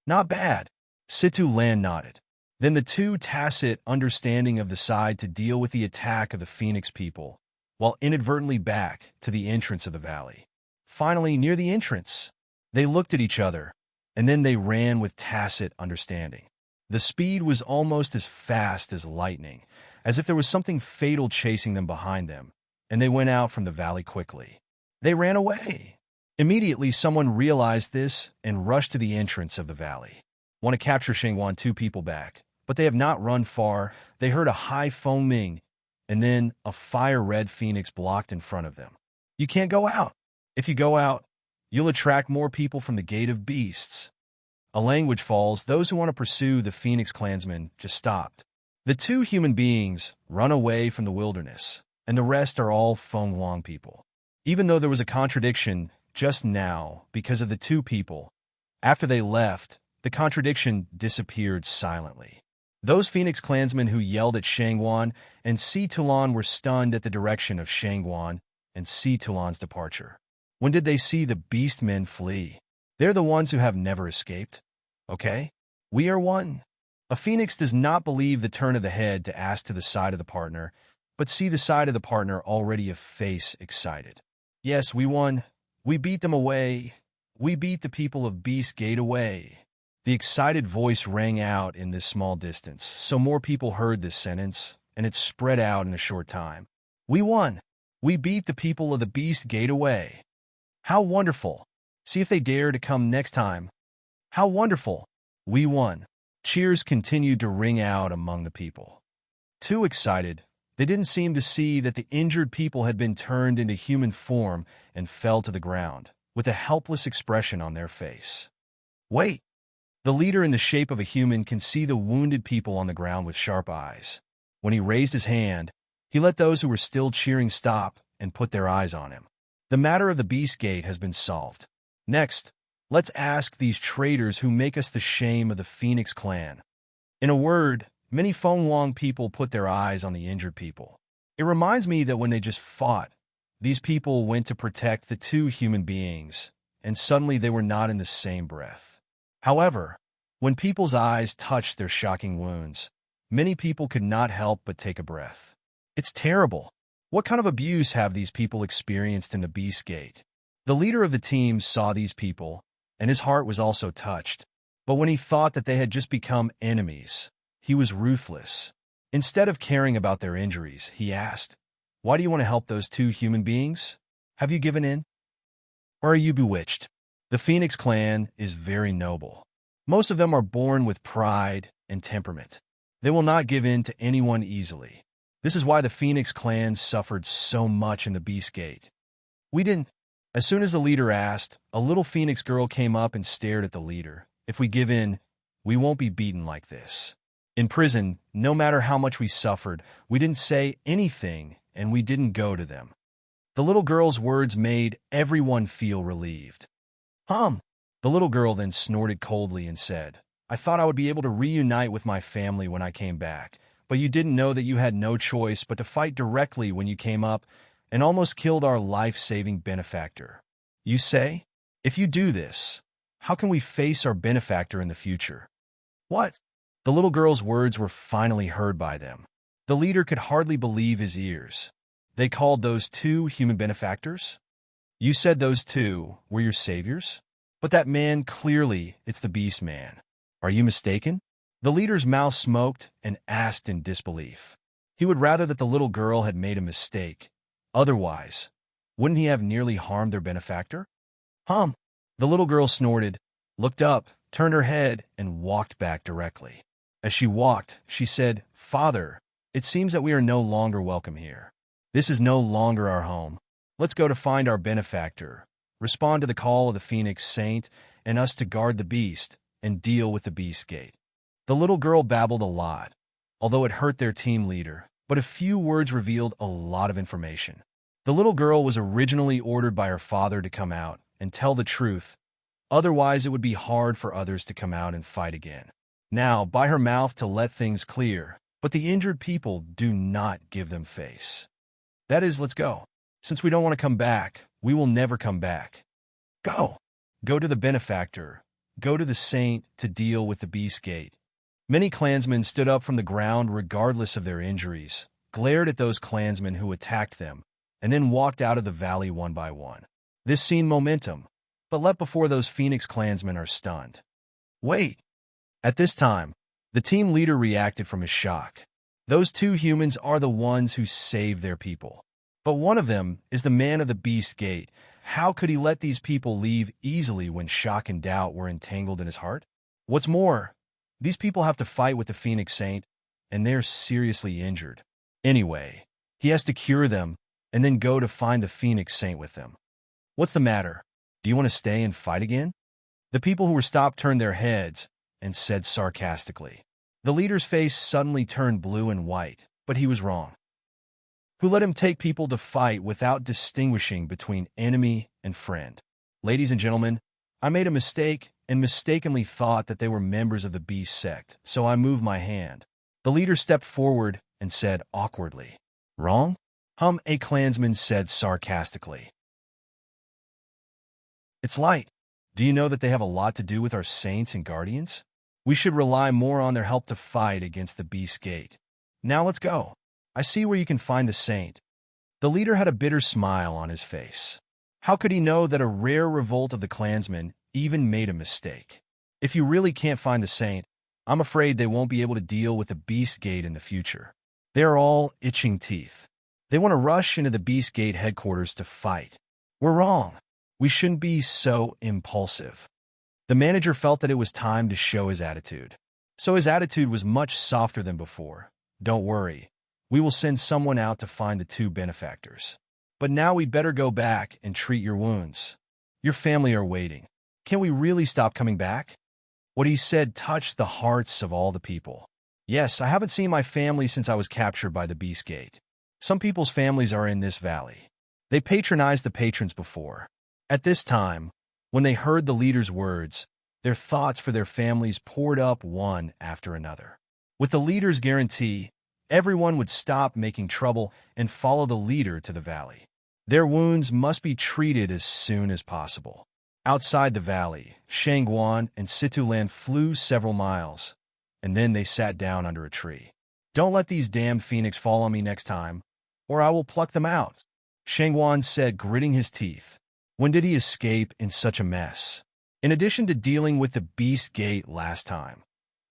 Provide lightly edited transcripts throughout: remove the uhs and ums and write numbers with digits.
Not bad. Situ Lan nodded. Then the two tacit understanding of the side to deal with the attack of the Phoenix people, while inadvertently back to the entrance of the valley. Finally, near the entrance, they looked at each other, and then they ran with tacit understanding. The speed was almost as fast as lightning, as if there was something fatal chasing them behind them, and they went out from the valley quickly. They ran away. Immediately, someone realized this and rushed to the entrance of the valley. Want to capture Shangguan, two people back, but they have not run far. They heard a high foaming, and then a fire-red phoenix blocked in front of them. You can't go out. If you go out, you'll attract more people from the Gate of Beasts. A language falls. Those who want to pursue the Phoenix clansmen just stopped. The two human beings run away from the wilderness, and the rest are all Feng Huang people. Even though there was a contradiction just now because of the two people, after they left, the contradiction disappeared silently. Those Phoenix clansmen who yelled at Shangguan and Si Tulan were stunned at the direction of Shangguan and Si Tulan's departure. When did they see the beast men flee? They're the ones who have never escaped. Okay? We are one. A phoenix does not believe the turn of the head to ask to the side of the partner, but see the side of the partner already a face excited. Yes, we won. We beat them away. We beat the people of Beast Gate away. The excited voice rang out in this small distance, so more people heard this sentence, and it spread out in a short time. We won. We beat the people of the Beast Gate away. How wonderful. See if they dare to come next time. How wonderful. We won. Cheers continued to ring out among the people. Too excited, they didn't seem to see that the injured people had been turned into human form and fell to the ground, with a helpless expression on their face. Wait! The leader in the shape of a human can see the wounded people on the ground with sharp eyes. When he raised his hand, he let those who were still cheering stop and put their eyes on him. The matter of the Beast Gate has been solved. Next, let's ask these traitors who make us the shame of the Phoenix clan. In a word, many Feng Huang people put their eyes on the injured people. It reminds me that when they just fought, these people went to protect the two human beings, and suddenly they were not in the same breath. However, when people's eyes touched their shocking wounds, many people could not help but take a breath. It's terrible. What kind of abuse have these people experienced in the Beast Gate? The leader of the team saw these people, and his heart was also touched. But when he thought that they had just become enemies, he was ruthless. Instead of caring about their injuries, he asked, "Why do you want to help those two human beings? Have you given in? Or are you bewitched?" The Phoenix clan is very noble. Most of them are born with pride and temperament. They will not give in to anyone easily. This is why the Phoenix clan suffered so much in the Beast Gate. We didn't. As soon as the leader asked, a little Phoenix girl came up and stared at the leader. If we give in, we won't be beaten like this. In prison, no matter how much we suffered, we didn't say anything and we didn't go to them. The little girl's words made everyone feel relieved. The little girl then snorted coldly and said, "I thought I would be able to reunite with my family when I came back, but you didn't know that you had no choice but to fight directly when you came up and almost killed our life-saving benefactor. You say, if you do this, how can we face our benefactor in the future?" What? The little girl's words were finally heard by them. The leader could hardly believe his ears. They called those two human benefactors? You said those two were your saviors? But that man, clearly, it's the Beast Man. Are you mistaken? The leader's mouth smoked and asked in disbelief. He would rather that the little girl had made a mistake. Otherwise, wouldn't he have nearly harmed their benefactor? The little girl snorted, looked up, turned her head, and walked back directly. As she walked, she said, "Father, it seems that we are no longer welcome here. This is no longer our home. Let's go to find our benefactor, respond to the call of the Phoenix Saint, and us to guard the beast and deal with the Beast Gate." The little girl babbled a lot, although it hurt their team leader, but a few words revealed a lot of information. The little girl was originally ordered by her father to come out and tell the truth, otherwise it would be hard for others to come out and fight again. Now, by her mouth to let things clear, but the injured people do not give them face. That is, let's go. Since we don't want to come back, we will never come back. Go. Go to the benefactor. go to the saint to deal with the beast gate. Many clansmen stood up from the ground regardless of their injuries, glared at those clansmen who attacked them, and then walked out of the valley one by one. This seemed momentum, but let before those Phoenix clansmen are stunned. Wait! At this time, the team leader reacted from his shock. Those two humans are the ones who saved their people. But one of them is the man of the beast gate. How could he let these people leave easily when shock and doubt were entangled in his heart? What's more, these people have to fight with the Phoenix Saint, and they're seriously injured. Anyway, he has to cure them and then go to find the Phoenix Saint with them. What's the matter? Do you want to stay and fight again? The people who were stopped turned their heads and said sarcastically. The leader's face suddenly turned blue and white, but he was wrong. Who let him take people to fight without distinguishing between enemy and friend? Ladies and gentlemen, I made a mistake and mistakenly thought that they were members of the beast sect, so I moved my hand. The leader stepped forward and said awkwardly, "Wrong?" A clansman said sarcastically. "It's light. Do you know that they have a lot to do with our saints and guardians? We should rely more on their help to fight against the beast gate. Now let's go. I see where you can find the saint." The leader had a bitter smile on his face. How could he know that a rare revolt of the clansmen even made a mistake? If you really can't find the saint, I'm afraid they won't be able to deal with the beast gate in the future. They are all itching teeth. They want to rush into the beast gate headquarters to fight. We're wrong. We shouldn't be so impulsive. The manager felt that it was time to show his attitude. So his attitude was much softer than before. "Don't worry. We will send someone out to find the two benefactors. But now we'd better go back and treat your wounds. Your family are waiting. Can we really stop coming back?" What he said touched the hearts of all the people. Yes, I haven't seen my family since I was captured by the beast gate. Some people's families are in this valley. They patronized the patrons before. At this time, when they heard the leader's words, their thoughts for their families poured up one after another. With the leader's guarantee, everyone would stop making trouble and follow the leader to the valley. Their wounds must be treated as soon as possible. Outside the valley, Shangguan and Situlan flew several miles, and then they sat down under a tree. "Don't let these damned phoenix fall on me next time, or I will pluck them out," Shangguan said, gritting his teeth. When did he escape in such a mess? In addition to dealing with the beast gate last time,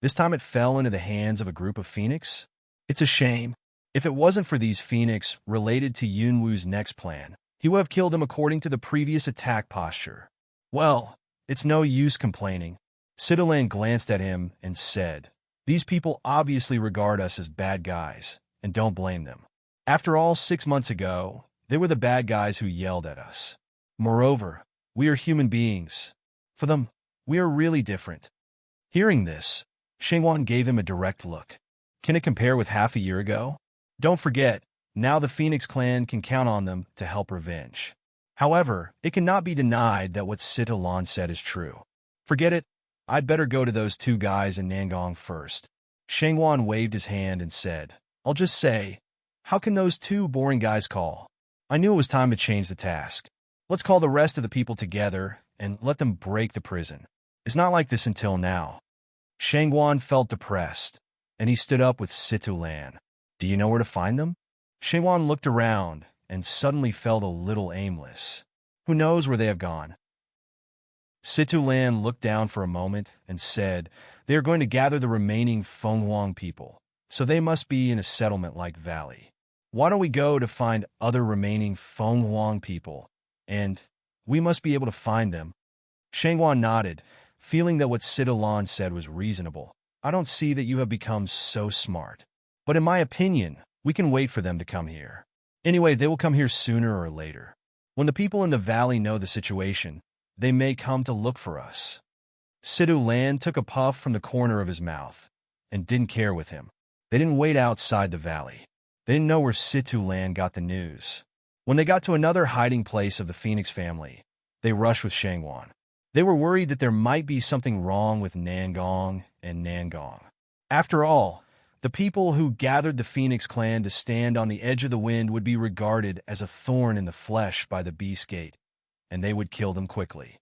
this time it fell into the hands of a group of phoenix? It's a shame. If it wasn't for these phoenix related to Yunwu's next plan, he would have killed him according to the previous attack posture. Well, it's no use complaining. Situlan glanced at him and said, "These people obviously regard us as bad guys, and don't blame them. After all, 6 months ago, they were the bad guys who yelled at us. Moreover, we are human beings. For them, we are really different." Hearing this, Shangguan gave him a direct look. Can it compare with half a year ago? Don't forget, now the Phoenix clan can count on them to help revenge. However, it cannot be denied that what Situlan said is true. Forget it. I'd better go to those two guys in Nangong first. Shangguan waved his hand and said, "I'll just say, how can those two boring guys call?" I knew it was time to change the task. Let's call the rest of the people together and let them break the prison. It's not like this until now. Shangguan felt depressed, and he stood up with Situlan. "Do you know where to find them?" Shangguan looked around and suddenly felt a little aimless. Who knows where they have gone? Situlan looked down for a moment and said, "They are going to gather the remaining Fenghuang people, so they must be in a settlement-like valley. Why don't we go to find other remaining Fenghuang people, and we must be able to find them?" Shangguan nodded, feeling that what Situlan said was reasonable. "I don't see that you have become so smart. But in my opinion, we can wait for them to come here. Anyway, they will come here sooner or later. When the people in the valley know the situation, they may come to look for us." Situlan took a puff from the corner of his mouth and didn't care with him. They didn't wait outside the valley. They didn't know where Situlan got the news. When they got to another hiding place of the Phoenix family, they rushed with Shangguan. They were worried that there might be something wrong with Nangong and Nangong. After all, the people who gathered the Phoenix clan to stand on the edge of the wind would be regarded as a thorn in the flesh by the Beast Gate, and they would kill them quickly.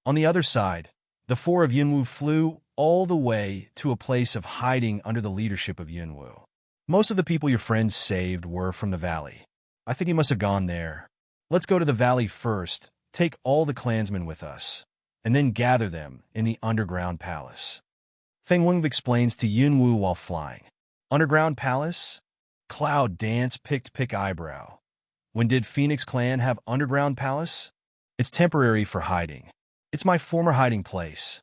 On the other side, The four of Yunwu flew all the way to a place of hiding under the leadership of Yunwu. Most of the people your friends saved were from the valley. I think he must have gone there. Let's go to the valley first, take all the clansmen with us, and then gather them in the underground palace. Feng Weng explains to Yunwu while flying. Underground palace? Cloud Dance pick eyebrow. When did Phoenix Clan have underground palace? It's temporary for hiding. It's my former hiding place.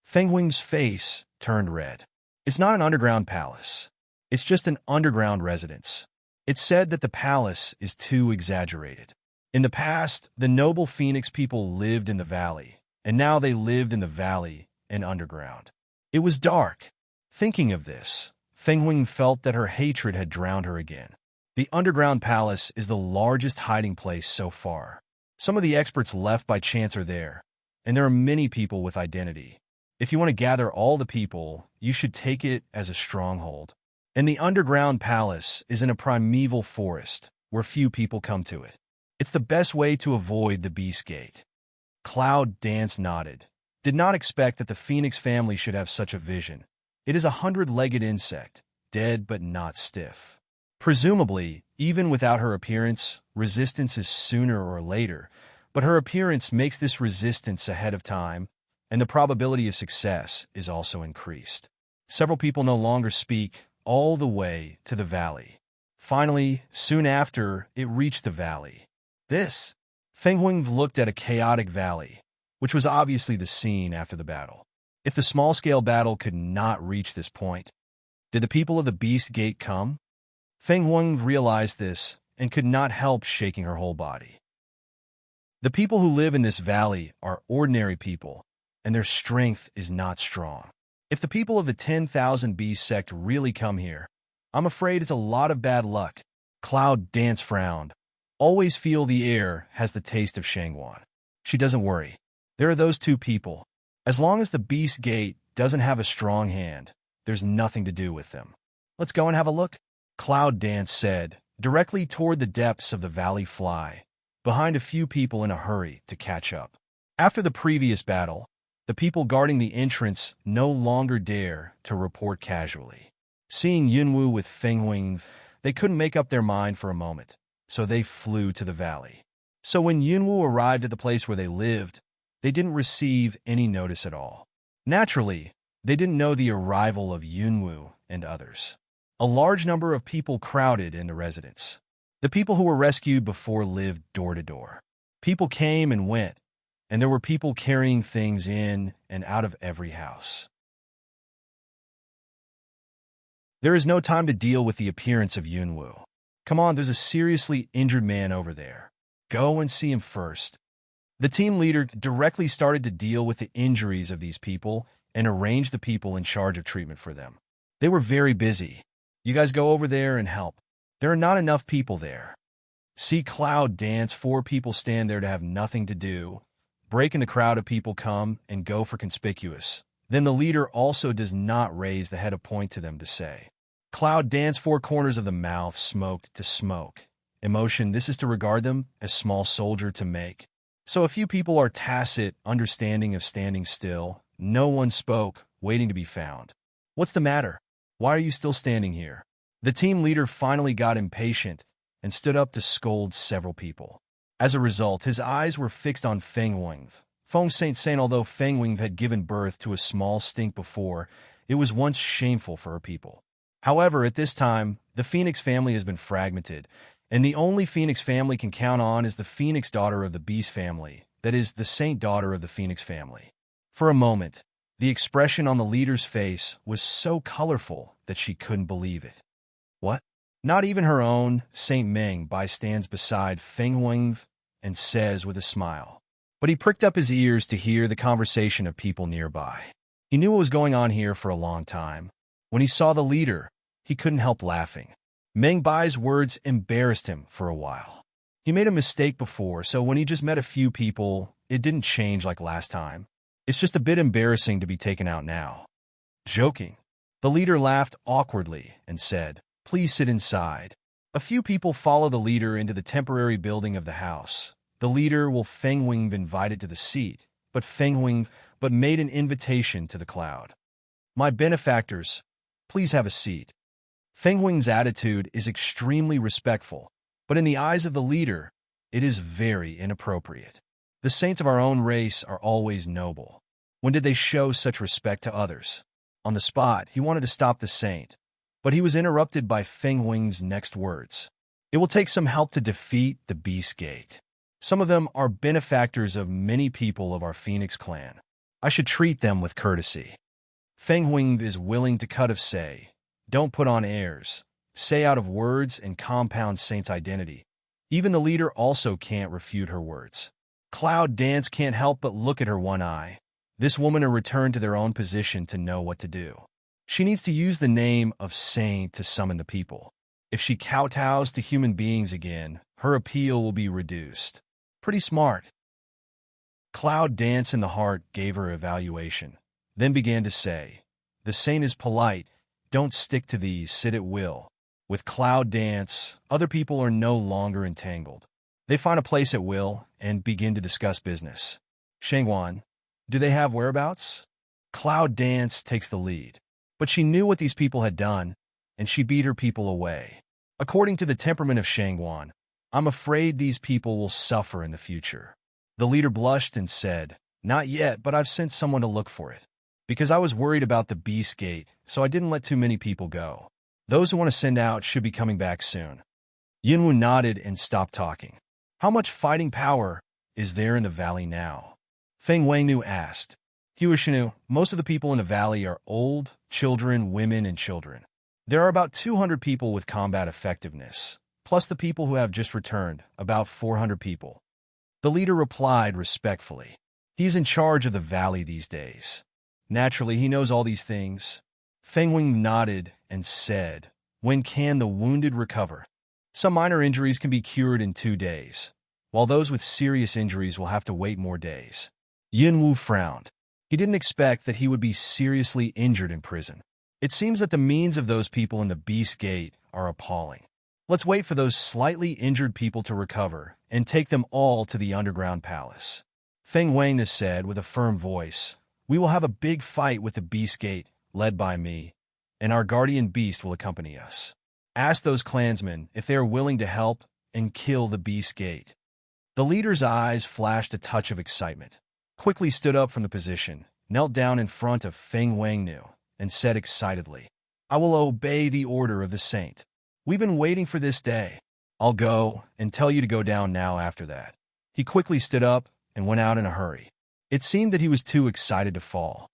Feng Weng's face turned red. It's not an underground palace. It's just an underground residence. It's said that the palace is too exaggerated. In the past, the noble Phoenix people lived in the valley, and now they lived in the valley and underground. It was dark. Thinking of this, Feng Weng felt that her hatred had drowned her again. The underground palace is the largest hiding place so far. Some of the experts left by chance are there, and there are many people with identity. If you want to gather all the people, you should take it as a stronghold. And the underground palace is in a primeval forest where few people come to it. It's the best way to avoid the Beast Gate. Cloud Dance nodded. Did not expect that the Phoenix family should have such a vision. It is a 100-legged insect, dead but not stiff. Presumably, even without her appearance, resistance is sooner or later, but her appearance makes this resistance ahead of time, and the probability of success is also increased. Several people no longer speak all the way to the valley. Finally, soon after, it reached the valley. This, Feng Weng looked at a chaotic valley, which was obviously the scene after the battle. If the small-scale battle could not reach this point, did the people of the Beast Gate come? Feng Weng realized this and could not help shaking her whole body. The people who live in this valley are ordinary people, and their strength is not strong. If the people of the 10,000 Beast sect really come here, I'm afraid it's a lot of bad luck. Cloud Dance frowned. Always feel the air has the taste of Shangguan. She doesn't worry. There are those two people. As long as the Beast Gate doesn't have a strong hand, there's nothing to do with them. Let's go and have a look. Cloud Dance said, directly toward the depths of the valley fly, behind a few people in a hurry to catch up. After the previous battle, the people guarding the entrance no longer dare to report casually. Seeing Yunwu with Feng Weng, they couldn't make up their mind for a moment, so they flew to the valley. So when Yunwu arrived at the place where they lived, they didn't receive any notice at all. Naturally, they didn't know the arrival of Yunwu and others. A large number of people crowded in the residence. The people who were rescued before lived door to door. People came and went, and there were people carrying things in and out of every house. There is no time to deal with the appearance of Yunwu. Come on, there's a seriously injured man over there. Go and see him first. The team leader directly started to deal with the injuries of these people and arranged the people in charge of treatment for them. They were very busy. You guys go over there and help. There are not enough people there. See Cloud Dance, 4 people stand there to have nothing to do. Break in the crowd of people come and go for conspicuous. Then the leader also does not raise the head to point to them to say. Cloud Dance, 4 corners of the mouth smoked to smoke. Emotion, this is to regard them as small soldier to make. So a few people are tacit, understanding of standing still. No one spoke, waiting to be found. What's the matter? Why are you still standing here? The team leader finally got impatient and stood up to scold several people. As a result, his eyes were fixed on Feng Weng. Feng Saint, although Feng Weng had given birth to a small stink before, it was once shameful for her people. However, at this time, the Phoenix family has been fragmented, and the only Phoenix family can count on is the Phoenix daughter of the Beast family, that is, the Saint daughter of the Phoenix family. For a moment, the expression on the leader's face was so colorful that she couldn't believe it. What? Not even her own Saint Meng Bai stands beside Feng Weng and says with a smile. But he pricked up his ears to hear the conversation of people nearby. He knew what was going on here for a long time. When he saw the leader, he couldn't help laughing. Meng Bai's words embarrassed him for a while. He made a mistake before, so when he just met a few people, it didn't change like last time. It's just a bit embarrassing to be taken out now. Joking. The leader laughed awkwardly and said, "Please sit inside." A few people follow the leader into the temporary building of the house. The leader will Feng Weng invited to the seat, but Feng Weng but made an invitation to the cloud. My benefactors, please have a seat. Feng Wing's attitude is extremely respectful, but in the eyes of the leader, it is very inappropriate. The saints of our own race are always noble. When did they show such respect to others? On the spot, he wanted to stop the saint, but he was interrupted by Feng Wing's next words. It will take some help to defeat the Beast Gate. Some of them are benefactors of many people of our Phoenix clan. I should treat them with courtesy. Feng Wing is willing to cut of say, don't put on airs, say out of words and compound saint's identity. Even the leader also can't refute her words. Cloud Dance can't help but look at her one eye. This woman will return to their own position to know what to do. She needs to use the name of Saint to summon the people. If she kowtows to human beings again, her appeal will be reduced. Pretty smart. Cloud Dance in the heart gave her evaluation, then began to say, the saint is polite, don't stick to these, sit at will. With Cloud Dance, other people are no longer entangled. They find a place at will and begin to discuss business. Shangwan, do they have whereabouts? Cloud Dance takes the lead. But she knew what these people had done, and she beat her people away. According to the temperament of Shangwan, I'm afraid these people will suffer in the future. The leader blushed and said, not yet, but I've sent someone to look for it. Because I was worried about the Beast Gate, so I didn't let too many people go. Those who want to send out should be coming back soon. Yinwu nodded and stopped talking. How much fighting power is there in the valley now? Feng Wangnu asked. Huishinu, most of the people in the valley are old, children, women, and children. There are about 200 people with combat effectiveness, plus the people who have just returned, about 400 people. The leader replied respectfully. He is in charge of the valley these days. Naturally, he knows all these things. Feng Wing nodded and said, when can the wounded recover? Some minor injuries can be cured in 2 days, while those with serious injuries will have to wait more days. Yinwu frowned. He didn't expect that he would be seriously injured in prison. It seems that the means of those people in the Beast Gate are appalling. Let's wait for those slightly injured people to recover and take them all to the underground palace. Feng Wang said with a firm voice, we will have a big fight with the Beast Gate, led by me, and our guardian beast will accompany us. Ask those clansmen if they are willing to help and kill the Beast Gate. The leader's eyes flashed a touch of excitement. Quickly stood up from the position, knelt down in front of Feng Wangnu, and said excitedly, I will obey the order of the saint. We've been waiting for this day. I'll go and tell you to go down now after that. He quickly stood up and went out in a hurry. It seemed that he was too excited to fall.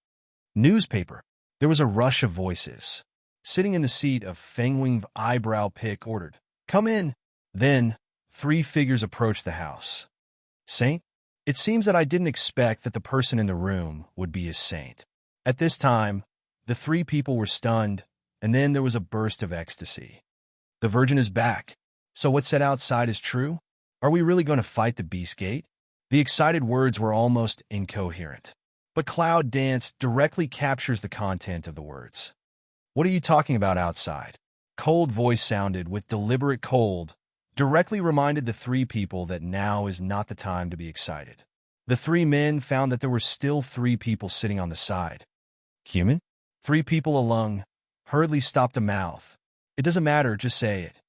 Newspaper. There was a rush of voices. Sitting in the seat of Feng Wing, eyebrow pick ordered, come in. Then, 3 figures approached the house. Saint? It seems that I didn't expect that the person in the room would be his saint. At this time, the 3 people were stunned, and then there was a burst of ecstasy. The Virgin is back. So what's said outside is true? Are we really going to fight the Beast Gate? The excited words were almost incoherent. But Cloud Dance directly captures the content of the words. What are you talking about outside? Cold voice sounded with deliberate cold, directly reminded the 3 people that now is not the time to be excited. The 3 men found that there were still 3 people sitting on the side. Human? 3 people alone, hurriedly stopped a mouth. It doesn't matter, just say it.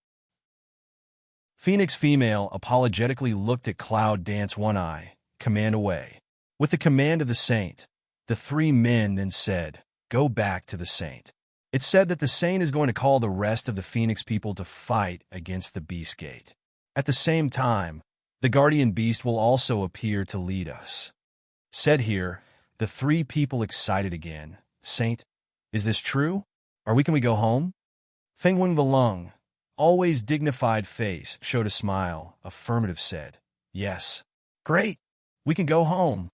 Phoenix female apologetically looked at Cloud Dance one eye, command away. With the command of the saint, the 3 men then said, go back to the saint. It said that the saint is going to call the rest of the Phoenix people to fight against the Beast Gate. At the same time, the guardian beast will also appear to lead us. Said here, the 3 people excited again. Saint, is this true? Can we go home? Feng Wing Valung, always dignified face, showed a smile. Affirmative said, yes. Great. We can go home.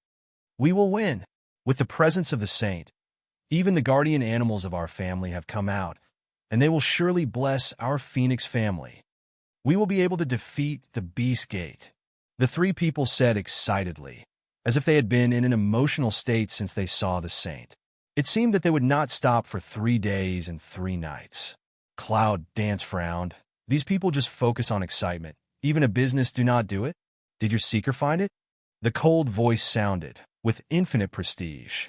We will win. With the presence of the saint, even the guardian animals of our family have come out, and they will surely bless our Phoenix family. We will be able to defeat the Beast Gate. The 3 people said excitedly, as if they had been in an emotional state since they saw the saint. It seemed that they would not stop for 3 days and 3 nights. Cloud Dance frowned. These people just focus on excitement. Even a business do not do it? Did your seeker find it? The cold voice sounded. with infinite prestige.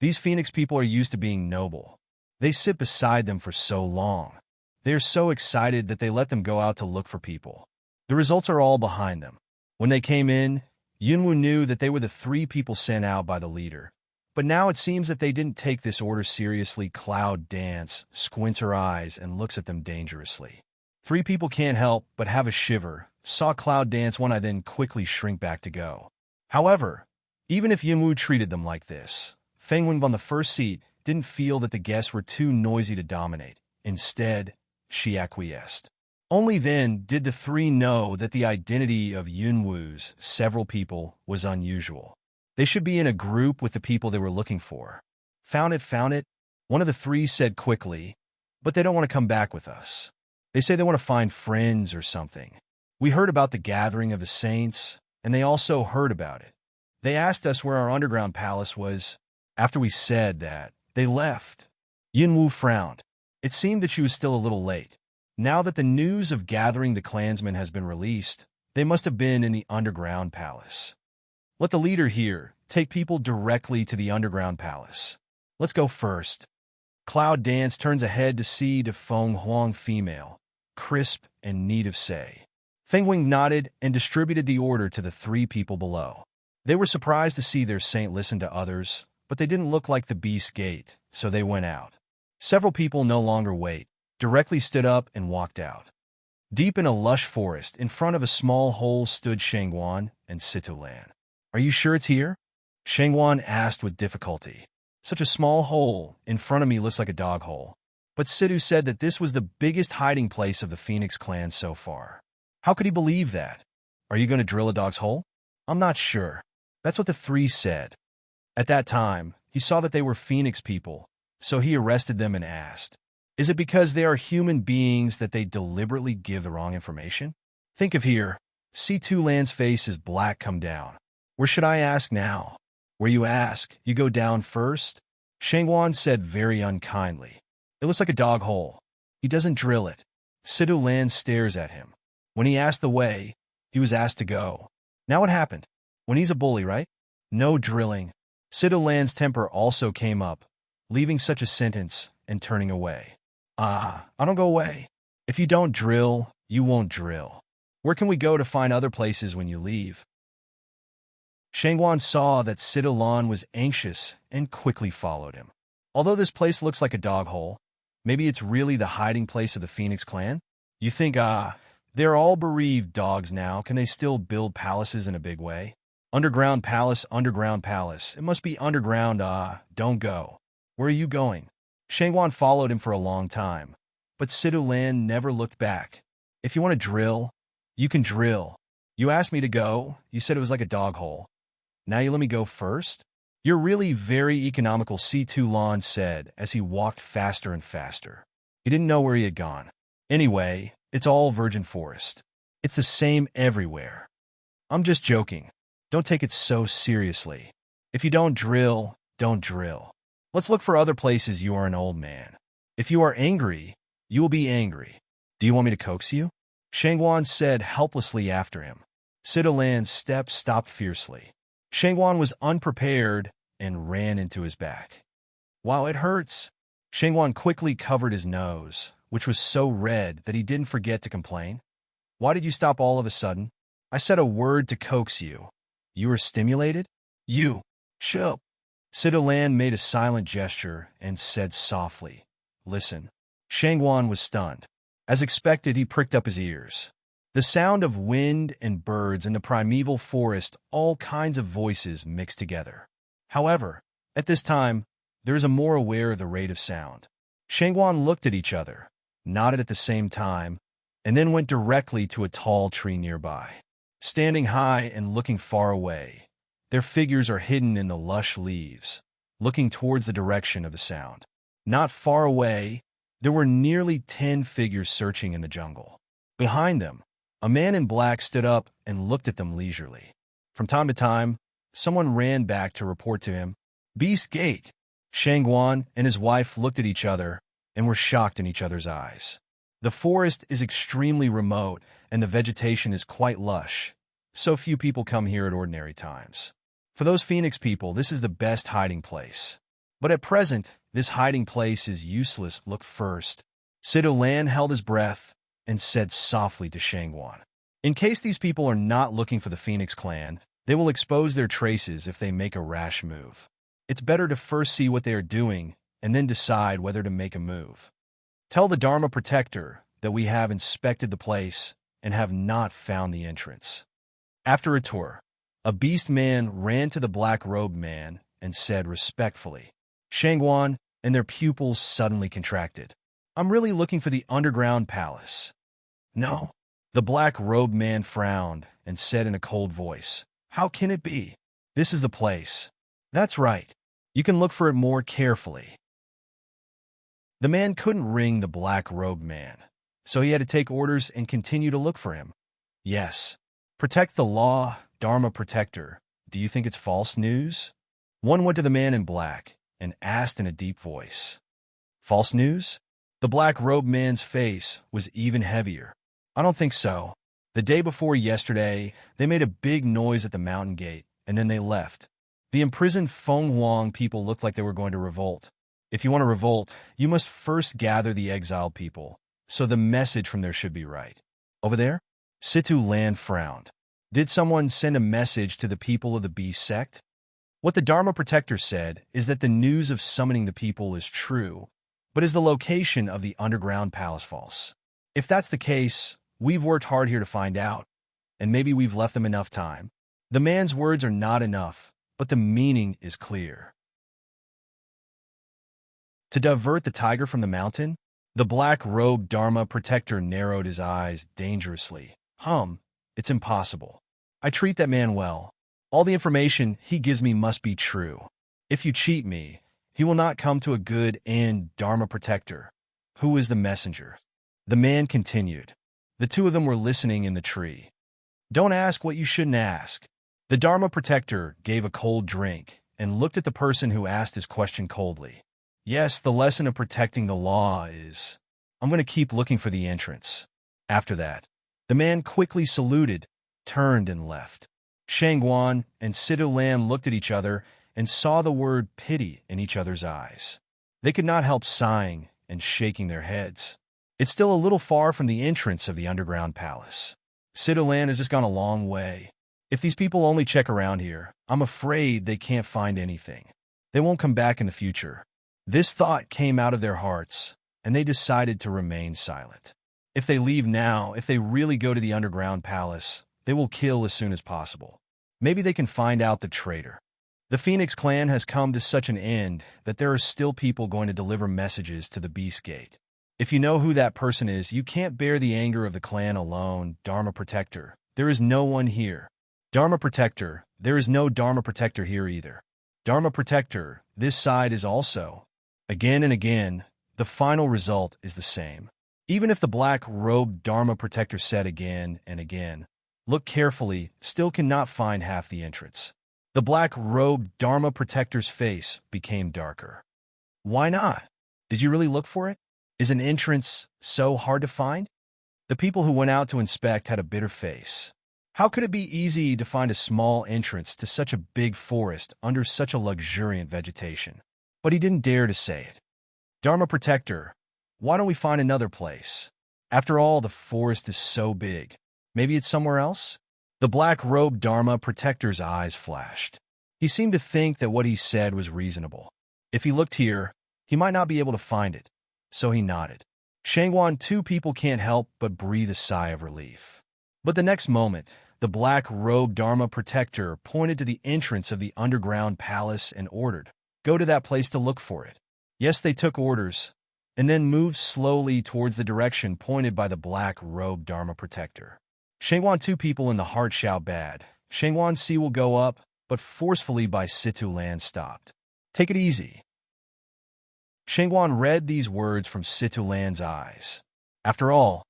These phoenix people are used to being noble. They sit beside them for so long. They are so excited that they let them go out to look for people. The results are all behind them. When they came in, Yunwoo knew that they were the 3 people sent out by the leader. But now it seems that they didn't take this order seriously. Cloud Dance squints her eyes and looks at them dangerously. 3 people can't help but have a shiver. Saw Cloud Dance one eye, then quickly shrink back to go. However, even if Yunwoo treated them like this, Feng Wen on the first seat didn't feel that the guests were too noisy to dominate. Instead, she acquiesced. Only then did the 3 know that the identity of Yunwoo's several people was unusual. They should be in a group with the people they were looking for. Found it, one of the 3 said quickly, but they don't want to come back with us. They say they want to find friends or something. We heard about the gathering of the saints, and they also heard about it. They asked us where our underground palace was. After we said that, they left. Yunwoo frowned. It seemed that she was still a little late. Now that the news of gathering the clansmen has been released, they must have been in the underground palace. Let the leader here take people directly to the underground palace. Let's go first. Cloud Dance turns ahead to see the Feng Huang female, crisp and neat of say. Feng Wing nodded and distributed the order to the 3 people below. They were surprised to see their saint listen to others, but they didn't look like the Beast Gate, so they went out. Several people no longer wait, directly stood up and walked out. Deep in a lush forest, in front of a small hole stood Shangguan and Situlan. Are you sure it's here? Shangguan asked with difficulty. Such a small hole in front of me looks like a dog hole. But Situ said that this was the biggest hiding place of the Phoenix clan so far. How could he believe that? Are you going to drill a dog's hole? I'm not sure. That's what the 3 said. At that time, he saw that they were Phoenix people, so he arrested them and asked, is it because they are human beings that they deliberately give the wrong information? Think of here. C2 Land's face is black come down. Where should I ask now? Where you ask, you go down first? Shangguan said very unkindly. It looks like a dog hole. He doesn't drill it. Situ Lan stares at him. When he asked the way, he was asked to go. Now what happened? When he's a bully, right? No drilling. Situ Lan's temper also came up, leaving such a sentence and turning away. I don't go away. If you don't drill, you won't drill. Where can we go to find other places when you leave? Shangguan saw that Situ Lan was anxious and quickly followed him. Although this place looks like a dog hole, maybe it's really the hiding place of the Phoenix clan? You think, they're all bereaved dogs now. Can they still build palaces in a big way? Underground palace. It must be underground. Don't go. Where are you going? Shangguan followed him for a long time, but Situ Lan never looked back. If you want to drill, you can drill. You asked me to go. You said it was like a dog hole. Now you let me go first? You're really very economical, C2 Lan said as he walked faster and faster. He didn't know where he had gone. Anyway, it's all virgin forest. It's the same everywhere. I'm just joking. Don't take it so seriously. If you don't drill, don't drill. Let's look for other places. You are an old man. If you are angry, you will be angry. Do you want me to coax you? Shangguan said helplessly after him. Situ Lan's step stopped fiercely. Shangguan was unprepared and ran into his back. Wow, it hurts. Shangguan quickly covered his nose, which was so red that he didn't forget to complain. Why did you stop all of a sudden? I said a word to coax you. You were stimulated? You. Chill. Situ Lan made a silent gesture and said softly, listen. Shangguan was stunned. As expected, he pricked up his ears. The sound of wind and birds in the primeval forest, all kinds of voices mixed together. However, at this time, there is a more aware of the rate of sound. Shangguan looked at each other, nodded at the same time, and then went directly to a tall tree nearby. Standing high and looking far away, their figures are hidden in the lush leaves, looking towards the direction of the sound. Not far away, there were nearly 10 figures searching in the jungle. Behind them, a man in black stood up and looked at them leisurely. From time to time, someone ran back to report to him, Beast Gate. Shangguan and his wife looked at each other and were shocked in each other's eyes. The forest is extremely remote and the vegetation is quite lush. so few people come here at ordinary times. For those Phoenix people, this is the best hiding place. But at present, this hiding place is useless. Look first. Sido-Lan held his breath and said softly to Shangwan, in case these people are not looking for the Phoenix clan, they will expose their traces if they make a rash move. It's better to first see what they are doing and then decide whether to make a move. Tell the Dharma Protector that we have inspected the place and have not found the entrance. After a tour, a beast man ran to the black-robed man and said respectfully, Shangwan, and their pupils suddenly contracted. I'm really looking for the underground palace. No. The black-robed man frowned and said in a cold voice, how can it be? This is the place. That's right. You can look for it more carefully. The man couldn't ring the black-robed man, so he had to take orders and continue to look for him. Yes. Protect the law, Dharma Protector. Do you think it's false news? One went to the man in black and asked in a deep voice. False news? The black-robed man's face was even heavier. I don't think so. The day before yesterday, they made a big noise at the mountain gate, and then they left. The imprisoned Feng Huang people looked like they were going to revolt. If you want to revolt, you must first gather the exiled people, so the message from there should be right. Over there? Situ-Lan frowned. Did someone send a message to the people of the Beast sect? What the Dharma Protector said is that the news of summoning the people is true, but is the location of the underground palace false? If that's the case, we've worked hard here to find out, and maybe we've left them enough time. The man's words are not enough, but the meaning is clear. To divert the tiger from the mountain, the black-robed Dharma Protector narrowed his eyes dangerously. It's impossible. I treat that man well. All the information he gives me must be true. If you cheat me, he will not come to a good end. Dharma Protector. Who is the messenger? The man continued. The two of them were listening in the tree. Don't ask what you shouldn't ask. The Dharma Protector gave a cold drink and looked at the person who asked his question coldly. Yes, the lesson of protecting the law is, I'm going to keep looking for the entrance. After that, the man quickly saluted, turned and left. Shangwan and Sido-Lan looked at each other and saw the word pity in each other's eyes. They could not help sighing and shaking their heads. It's still a little far from the entrance of the underground palace. Sido-Lan has just gone a long way. If these people only check around here, I'm afraid they can't find anything. They won't come back in the future. This thought came out of their hearts, and they decided to remain silent. If they leave now, if they really go to the underground palace, they will kill as soon as possible. Maybe they can find out the traitor. The Phoenix clan has come to such an end that there are still people going to deliver messages to the Beast Gate. If you know who that person is, you can't bear the anger of the clan alone. Dharma Protector. There is no one here. Dharma Protector. There is no Dharma Protector here either. Dharma Protector. This side is also. Again and again, the final result is the same. Even if the black-robed Dharma Protector said again and again, look carefully, still cannot find half the entrance. The black-robed Dharma Protector's face became darker. Why not? Did you really look for it? Is an entrance so hard to find? The people who went out to inspect had a bitter face. How could it be easy to find a small entrance to such a big forest under such a luxuriant vegetation? But he didn't dare to say it. Dharma Protector, why don't we find another place? After all, the forest is so big. Maybe it's somewhere else? The black-robed Dharma Protector's eyes flashed. He seemed to think that what he said was reasonable. If he looked here, he might not be able to find it. So he nodded. Shangwan, two people can't help but breathe a sigh of relief. But the next moment, the black-robed Dharma Protector pointed to the entrance of the underground palace and ordered, go to that place to look for it. Yes, they took orders, and then moved slowly towards the direction pointed by the black-robed Dharma Protector. Shangwan, two people in the heart shout bad. Shangwan C will go up, but forcefully by Situ-Lan stopped. Take it easy. Shangwan read these words from Situ-Lan's eyes. After all,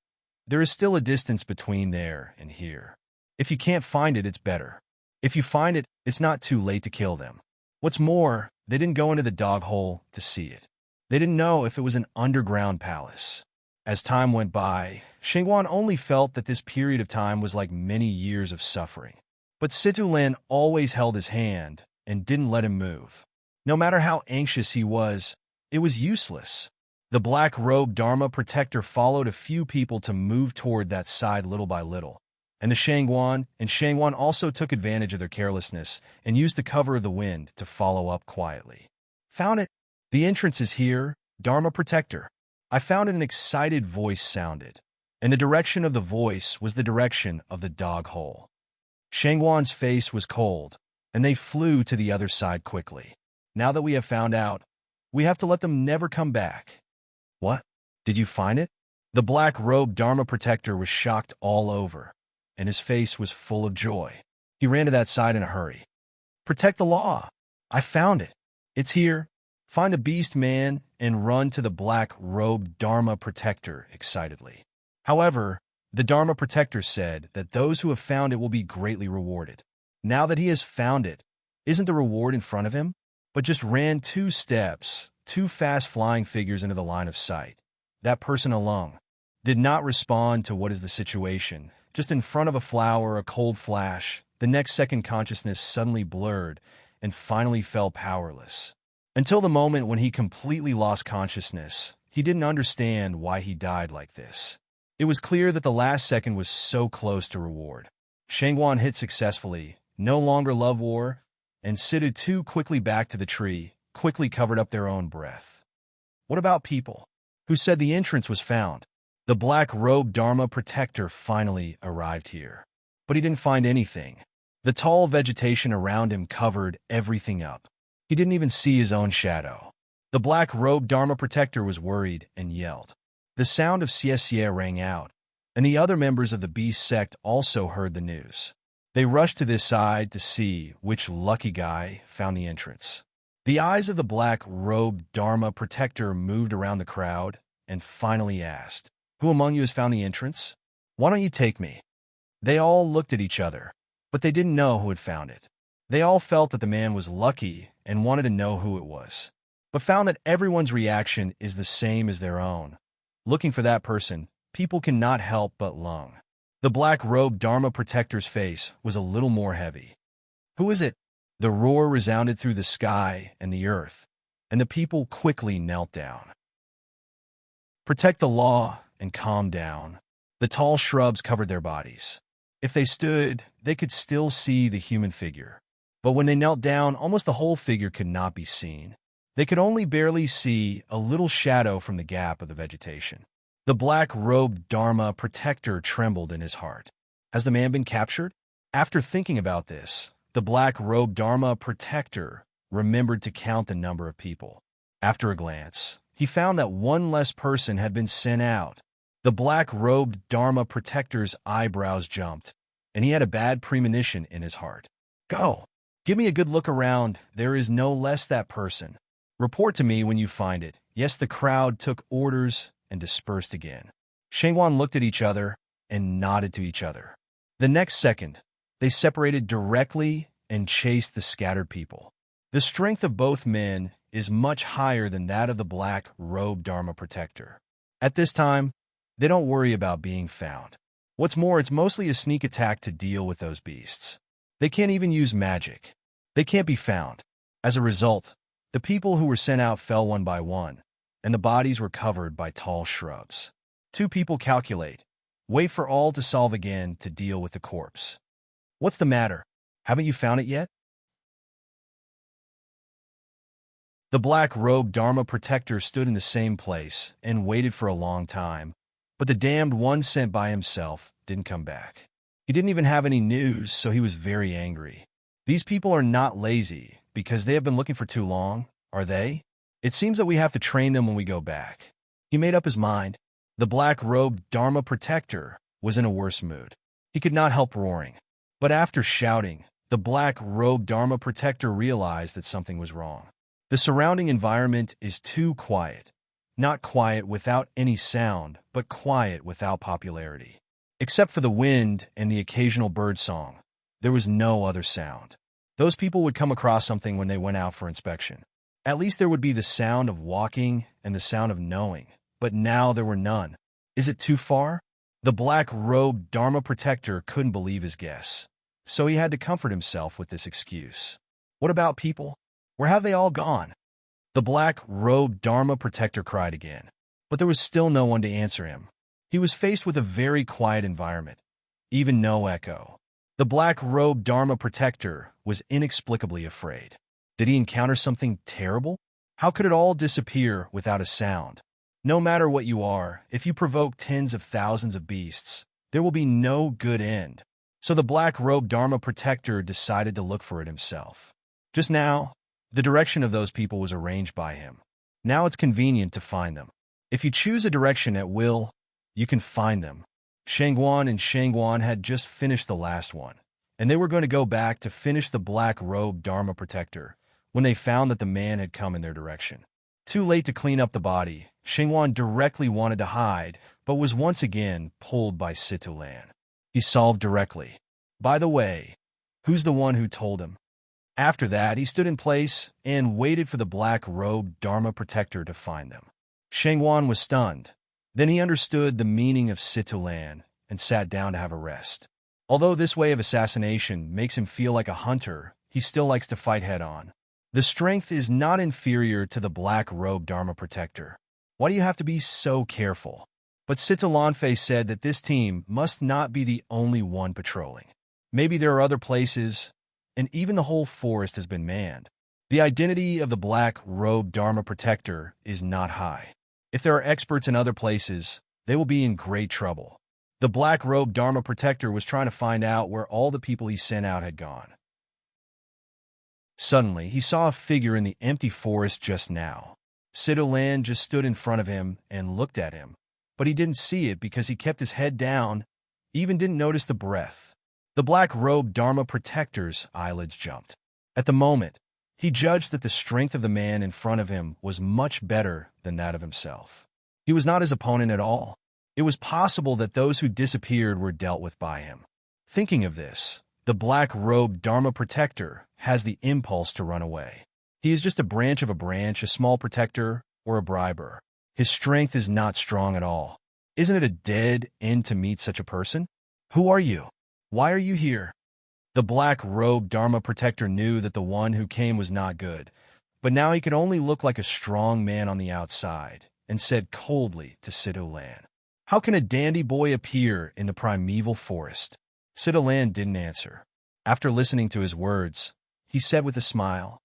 there is still a distance between there and here. If you can't find it, it's better. If you find it, it's not too late to kill them. What's more, they didn't go into the dog hole to see it. They didn't know if it was an underground palace. As time went by, Shengguan only felt that this period of time was like many years of suffering. But Situlan always held his hand and didn't let him move. No matter how anxious he was, it was useless. The black-robed Dharma protector followed a few people to move toward that side little by little. And Shengguan also took advantage of their carelessness and used the cover of the wind to follow up quietly. Found it. The entrance is here, Dharma protector. I found it. An excited voice sounded, and the direction of the voice was the direction of the dog hole. Shengguan's face was cold, and they flew to the other side quickly. Now that we have found out, we have to let them never come back. What? Did you find it? The black-robed Dharma protector was shocked all over, and his face was full of joy. He ran to that side in a hurry. Protect the law. I found it. It's here. Find the beast man and run to the black-robed Dharma protector excitedly. However, the Dharma protector said that those who have found it will be greatly rewarded. Now that he has found it, isn't the reward in front of him? But just ran 2 steps, 2 fast flying figures into the line of sight. That person alone did not respond to what is the situation. Just in front of a flower, a cold flash, the next second consciousness suddenly blurred and finally fell powerless. Until the moment when he completely lost consciousness, he didn't understand why he died like this. It was clear that the last second was so close to reward. Shengguan hit successfully, no longer love war, and Sidu too quickly back to the tree, quickly covered up their own breath. What about people? Who said the entrance was found? The black-robed Dharma protector finally arrived here. But he didn't find anything. The tall vegetation around him covered everything up. He didn't even see his own shadow. The black-robed Dharma protector was worried and yelled. The sound of Xie rang out, and the other members of the beast sect also heard the news. They rushed to this side to see which lucky guy found the entrance. The eyes of the black-robed Dharma protector moved around the crowd and finally asked, "Who among you has found the entrance? Why don't you take me?" They all looked at each other, but they didn't know who had found it. They all felt that the man was lucky and wanted to know who it was, but found that everyone's reaction is the same as their own. Looking for that person, people cannot help but long. The black-robed Dharma protector's face was a little more heavy. Who is it? The roar resounded through the sky and the earth, and the people quickly knelt down. Protect the law and calm down. The tall shrubs covered their bodies. If they stood, they could still see the human figure. But when they knelt down, almost the whole figure could not be seen. They could only barely see a little shadow from the gap of the vegetation. The black-robed Dharma protector trembled in his heart. Has the man been captured? After thinking about this, the black-robed Dharma protector remembered to count the number of people. After a glance, he found that one less person had been sent out. The black-robed Dharma protector's eyebrows jumped, and he had a bad premonition in his heart. Go! Give me a good look around. There is no less that person. Report to me when you find it. Yes, the crowd took orders and dispersed again. Shengguan looked at each other and nodded to each other. The next second, they separated directly and chased the scattered people. The strength of both men is much higher than that of the black-robed Dharma protector. At this time, they don't worry about being found. What's more, it's mostly a sneak attack to deal with those beasts. They can't even use magic. They can't be found. As a result, the people who were sent out fell one by one, and the bodies were covered by tall shrubs. 2 people calculate. Wait for all to solve again to deal with the corpse. What's the matter? Haven't you found it yet? The black-robed Dharma protector stood in the same place and waited for a long time, but the damned one sent by himself didn't come back. He didn't even have any news, so he was very angry. These people are not lazy because they have been looking for too long, are they? It seems that we have to train them when we go back. He made up his mind. The black-robed Dharma protector was in a worse mood. He could not help roaring. But after shouting, the black-robed Dharma protector realized that something was wrong. The surrounding environment is too quiet. Not quiet without any sound, but quiet without popularity. Except for the wind and the occasional bird song, there was no other sound. Those people would come across something when they went out for inspection. At least there would be the sound of walking and the sound of knowing, but now there were none. Is it too far? The black-robed Dharma protector couldn't believe his guess, so he had to comfort himself with this excuse. What about people? Where have they all gone? The black-robed Dharma protector cried again, but there was still no one to answer him. He was faced with a very quiet environment, even no echo. The black-robed Dharma protector was inexplicably afraid. Did he encounter something terrible? How could it all disappear without a sound? No matter what you are, if you provoke tens of thousands of beasts, there will be no good end. So the black-robed Dharma protector decided to look for it himself. Just now, the direction of those people was arranged by him. Now it's convenient to find them. If you choose a direction at will, you can find them. Shangguan and Shangguan had just finished the last one, and they were going to go back to finish the black-robed Dharma protector when they found that the man had come in their direction. Too late to clean up the body, Shangguan directly wanted to hide, but was once again pulled by Situlan. He solved directly. By the way, who's the one who told him? After that, he stood in place and waited for the black-robed Dharma protector to find them. Shangguan was stunned. Then he understood the meaning of Situlan and sat down to have a rest. Although this way of assassination makes him feel like a hunter, he still likes to fight head-on. The strength is not inferior to the black-robed Dharma protector. Why do you have to be so careful? But Situlanfe said that this team must not be the only one patrolling. Maybe there are other places, and even the whole forest has been manned. The identity of the black-robed Dharma protector is not high. If there are experts in other places, they will be in great trouble. The black-robed Dharma protector was trying to find out where all the people he sent out had gone. Suddenly, he saw a figure in the empty forest just now. Situlan just stood in front of him and looked at him, but he didn't see it because he kept his head down, even didn't notice the breath. The black-robed Dharma protector's eyelids jumped. At the moment, he judged that the strength of the man in front of him was much better than that of himself. He was not his opponent at all. It was possible that those who disappeared were dealt with by him. Thinking of this, the black-robed Dharma protector has the impulse to run away. He is just a branch of a branch, a small protector, or a briber. His strength is not strong at all. Isn't it a dead end to meet such a person? Who are you? Why are you here? The black-robed Dharma protector knew that the one who came was not good, but now he could only look like a strong man on the outside, and said coldly to Situlan, "How can a dandy boy appear in the primeval forest?" Situlan didn't answer. After listening to his words, he said with a smile,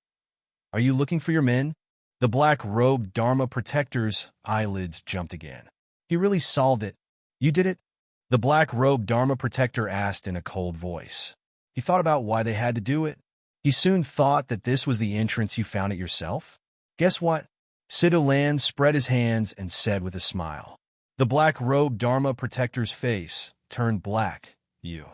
"Are you looking for your men?" The black-robed Dharma protector's eyelids jumped again. He really solved it. "You did it?" The black-robed Dharma protector asked in a cold voice. He thought about why they had to do it. He soon thought that this was the entrance you found it yourself. Guess what? Situlan spread his hands and said with a smile. The black-robed Dharma protector's face turned black. You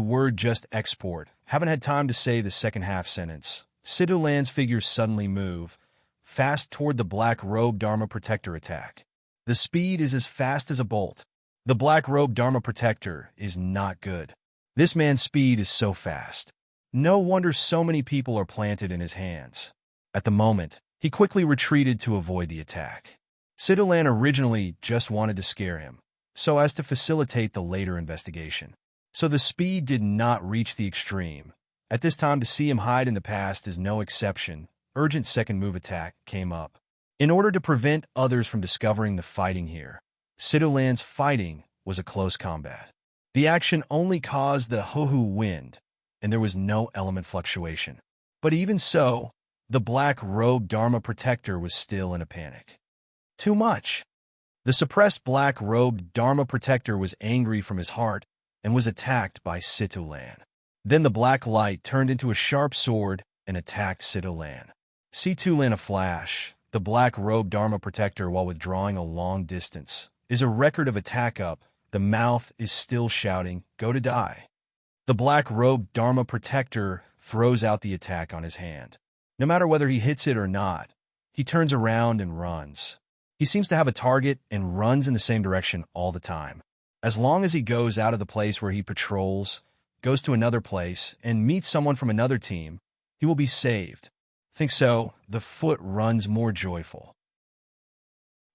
word just export. Haven't had time to say the second half sentence. Situlan's figure suddenly moved, fast toward the black-robed Dharma protector attack. The speed is as fast as a bolt. The black-robed Dharma protector is not good. This man's speed is so fast. No wonder so many people are planted in his hands. At the moment, he quickly retreated to avoid the attack. Situlan originally just wanted to scare him, so as to facilitate the later investigation. So the speed did not reach the extreme. At this time, to see him hide in the past is no exception. Urgent second move attack came up. In order to prevent others from discovering the fighting here, Situlan's fighting was a close combat. The action only caused the hoo-hoo wind, and there was no element fluctuation. But even so, the black-robed Dharma protector was still in a panic. Too much. The suppressed black-robed Dharma protector was angry from his heart and was attacked by Situlan. Then the black light turned into a sharp sword and attacked Situlan. Situlan a flash, the black-robed Dharma protector while withdrawing a long distance, is a record of attack up. The mouth is still shouting, "Go to die." The black-robed Dharma protector throws out the attack on his hand. No matter whether he hits it or not, he turns around and runs. He seems to have a target and runs in the same direction all the time. As long as he goes out of the place where he patrols, goes to another place, and meets someone from another team, he will be saved. Think so, the foot runs more joyful.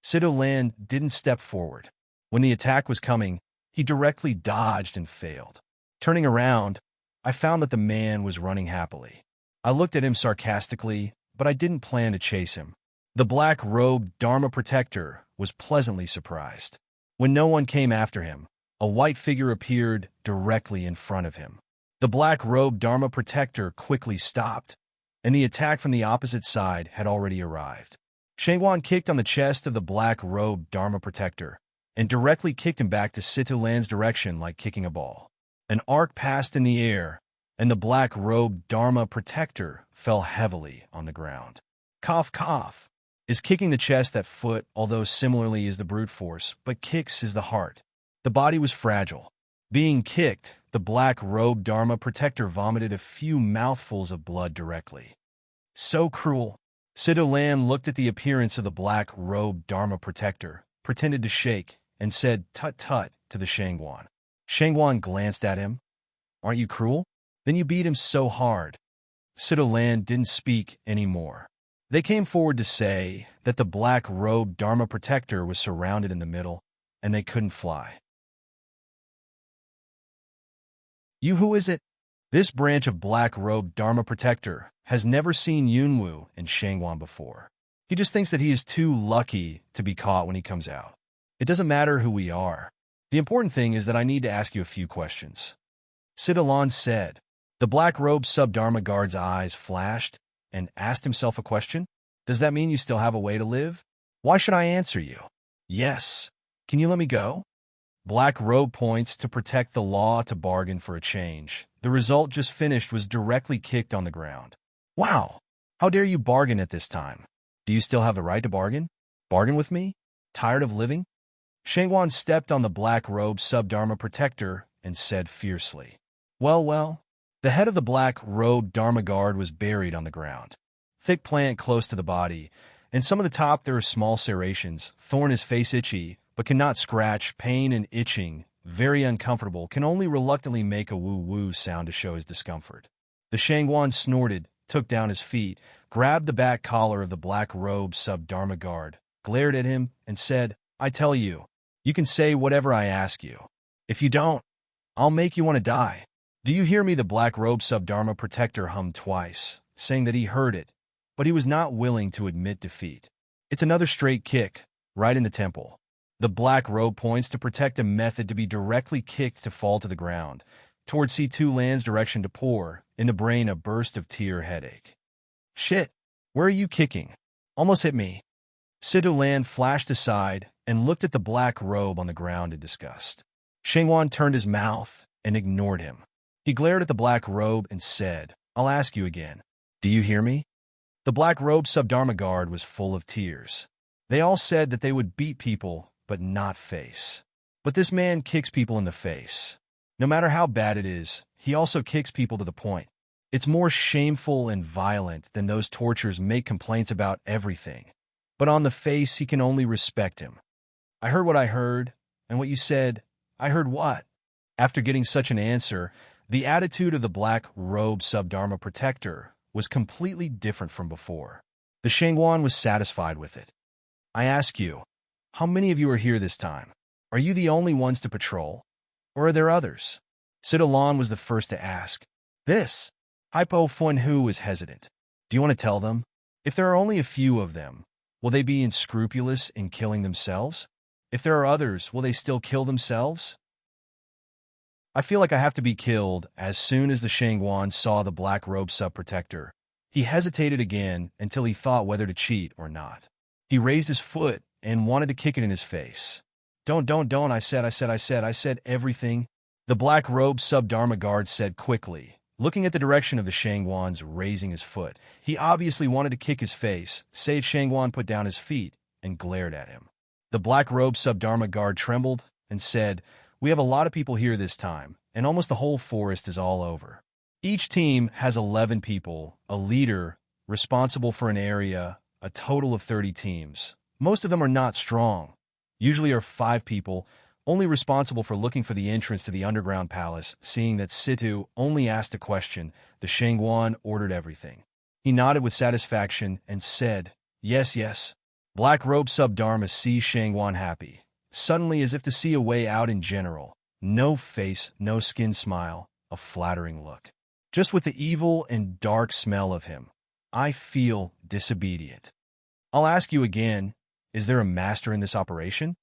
Situlan didn't step forward. When the attack was coming, he directly dodged and failed. Turning around, I found that the man was running happily. I looked at him sarcastically, but I didn't plan to chase him. The black-robed Dharma protector was pleasantly surprised. When no one came after him, a white figure appeared directly in front of him. The black-robed Dharma protector quickly stopped, and the attack from the opposite side had already arrived. Shangguan kicked on the chest of the black-robed Dharma protector and directly kicked him back to Situlan's direction like kicking a ball. An arc passed in the air, and the black-robed Dharma protector fell heavily on the ground. Cough, cough. Is kicking the chest that foot, although similarly is the brute force, but kicks is the heart. The body was fragile. Being kicked, the black-robed Dharma protector vomited a few mouthfuls of blood directly. So cruel. Situlan looked at the appearance of the black-robed Dharma protector, pretended to shake, and said tut-tut to the Shangguan. Shangguan glanced at him. Aren't you cruel? Then you beat him so hard. Situlan didn't speak anymore. They came forward to say that the black-robed Dharma protector was surrounded in the middle, and they couldn't fly. You, who is it? This branch of black-robed Dharma protector has never seen Yunwu and Shangguan before. He just thinks that he is too lucky to be caught when he comes out. It doesn't matter who we are. The important thing is that I need to ask you a few questions. Situlan said. The black-robed sub-Dharma guard's eyes flashed and asked himself a question. Does that mean you still have a way to live? Why should I answer you? Yes. Can you let me go? Black robe points to protect the law to bargain for a change. The result just finished was directly kicked on the ground. Wow! How dare you bargain at this time? Do you still have the right to bargain? Bargain with me? Tired of living? Shangguan stepped on the black robe sub-Dharma protector and said fiercely. Well. The head of the black-robed Dharma guard was buried on the ground. Thick plant close to the body, and some of the top there are small serrations. Thorn is face itchy, but cannot scratch. Pain and itching, very uncomfortable, can only reluctantly make a woo-woo sound to show his discomfort. The Shangguan snorted, took down his feet, grabbed the back collar of the black-robed sub-Dharma guard, glared at him, and said, I tell you, you can say whatever I ask you. If you don't, I'll make you want to die. Do you hear me? The black-robed sub-Dharma protector hummed twice, saying that he heard it, but he was not willing to admit defeat. It's another straight kick, right in the temple. The black robe points to protect a method to be directly kicked to fall to the ground, towards Situlan's direction to pour, in the brain a burst of tear headache. Shit, where are you kicking? Almost hit me. Situlan flashed aside and looked at the black robe on the ground in disgust. Shangguan turned his mouth and ignored him. He glared at the black robe and said, I'll ask you again. Do you hear me? The black robe sub-Dharma guard was full of tears. They all said that they would beat people, but not face. But this man kicks people in the face. No matter how bad it is, he also kicks people to the point. It's more shameful and violent than those tortures make complaints about everything. But on the face, he can only respect him. I heard what I heard, and what you said, I heard what? After getting such an answer, the attitude of the black robe sub-Dharma protector was completely different from before. The Shangguan was satisfied with it. I ask you, how many of you are here this time? Are you the only ones to patrol? Or are there others? Situlan was the first to ask. This. Hypo Funhu was hesitant. Do you want to tell them? If there are only a few of them, will they be unscrupulous in killing themselves? If there are others, will they still kill themselves? I feel like I have to be killed. As soon as the Shangguan saw the black robe sub-protector, he hesitated again until he thought whether to cheat or not. He raised his foot and wanted to kick it in his face. Don't, I said everything. The black robe sub-Dharma guard said quickly, looking at the direction of the Shangguan's raising his foot. He obviously wanted to kick his face. Sage Shangguan put down his feet and glared at him. The black robe sub-Dharma guard trembled and said, We have a lot of people here this time, and almost the whole forest is all over. Each team has 11 people, a leader, responsible for an area, a total of 30 teams. Most of them are not strong. Usually are 5 people, only responsible for looking for the entrance to the underground palace. Seeing that Situ only asked a question, the Shangguan ordered everything. He nodded with satisfaction and said, Yes. Black robe sub-Dharma sees Shangguan happy, suddenly as if to see a way out in general. No face, no skin smile, a flattering look. Just with the evil and dark smell of him. I feel disobedient. I'll ask you again, is there a master in this operation?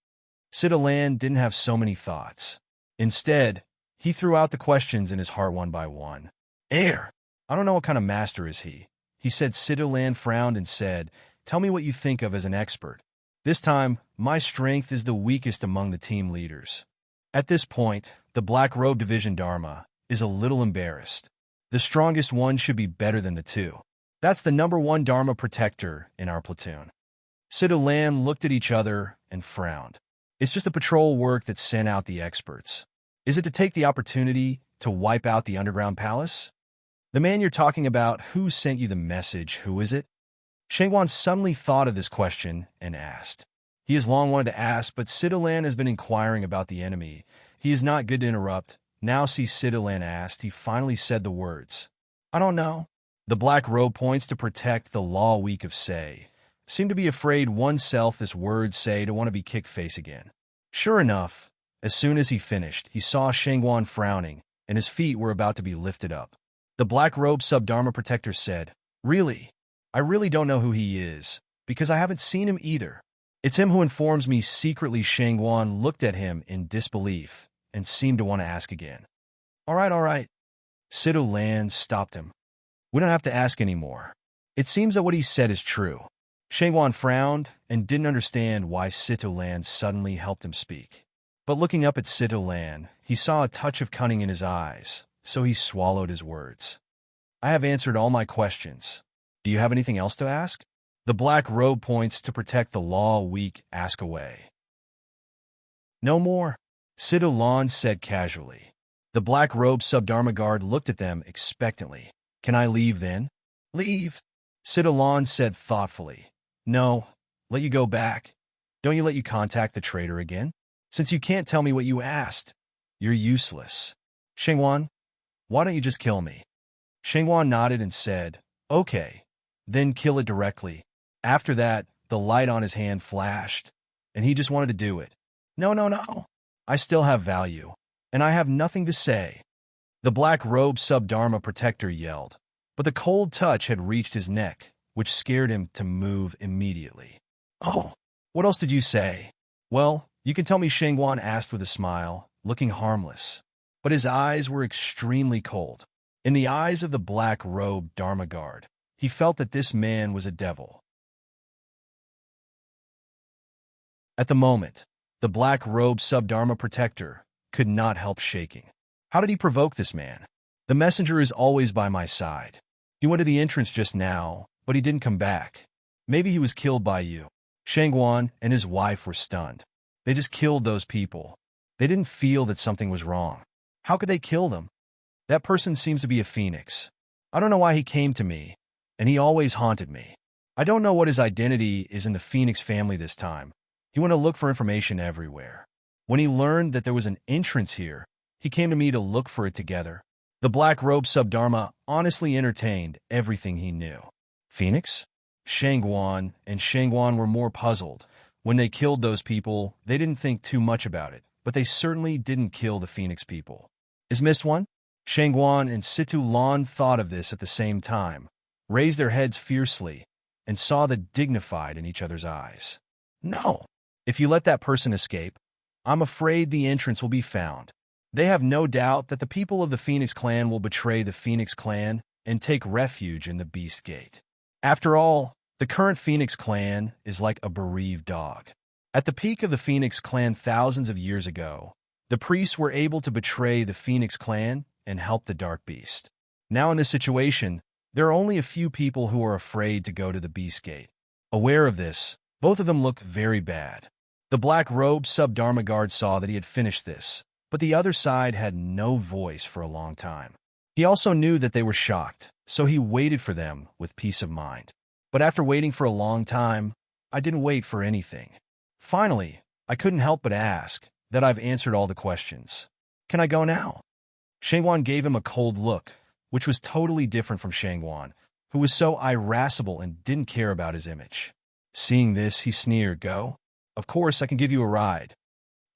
Sidalan didn't have so many thoughts. Instead, he threw out the questions in his heart one by one. Air! I don't know what kind of master is he. He said. Sidalan frowned and said, tell me what you think of as an expert. This time, my strength is the weakest among the team leaders. At this point, the Black Robe Division Dharma is a little embarrassed. The strongest one should be better than the two. That's the #1 Dharma protector in our platoon. Sidalan looked at each other and frowned. It's just the patrol work that sent out the experts. Is it to take the opportunity to wipe out the underground palace? The man you're talking about, who sent you the message, who is it? Shengwan suddenly thought of this question and asked. He has long wanted to ask, but Sidalan has been inquiring about the enemy. He is not good to interrupt. Now see Sidalan asked, he finally said the words. I don't know. The Black Robe points to protect the law weak of Say. Seem to be afraid oneself this word Say to want to be kicked face again. Sure enough, as soon as he finished, he saw Shengwan frowning, and his feet were about to be lifted up. The Black Robe Sub-Dharma Protector said, Really? I really don't know who he is, because I haven't seen him either. It's him who informs me secretly. Shengwan looked at him in disbelief and seemed to want to ask again. All right. Sidalan stopped him. We don't have to ask anymore. It seems that what he said is true. Shengwan frowned and didn't understand why Sidalan suddenly helped him speak. But looking up at Sidalan, he saw a touch of cunning in his eyes, so he swallowed his words. I have answered all my questions. Do you have anything else to ask? The Black Robe points to protect the law weak. Ask away. No more, Sidalan said casually. The Black Robe Sub-Dharma Guard looked at them expectantly. Can I leave then? Leave, Sidalan said thoughtfully. No, let you go back. Don't you let you contact the traitor again? Since you can't tell me what you asked, you're useless. Shengwan, why don't you just kill me? Shengwan nodded and said, Okay, then kill it directly. After that, the light on his hand flashed, and he just wanted to do it. No. I still have value, and I have nothing to say. The Black Robe Sub-Dharma Protector yelled, but the cold touch had reached his neck, which scared him to move immediately. Oh, what else did you say? Well, you can tell me, Shengwan asked with a smile, looking harmless. But his eyes were extremely cold. In the eyes of the Black Robe Dharma Guard, he felt that this man was a devil. At the moment, the Black Robe Sub-Dharma Protector could not help shaking. How did he provoke this man? The messenger is always by my side. He went to the entrance just now, but he didn't come back. Maybe he was killed by you. Shengwan and his wife were stunned. They just killed those people. They didn't feel that something was wrong. How could they kill them? That person seems to be a phoenix. I don't know why he came to me, and he always haunted me. I don't know what his identity is in the phoenix family this time. He went to look for information everywhere. When he learned that there was an entrance here, he came to me to look for it together. The Black Robe Sub-Dharma honestly entertained everything he knew. Phoenix? Shengwan were more puzzled. When they killed those people, they didn't think too much about it, but they certainly didn't kill the Phoenix people. Is missed one? Shengwan and Sidalan thought of this at the same time, raised their heads fiercely, and saw the dignified in each other's eyes. No. If you let that person escape, I'm afraid the entrance will be found. They have no doubt that the people of the Phoenix clan will betray the Phoenix clan and take refuge in the Beast Gate. After all, the current Phoenix clan is like a bereaved dog. At the peak of the Phoenix clan thousands of years ago, the priests were able to betray the Phoenix clan and help the Dark Beast. Now in this situation, there are only a few people who are afraid to go to the Beast Gate. Aware of this, both of them look very bad. The Black Robe Sub-Dharma Guard saw that he had finished this, but the other side had no voice for a long time. He also knew that they were shocked, so he waited for them with peace of mind. But after waiting for a long time, I didn't wait for anything. Finally, I couldn't help but ask that I've answered all the questions. Can I go now? Shengwan gave him a cold look, which was totally different from Shengwan, who was so irascible and didn't care about his image. Seeing this, he sneered, Go? Of course, I can give you a ride.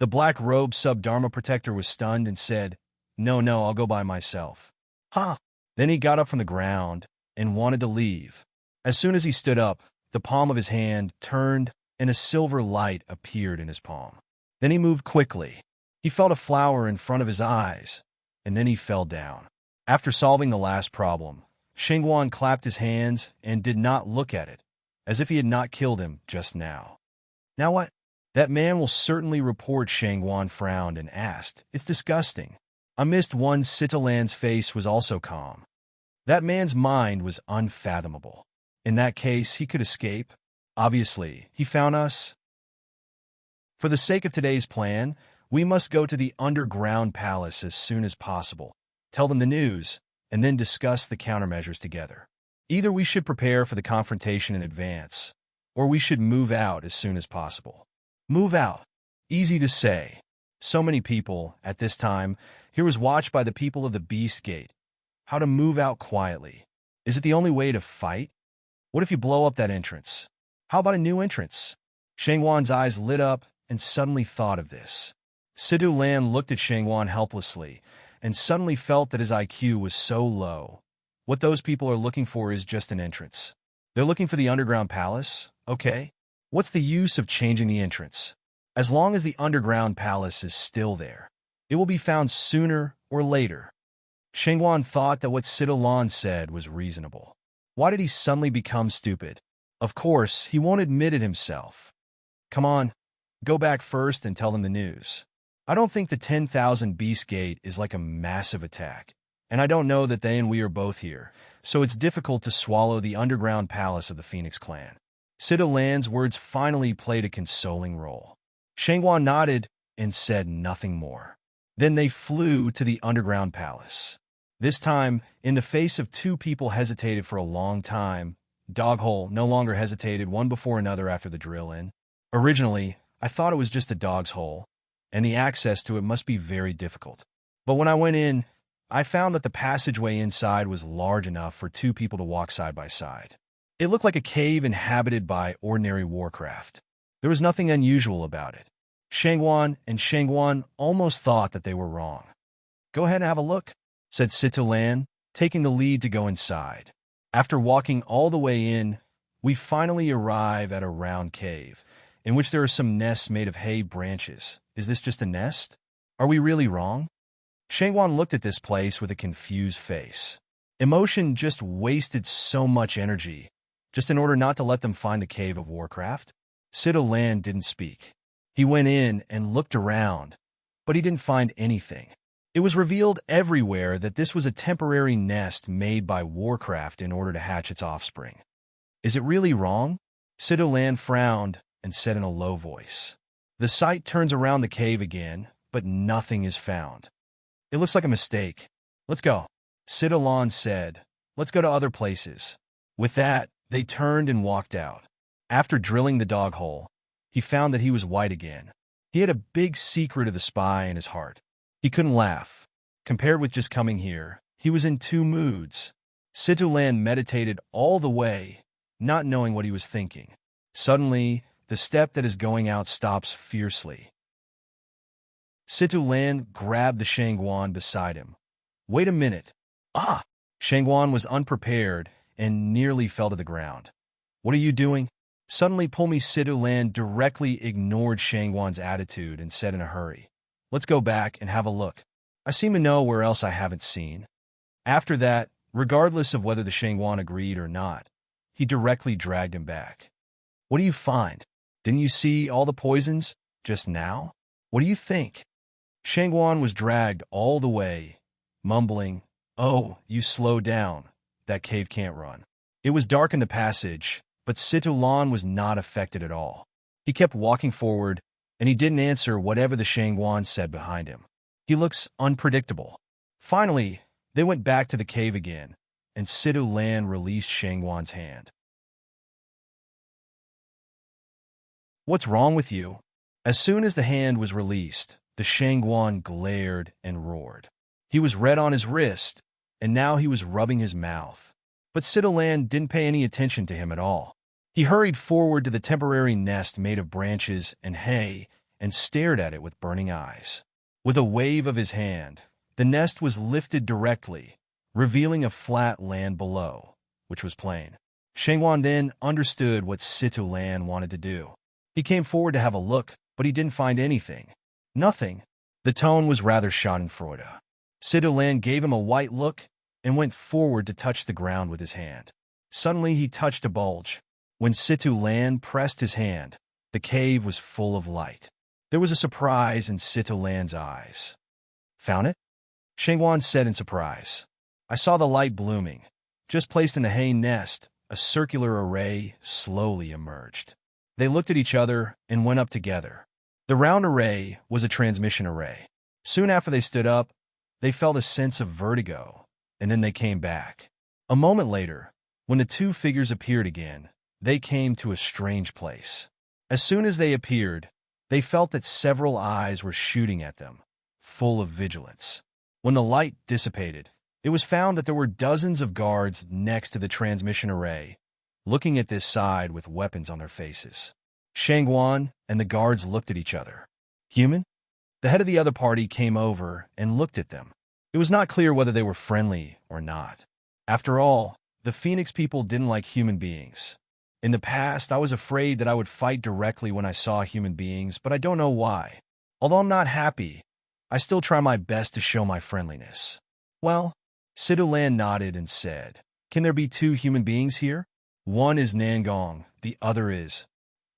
The black-robed sub-Dharma protector was stunned and said, "No, no, I'll go by myself." Huh. Then he got up from the ground and wanted to leave. As soon as he stood up, the palm of his hand turned and a silver light appeared in his palm. Then he moved quickly. He felt a flower in front of his eyes, and then he fell down. After solving the last problem, Shengguan clapped his hands and did not look at it, as if he had not killed him just now. Now what? That man will certainly report. Shengguan frowned and asked, "It's disgusting." Amidst one, Sitalan's face was also calm. That man's mind was unfathomable. In that case, he could escape. Obviously, he found us. For the sake of today's plan, we must go to the underground palace as soon as possible, tell them the news, and then discuss the countermeasures together. Either we should prepare for the confrontation in advance, or we should move out as soon as possible. Move out. Easy to say. So many people, at this time, here was watched by the people of the Beast Gate. How to move out quietly. Is it the only way to fight? What if you blow up that entrance? How about a new entrance? Shengguan's eyes lit up and suddenly thought of this. Sitalan looked at Shengguan helplessly and suddenly felt that his IQ was so low. What those people are looking for is just an entrance. They're looking for the underground palace? Okay. What's the use of changing the entrance? As long as the underground palace is still there, it will be found sooner or later. Shengguan thought that what Sitalan said was reasonable. Why did he suddenly become stupid? Of course, he won't admit it himself. Come on, go back first and tell them the news. I don't think the 10,000 Beast Gate is like a massive attack, and I don't know that they and we are both here, so it's difficult to swallow the underground palace of the Phoenix clan. Sitalan's words finally played a consoling role. Shengguan nodded and said nothing more. Then they flew to the underground palace. This time, in the face of two people hesitated for a long time, Doghole no longer hesitated one before another after the drill-in. Originally, I thought it was just a dog's hole, and the access to it must be very difficult. But when I went in, I found that the passageway inside was large enough for two people to walk side by side. It looked like a cave inhabited by ordinary warcraft. There was nothing unusual about it. Shengguan almost thought that they were wrong. "Go ahead and have a look," said Sitalan, taking the lead to go inside. After walking all the way in, we finally arrive at a round cave, in which there are some nests made of hay branches. Is this just a nest? Are we really wrong? Shengguan looked at this place with a confused face. Emotion just wasted so much energy, just in order not to let them find the cave of Warcraft. Sitalan didn't speak. He went in and looked around, but he didn't find anything. It was revealed everywhere that this was a temporary nest made by Warcraft in order to hatch its offspring. Is it really wrong? Sitalan frowned and said in a low voice. The sight turns around the cave again, but nothing is found. It looks like a mistake. Let's go. Sitalan said, "Let's go to other places." With that, they turned and walked out. After drilling the dog hole, he found that he was white again. He had a big secret of the spy in his heart. He couldn't laugh. Compared with just coming here, he was in two moods. Sitalan meditated all the way, not knowing what he was thinking. Suddenly, the step that is going out stops fiercely. Sitalan grabbed the Shengguan beside him. "Wait a minute." "Ah!" Shengguan was unprepared and nearly fell to the ground. "What are you doing?" "Suddenly pull me." Sitalan directly ignored Shengguan's attitude and said in a hurry, "Let's go back and have a look. I seem to know where else I haven't seen." After that, regardless of whether the Shengguan agreed or not, he directly dragged him back. "What do you find? Didn't you see all the poisons just now? What do you think?" Shengguan was dragged all the way, mumbling, "Oh, you slow down. That cave can't run." It was dark in the passage, but Sitalan was not affected at all. He kept walking forward, and he didn't answer whatever the Shengguan said behind him. He looks unpredictable. Finally, they went back to the cave again, and Sitalan released Shengguan's hand. "What's wrong with you?" As soon as the hand was released, the Shengguan glared and roared. He was red on his wrist, and now he was rubbing his mouth. But Sitalan didn't pay any attention to him at all. He hurried forward to the temporary nest made of branches and hay and stared at it with burning eyes. With a wave of his hand, the nest was lifted directly, revealing a flat land below, which was plain. Shangwan then understood what Situ Lan wanted to do. He came forward to have a look, but he didn't find anything. Nothing. The tone was rather schadenfreude. Situ Lan gave him a white look and went forward to touch the ground with his hand. Suddenly he touched a bulge. When Situ Lan pressed his hand, the cave was full of light. There was a surprise in Situ Lan's eyes. "Found it?" Shangwan said in surprise. "I saw the light blooming. Just placed in the hay nest, a circular array slowly emerged." They looked at each other and went up together. The round array was a transmission array. Soon after they stood up, they felt a sense of vertigo, and then they came back. A moment later, when the two figures appeared again, they came to a strange place. As soon as they appeared, they felt that several eyes were shooting at them, full of vigilance. When the light dissipated, it was found that there were dozens of guards next to the transmission array, looking at this side with weapons on their faces. Shangwan and the guards looked at each other. "Human?" The head of the other party came over and looked at them. It was not clear whether they were friendly or not. After all, the Phoenix people didn't like human beings. In the past, I was afraid that I would fight directly when I saw human beings, but I don't know why. Although I'm not happy, I still try my best to show my friendliness. "Well," Situ Lan nodded and said, "Can there be two human beings here? One is Nangong, the other is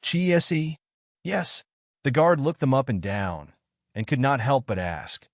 Chi. Yes." The guard looked them up and down, and could not help but ask,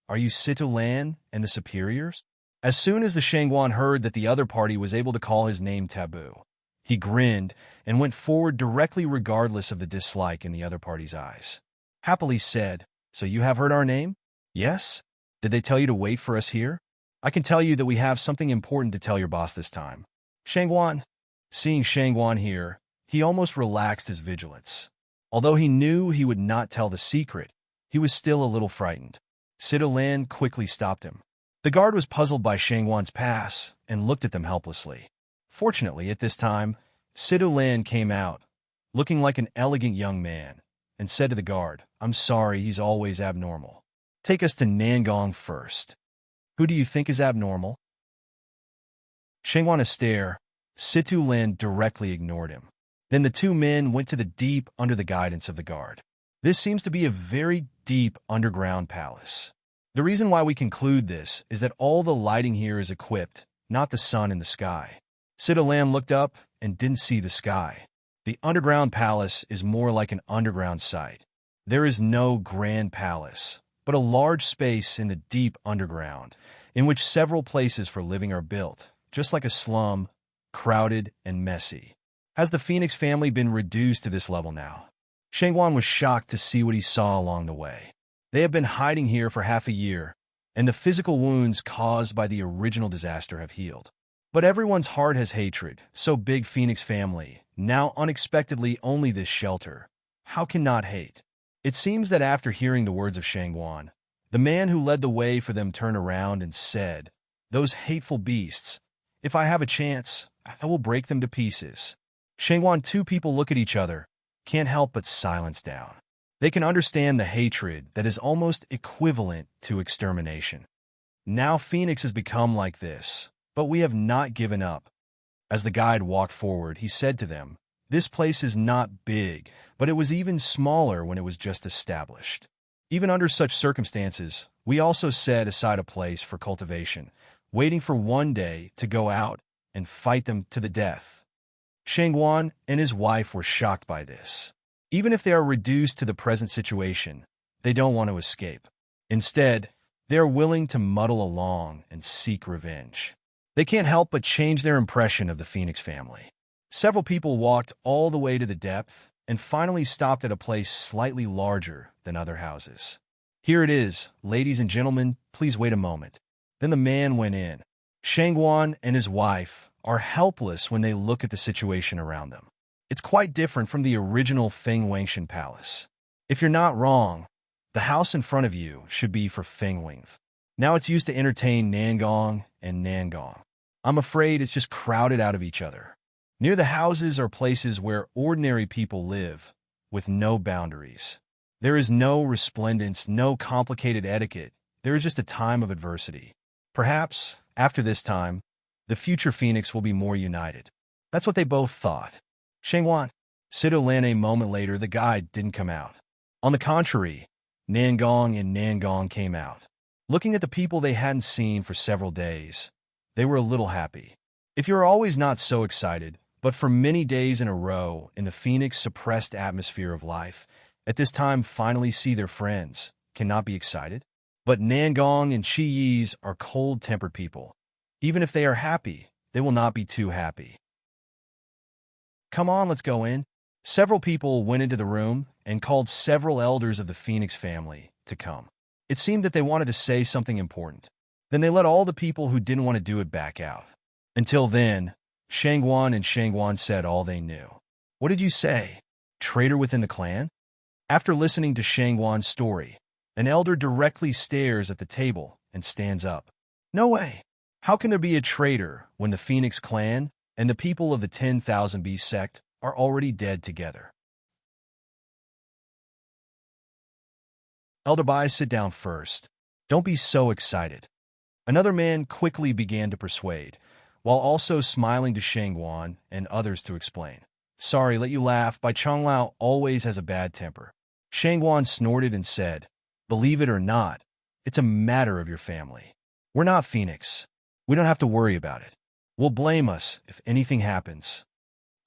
"Are you Situ Lan and the superiors?" As soon as the Shangwan heard that the other party was able to call his name taboo, he grinned and went forward directly regardless of the dislike in the other party's eyes. Happily said, "So you have heard our name?" "Yes." "Did they tell you to wait for us here?" "I can tell you that we have something important to tell your boss this time." Shangwan. Seeing Shangwan here, he almost relaxed his vigilance. Although he knew he would not tell the secret, he was still a little frightened. Situ Lan quickly stopped him. The guard was puzzled by Shangwan's pass and looked at them helplessly. Fortunately, at this time, Situ Lan came out, looking like an elegant young man, and said to the guard, "I'm sorry, he's always abnormal. Take us to Nangong first." "Who do you think is abnormal?" Shangwan stare. Situ Lan directly ignored him. Then the two men went to the deep under the guidance of the guard. This seems to be a very deep underground palace. The reason why we conclude this is that all the lighting here is equipped, not the sun in the sky. Situ Lan looked up and didn't see the sky. The underground palace is more like an underground site. There is no grand palace, but a large space in the deep underground, in which several places for living are built, just like a slum, crowded and messy. Has the Phoenix family been reduced to this level now? Shangwan was shocked to see what he saw along the way. They have been hiding here for half a year, and the physical wounds caused by the original disaster have healed. But everyone's heart has hatred, so big Phoenix family, now unexpectedly only this shelter. How can not hate? It seems that after hearing the words of Shangwan, the man who led the way for them turned around and said, "Those hateful beasts, if I have a chance, I will break them to pieces." Shangwan, two people look at each other, can't help but silence down. They can understand the hatred that is almost equivalent to extermination. Now Phoenix has become like this, but we have not given up. As the guide walked forward, he said to them, "This place is not big, but it was even smaller when it was just established. Even under such circumstances, we also set aside a place for cultivation, waiting for one day to go out and fight them to the death." Shangwan and his wife were shocked by this. Even if they are reduced to the present situation, they don't want to escape. Instead, they are willing to muddle along and seek revenge. They can't help but change their impression of the Phoenix family. Several people walked all the way to the depth and finally stopped at a place slightly larger than other houses. "Here it is, ladies and gentlemen, please wait a moment." Then the man went in. Shangwan and his wife are helpless when they look at the situation around them. It's quite different from the original Feng Wangshan palace. If you're not wrong, the house in front of you should be for Feng Wing. Now it's used to entertain Nangong and Nangong. I'm afraid it's just crowded out of each other. Near the houses are places where ordinary people live, with no boundaries. There is no resplendence, no complicated etiquette. There is just a time of adversity. Perhaps, after this time, the future Phoenix will be more united. That's what they both thought. Shengwan. Situ Lan a moment later, the guide didn't come out. On the contrary, Nangong and Nangong came out. Looking at the people they hadn't seen for several days, they were a little happy. If you're always not so excited, but for many days in a row in the Phoenix suppressed atmosphere of life, at this time finally see their friends, cannot be excited? But Nangong and Chi Yis are cold-tempered people. Even if they are happy, they will not be too happy. Come on, let's go in. Several people went into the room and called several elders of the Phoenix family to come. It seemed that they wanted to say something important. Then they let all the people who didn't want to do it back out. Until then, Shangwan and Shangwan said all they knew. What did you say? Traitor within the clan? After listening to Shangwan's story, an elder directly stares at the table and stands up. No way! How can there be a traitor when the Phoenix clan and the people of the 10,000 Beast sect are already dead together? Elder Bai, sit down first. Don't be so excited. Another man quickly began to persuade, while also smiling to Shangwan and others to explain. Sorry, let you laugh, Bai Changlao always has a bad temper. Shangwan snorted and said, believe it or not, it's a matter of your family. We're not Phoenix. We don't have to worry about it. Will blame us if anything happens.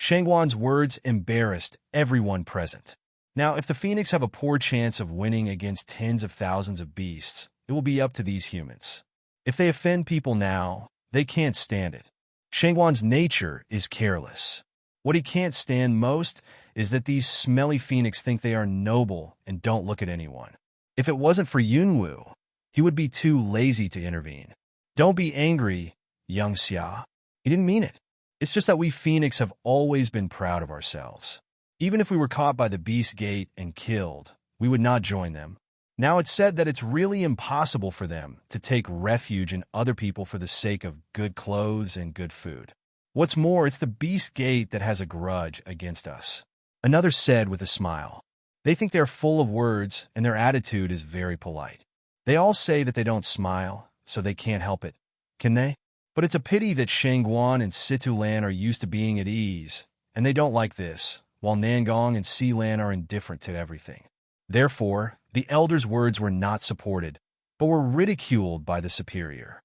Shangwan's words embarrassed everyone present. Now, if the Phoenix have a poor chance of winning against tens of thousands of beasts, it will be up to these humans. If they offend people now, they can't stand it. Shangwan's nature is careless. What he can't stand most is that these smelly Phoenix think they are noble and don't look at anyone. If it wasn't for Yunwu, he would be too lazy to intervene. Don't be angry, young Xia. He didn't mean it. It's just that we Phoenix have always been proud of ourselves. Even if we were caught by the Beast Gate and killed, we would not join them. Now it's said that it's really impossible for them to take refuge in other people for the sake of good clothes and good food. What's more, it's the Beast Gate that has a grudge against us. Another said with a smile. They think they're full of words and their attitude is very polite. They all say that they don't smile, so they can't help it. Can they? But it's a pity that Shangguan and Situlan are used to being at ease, and they don't like this, while Nangong and Sealan are indifferent to everything. Therefore, the elders' words were not supported, but were ridiculed by the superior.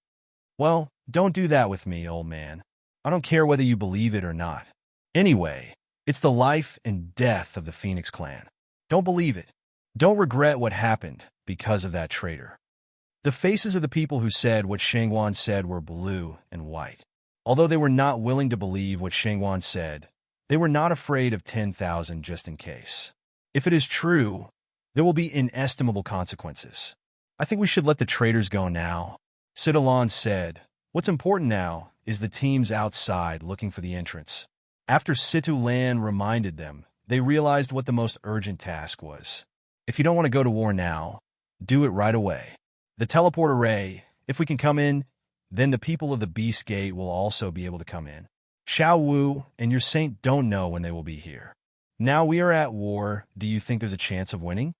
Well, don't do that with me, old man. I don't care whether you believe it or not. Anyway, it's the life and death of the Phoenix clan. Don't believe it. Don't regret what happened because of that traitor. The faces of the people who said what Shangguan said were blue and white. Although they were not willing to believe what Shangguan said, they were not afraid of 10,000 just in case. If it is true, there will be inestimable consequences. I think we should let the traitors go now. Sitalon said, what's important now is the teams outside looking for the entrance. After Situlan reminded them, they realized what the most urgent task was. If you don't want to go to war now, do it right away. The teleport array, if we can come in, then the people of the Beast Gate will also be able to come in. Xiao Wu and your saint don't know when they will be here. Now we are at war, do you think there's a chance of winning?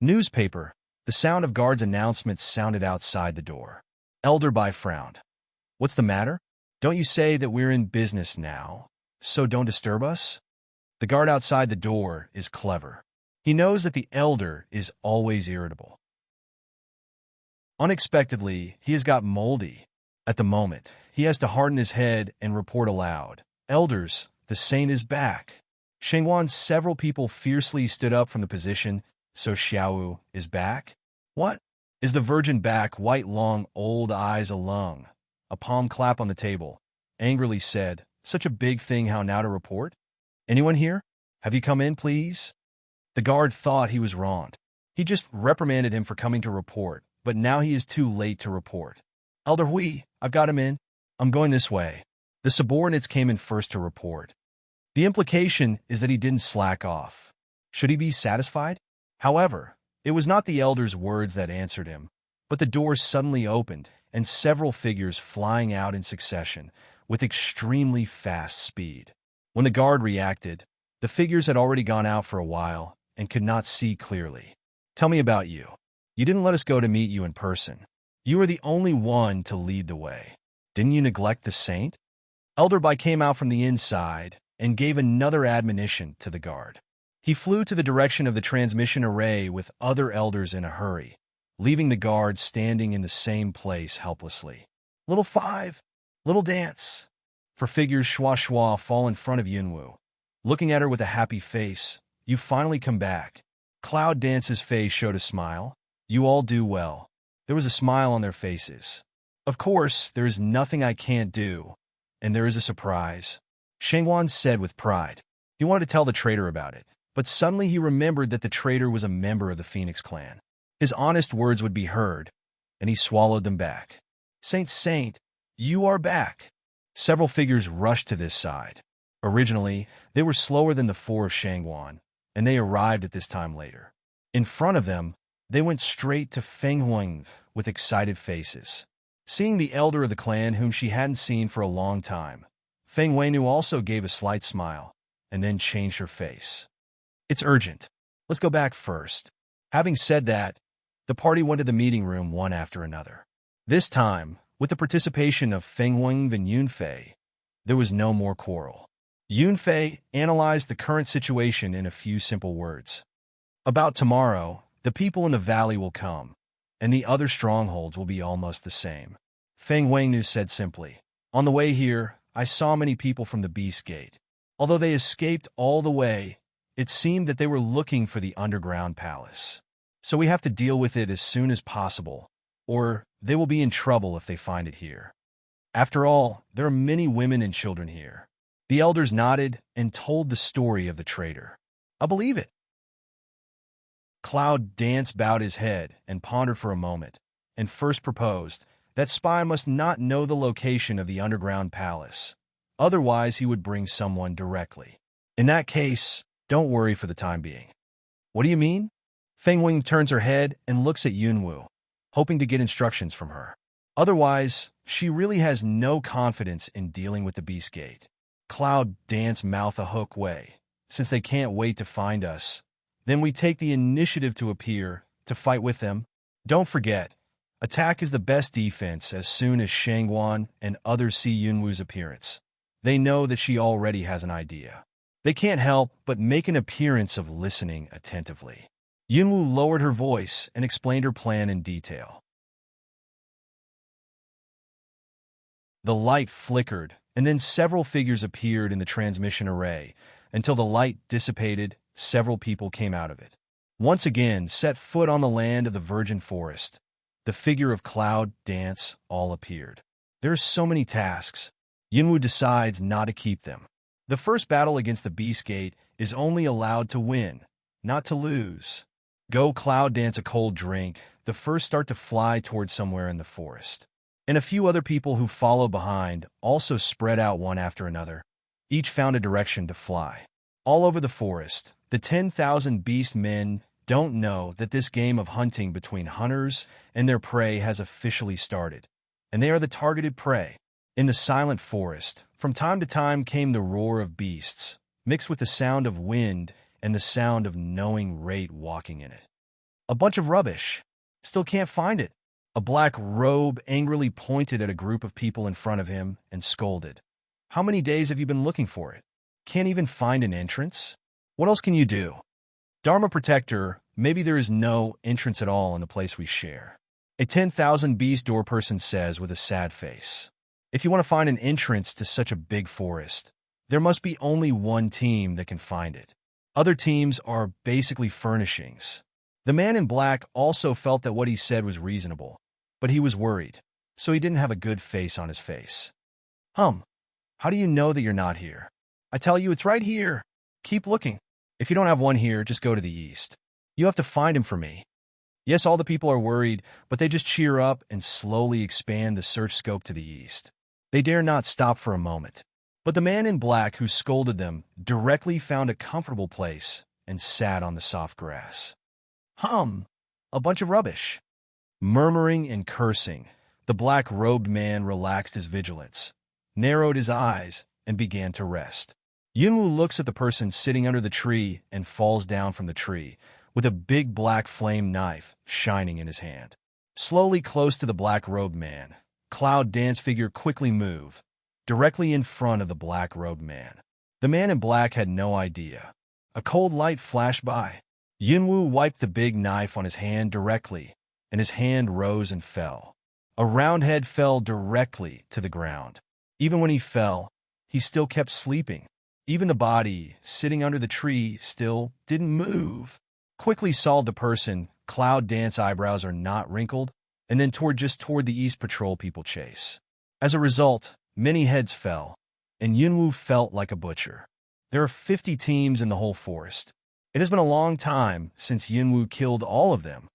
Newspaper. The sound of guards' announcements sounded outside the door. Elder Bai frowned. What's the matter? Don't you say that we're in business now, so don't disturb us? The guard outside the door is clever. He knows that the elder is always irritable. Unexpectedly, he has got moldy. At the moment, he has to harden his head and report aloud. Elders, the saint is back. Shangguan's several people fiercely stood up from the position, so Xiaowu is back? What? Is the virgin back? White long old eyes alone. A palm clap on the table. Angrily said, such a big thing, how now to report? Anyone here? Have you come in, please? The guard thought he was wronged. He just reprimanded him for coming to report, but now he is too late to report. Elder Hui, I've got him in. I'm going this way. The subordinates came in first to report. The implication is that he didn't slack off. Should he be satisfied? However, it was not the elder's words that answered him, but the door suddenly opened and several figures flying out in succession with extremely fast speed. When the guard reacted, the figures had already gone out for a while and could not see clearly. Tell me about you. You didn't let us go to meet you in person. You were the only one to lead the way. Didn't you neglect the saint? Elderby came out from the inside and gave another admonition to the guard. He flew to the direction of the transmission array with other elders in a hurry, leaving the guard standing in the same place helplessly. Little five, little dance. For figures schwa schwa fall in front of Yunwu. Looking at her with a happy face, you finally come back. Cloud Dance's face showed a smile. You all do well. There was a smile on their faces. Of course, there is nothing I can't do, and there is a surprise. Shangwan said with pride. He wanted to tell the traitor about it, but suddenly he remembered that the traitor was a member of the Phoenix clan. His honest words would be heard, and he swallowed them back. Saint, you are back. Several figures rushed to this side. Originally, they were slower than the four of Shangwan, and they arrived at this time later. In front of them, they went straight to Feng Huang with excited faces. Seeing the elder of the clan whom she hadn't seen for a long time, Feng Weinu also gave a slight smile, and then changed her face. It's urgent. Let's go back first. Having said that, the party went to the meeting room one after another. This time, with the participation of Feng Weng and Yunfei, there was no more quarrel. Yunfei analyzed the current situation in a few simple words. About tomorrow, the people in the valley will come, and the other strongholds will be almost the same. Feng Wengnu said simply, On the way here, I saw many people from the Beast Gate. Although they escaped all the way, it seemed that they were looking for the underground palace. So we have to deal with it as soon as possible, or they will be in trouble if they find it here. After all, there are many women and children here. The elders nodded and told the story of the traitor. I believe it. Cloud Dance bowed his head and pondered for a moment, and first proposed that Spy must not know the location of the underground palace. Otherwise, he would bring someone directly. In that case, don't worry for the time being. What do you mean? Feng Wing turns her head and looks at Yunwu, hoping to get instructions from her. Otherwise, she really has no confidence in dealing with the Beast Gate. Cloud Dance mouth a hook way. Since they can't wait to find us, then we take the initiative to appear, to fight with them. Don't forget, attack is the best defense. As soon as Shangwan and others see Yunwu's appearance, they know that she already has an idea. They can't help but make an appearance of listening attentively. Yunwu lowered her voice and explained her plan in detail. The light flickered, and then several figures appeared in the transmission array. Until the light dissipated, several people came out of it. Once again, set foot on the land of the virgin forest, the figure of Cloud Dance all appeared. There are so many tasks. Yunwu decides not to keep them. The first battle against the Beast Gate is only allowed to win, not to lose. Go Cloud Dance a cold drink. The first start to fly towards somewhere in the forest. And a few other people who follow behind also spread out one after another. Each found a direction to fly. All over the forest, the 10,000 beast men don't know that this game of hunting between hunters and their prey has officially started, and they are the targeted prey. In the silent forest, from time to time came the roar of beasts, mixed with the sound of wind and the sound of knowing Rate walking in it. A bunch of rubbish. Still can't find it. A black robe angrily pointed at a group of people in front of him and scolded. How many days have you been looking for it? Can't even find an entrance? What else can you do? Dharma Protector, maybe there is no entrance at all in the place we share. A 10,000 beast door person says with a sad face. If you want to find an entrance to such a big forest, there must be only one team that can find it. Other teams are basically furnishings. The man in black also felt that what he said was reasonable, but he was worried, so he didn't have a good face on his face. How do you know that you're not here? I tell you, it's right here. Keep looking. If you don't have one here, just go to the east. You have to find him for me. Yes, all the people are worried, but they just cheer up and slowly expand the search scope to the east. They dare not stop for a moment. But the man in black who scolded them directly found a comfortable place and sat on the soft grass. A bunch of rubbish. Murmuring and cursing, the black-robed man relaxed his vigilance, narrowed his eyes, and began to rest. Yunwu looks at the person sitting under the tree and falls down from the tree, with a big black flame knife shining in his hand. Slowly close to the black-robed man, Cloud Dance figure quickly moved, directly in front of the black-robed man. The man in black had no idea. A cold light flashed by. Yunwu wiped the big knife on his hand directly, and his hand rose and fell. A round head fell directly to the ground. Even when he fell, he still kept sleeping. Even the body, sitting under the tree, still didn't move. Quickly solved the person. Cloud Dance eyebrows are not wrinkled, and then toward the east patrol people chase. As a result, many heads fell, and Yunwu felt like a butcher. There are 50 teams in the whole forest. It has been a long time since Yunwu killed all of them.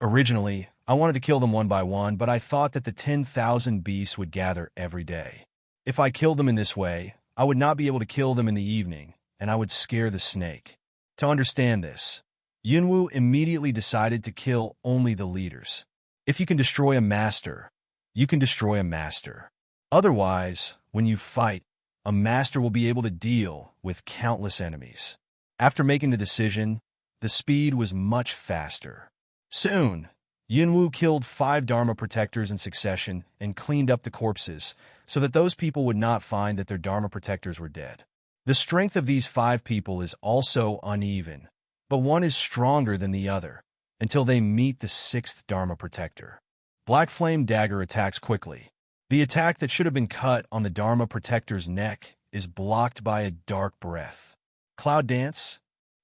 Originally, I wanted to kill them one by one, but I thought that the 10,000 beasts would gather every day. If I killed them in this way, I would not be able to kill them in the evening, and I would scare the snake. To understand this, Yunwu immediately decided to kill only the leaders. If you can destroy a master, you can destroy a master. Otherwise, when you fight, a master will be able to deal with countless enemies. After making the decision, the speed was much faster. Soon, Yunwu killed 5 Dharma protectors in succession and cleaned up the corpses so that those people would not find that their Dharma protectors were dead. The strength of these 5 people is also uneven, but one is stronger than the other, until they meet the 6th Dharma protector. Black Flame Dagger attacks quickly. The attack that should have been cut on the Dharma protector's neck is blocked by a dark breath. Cloud Dance?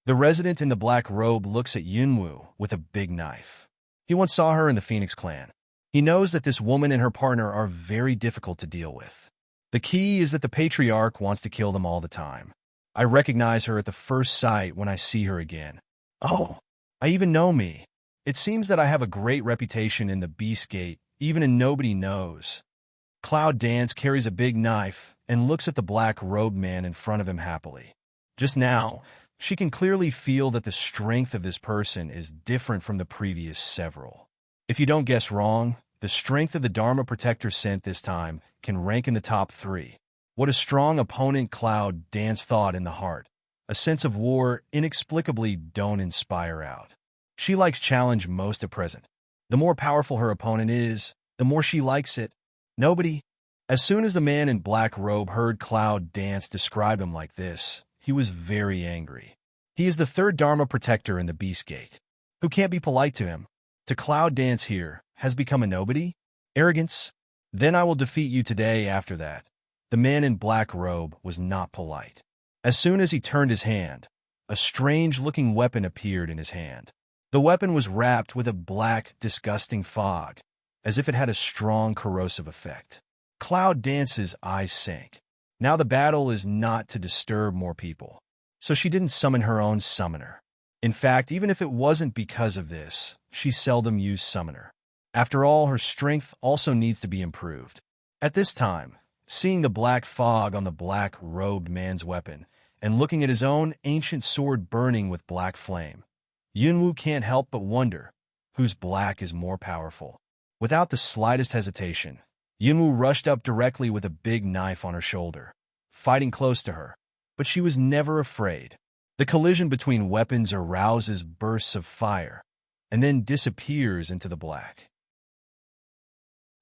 The resident in the black robe looks at Yunwu with a big knife. He once saw her in the Phoenix clan. He knows that this woman and her partner are very difficult to deal with. The key is that the patriarch wants to kill them all the time. I recognize her at the first sight when I see her again. Oh, I even know me. It seems that I have a great reputation in the Beast Gate, even and nobody knows. Cloud Dance carries a big knife and looks at the black-robed man in front of him happily. Just now, she can clearly feel that the strength of this person is different from the previous several. If you don't guess wrong, the strength of the Dharma Protector sent this time can rank in the top 3. What a strong opponent, Cloud Dance thought in the heart. A sense of war inexplicably don't inspire out. She likes challenge most at present. The more powerful her opponent is, the more she likes it. Nobody. As soon as the man in black robe heard Cloud Dance describe him like this, he was very angry. He is the 3rd Dharma Protector in the Beast Gate. Who can't be polite to him? To Cloud Dance here, has become a nobody? Arrogance? Then I will defeat you today after that. The man in black robe was not polite. As soon as he turned his hand, a strange-looking weapon appeared in his hand. The weapon was wrapped with a black, disgusting fog, as if it had a strong corrosive effect. Cloud Dance's eyes sank. Now the battle is not to disturb more people, so she didn't summon her own summoner. In fact, even if it wasn't because of this, she seldom used summoner. After all, her strength also needs to be improved. At this time, seeing the black fog on the black-robed man's weapon and looking at his own ancient sword burning with black flame, Yunwu can't help but wonder whose black is more powerful. Without the slightest hesitation, Yunwu rushed up directly with a big knife on her shoulder, fighting close to her. But she was never afraid. The collision between weapons arouses bursts of fire, and then disappears into the black.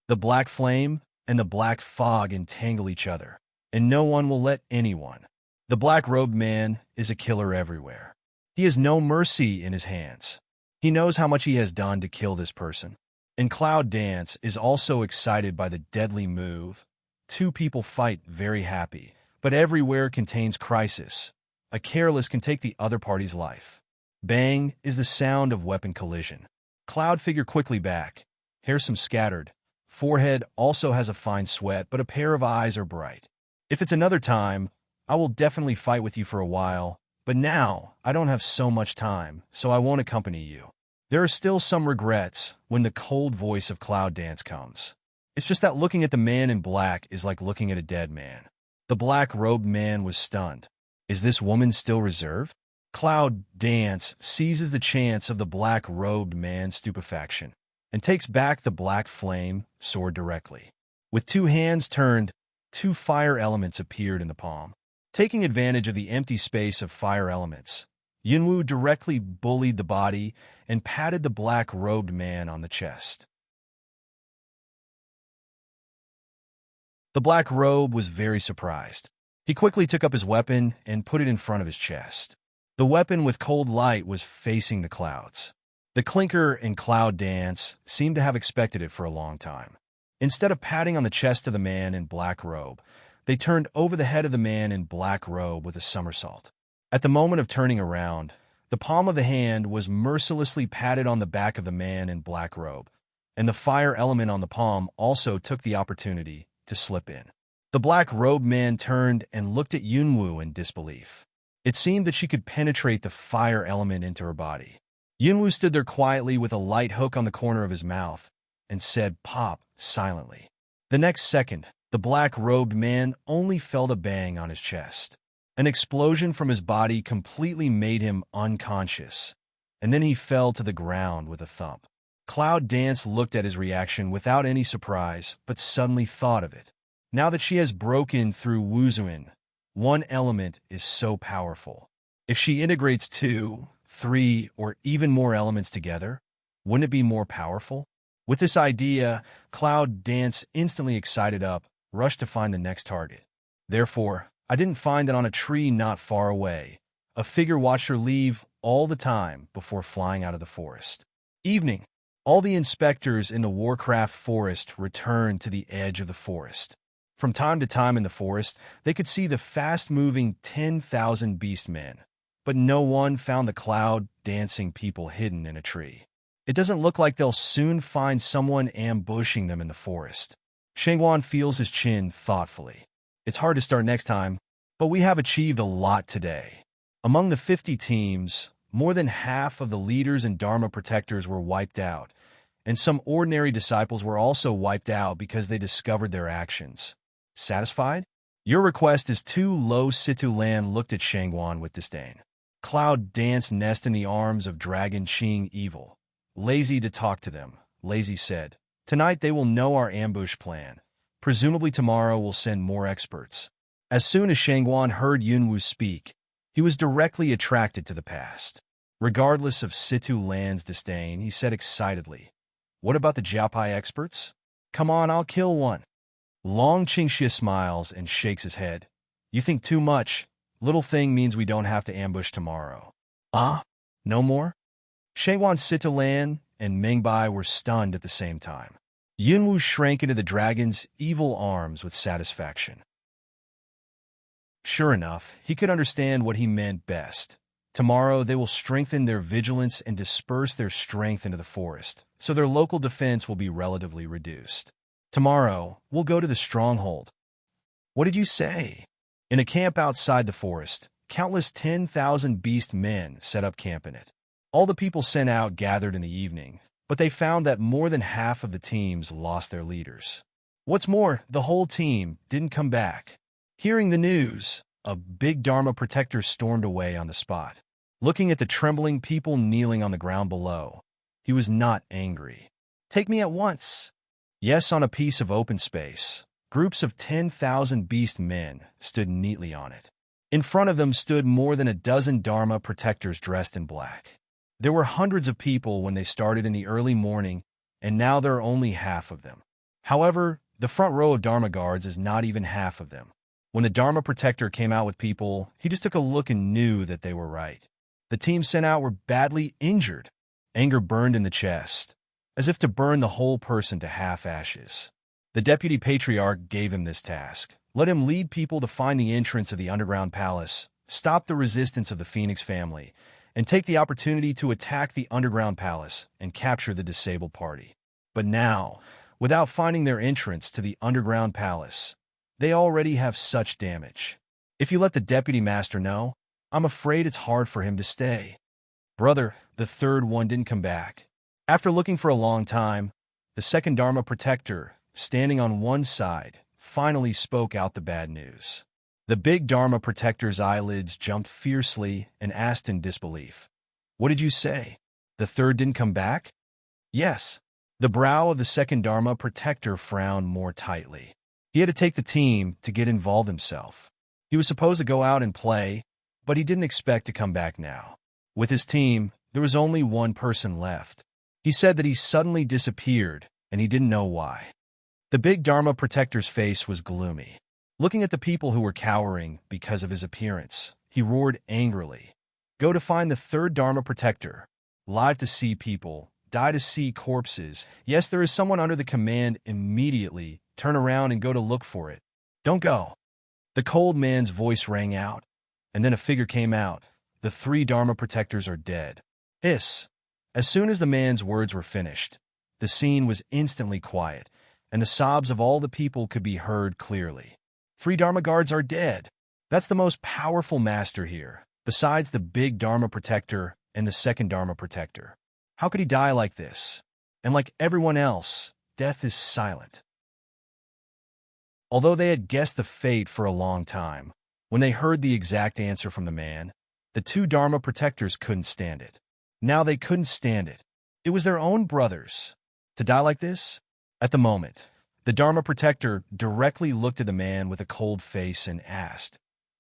The black flame and the black fog entangle each other, and no one will let anyone. The black-robed man is a killer everywhere. He has no mercy in his hands. He knows how much he has done to kill this person. And Cloud Dance is also excited by the deadly move. 2 people fight very happy, but everywhere contains crisis. A careless can take the other party's life. Bang is the sound of weapon collision. Cloud figure quickly back. Hair some scattered. Forehead also has a fine sweat, but a pair of eyes are bright. If it's another time, I will definitely fight with you for a while, but now I don't have so much time, so I won't accompany you. There are still some regrets when the cold voice of Cloud Dance comes. It's just that looking at the man in black is like looking at a dead man. The black-robed man was stunned. Is this woman still reserved? Cloud Dance seizes the chance of the black-robed man's stupefaction and takes back the black flame sword directly. With 2 hands turned, 2 fire elements appeared in the palm. Taking advantage of the empty space of fire elements, Yunwu directly bullied the body and patted the black-robed man on the chest. The black robe was very surprised. He quickly took up his weapon and put it in front of his chest. The weapon with cold light was facing the clouds. The clinker and cloud dance seemed to have expected it for a long time. Instead of patting on the chest of the man in black robe, they turned over the head of the man in black robe with a somersault. At the moment of turning around, the palm of the hand was mercilessly patted on the back of the man in black robe, and the fire element on the palm also took the opportunity to slip in. The black-robed man turned and looked at Yunwu in disbelief. It seemed that she could penetrate the fire element into her body. Yunwu stood there quietly with a light hook on the corner of his mouth and said, "Pop," silently. The next second, the black-robed man only felt a bang on his chest. An explosion from his body completely made him unconscious, and then he fell to the ground with a thump. Cloud Dance looked at his reaction without any surprise, but suddenly thought of it. Now that she has broken through Wuzuan, one element is so powerful. If she integrates 2, 3, or even more elements together, wouldn't it be more powerful? With this idea, Cloud Dance instantly excited up, rushed to find the next target. Therefore, I didn't find that on a tree not far away, a figure watched her leave all the time before flying out of the forest. Evening. All the inspectors in the Warcraft forest returned to the edge of the forest. From time to time in the forest, they could see the fast-moving 10,000 beast men, but no one found the cloud-dancing people hidden in a tree. It doesn't look like they'll soon find someone ambushing them in the forest. Shangguan feels his chin thoughtfully. It's hard to start next time, but we have achieved a lot today. Among the 50 teams, more than half of the leaders and Dharma protectors were wiped out, and some ordinary disciples were also wiped out because they discovered their actions. Satisfied? Your request is too low. Situ Lan looked at Shangguan with disdain. Cloud Dance nest in the arms of Dragon Qing Evil. Lazy to talk to them, Lazy said. Tonight they will know our ambush plan. Presumably tomorrow we'll send more experts. As soon as Shangguan heard Yunwu speak, he was directly attracted to the past. Regardless of Situ Lan's disdain, he said excitedly, "What about the Jiapai experts? Come on, I'll kill one." Long Qingxia smiles and shakes his head. "You think too much. Little thing means we don't have to ambush tomorrow." "Ah? No more?" Shangguan, Situ Lan, and Mengbai were stunned at the same time. Yunwu shrank into the dragon's evil arms with satisfaction. Sure enough, he could understand what he meant best. Tomorrow they will strengthen their vigilance and disperse their strength into the forest, so their local defense will be relatively reduced. Tomorrow, we'll go to the stronghold. What did you say? In a camp outside the forest, countless 10,000 beast men set up camp in it. All the people sent out gathered in the evening, but they found that more than half of the teams lost their leaders. What's more, the whole team didn't come back. Hearing the news, a big Dharma protector stormed away on the spot. Looking at the trembling people kneeling on the ground below, he was not angry. "Take me at once." Yes, on a piece of open space, groups of 10,000 beast men stood neatly on it. In front of them stood more than a dozen Dharma protectors dressed in black. There were hundreds of people when they started in the early morning, and now there are only half of them. However, the front row of Dharma guards is not even half of them. When the Dharma protector came out with people, he just took a look and knew that they were right. The team sent out were badly injured. Anger burned in the chest, as if to burn the whole person to half ashes. The deputy patriarch gave him this task. Let him lead people to find the entrance of the underground palace, stop the resistance of the Phoenix family, and take the opportunity to attack the underground palace and capture the disabled party. But now, without finding their entrance to the underground palace, they already have such damage. If you let the deputy master know, I'm afraid it's hard for him to stay. Brother, the third one didn't come back. After looking for a long time, the second Dharma protector, standing on one side, finally spoke out the bad news. The big Dharma protector's eyelids jumped fiercely and asked in disbelief, "What did you say? The third didn't come back?" "Yes." The brow of the second Dharma protector frowned more tightly. He had to take the team to get involved himself. He was supposed to go out and play, but he didn't expect to come back now. With his team, there was only one person left. He said that he suddenly disappeared, and he didn't know why. The big Dharma protector's face was gloomy. Looking at the people who were cowering because of his appearance, he roared angrily. Go to find the third Dharma protector. Live to see people, die to see corpses. Yes, there is someone under the command immediately. Turn around and go to look for it. Don't go. The cold man's voice rang out, and then a figure came out. The 3 Dharma protectors are dead. Hiss. As soon as the man's words were finished, the scene was instantly quiet, and the sobs of all the people could be heard clearly. 3 Dharma guards are dead. That's the most powerful master here, besides the big Dharma protector and the second Dharma protector. How could he die like this? And like everyone else, death is silent. Although they had guessed the fate for a long time, when they heard the exact answer from the man, the 2 Dharma protectors couldn't stand it. Now they couldn't stand it. It was their own brothers. To die like this? At the moment, the Dharma protector directly looked at the man with a cold face and asked,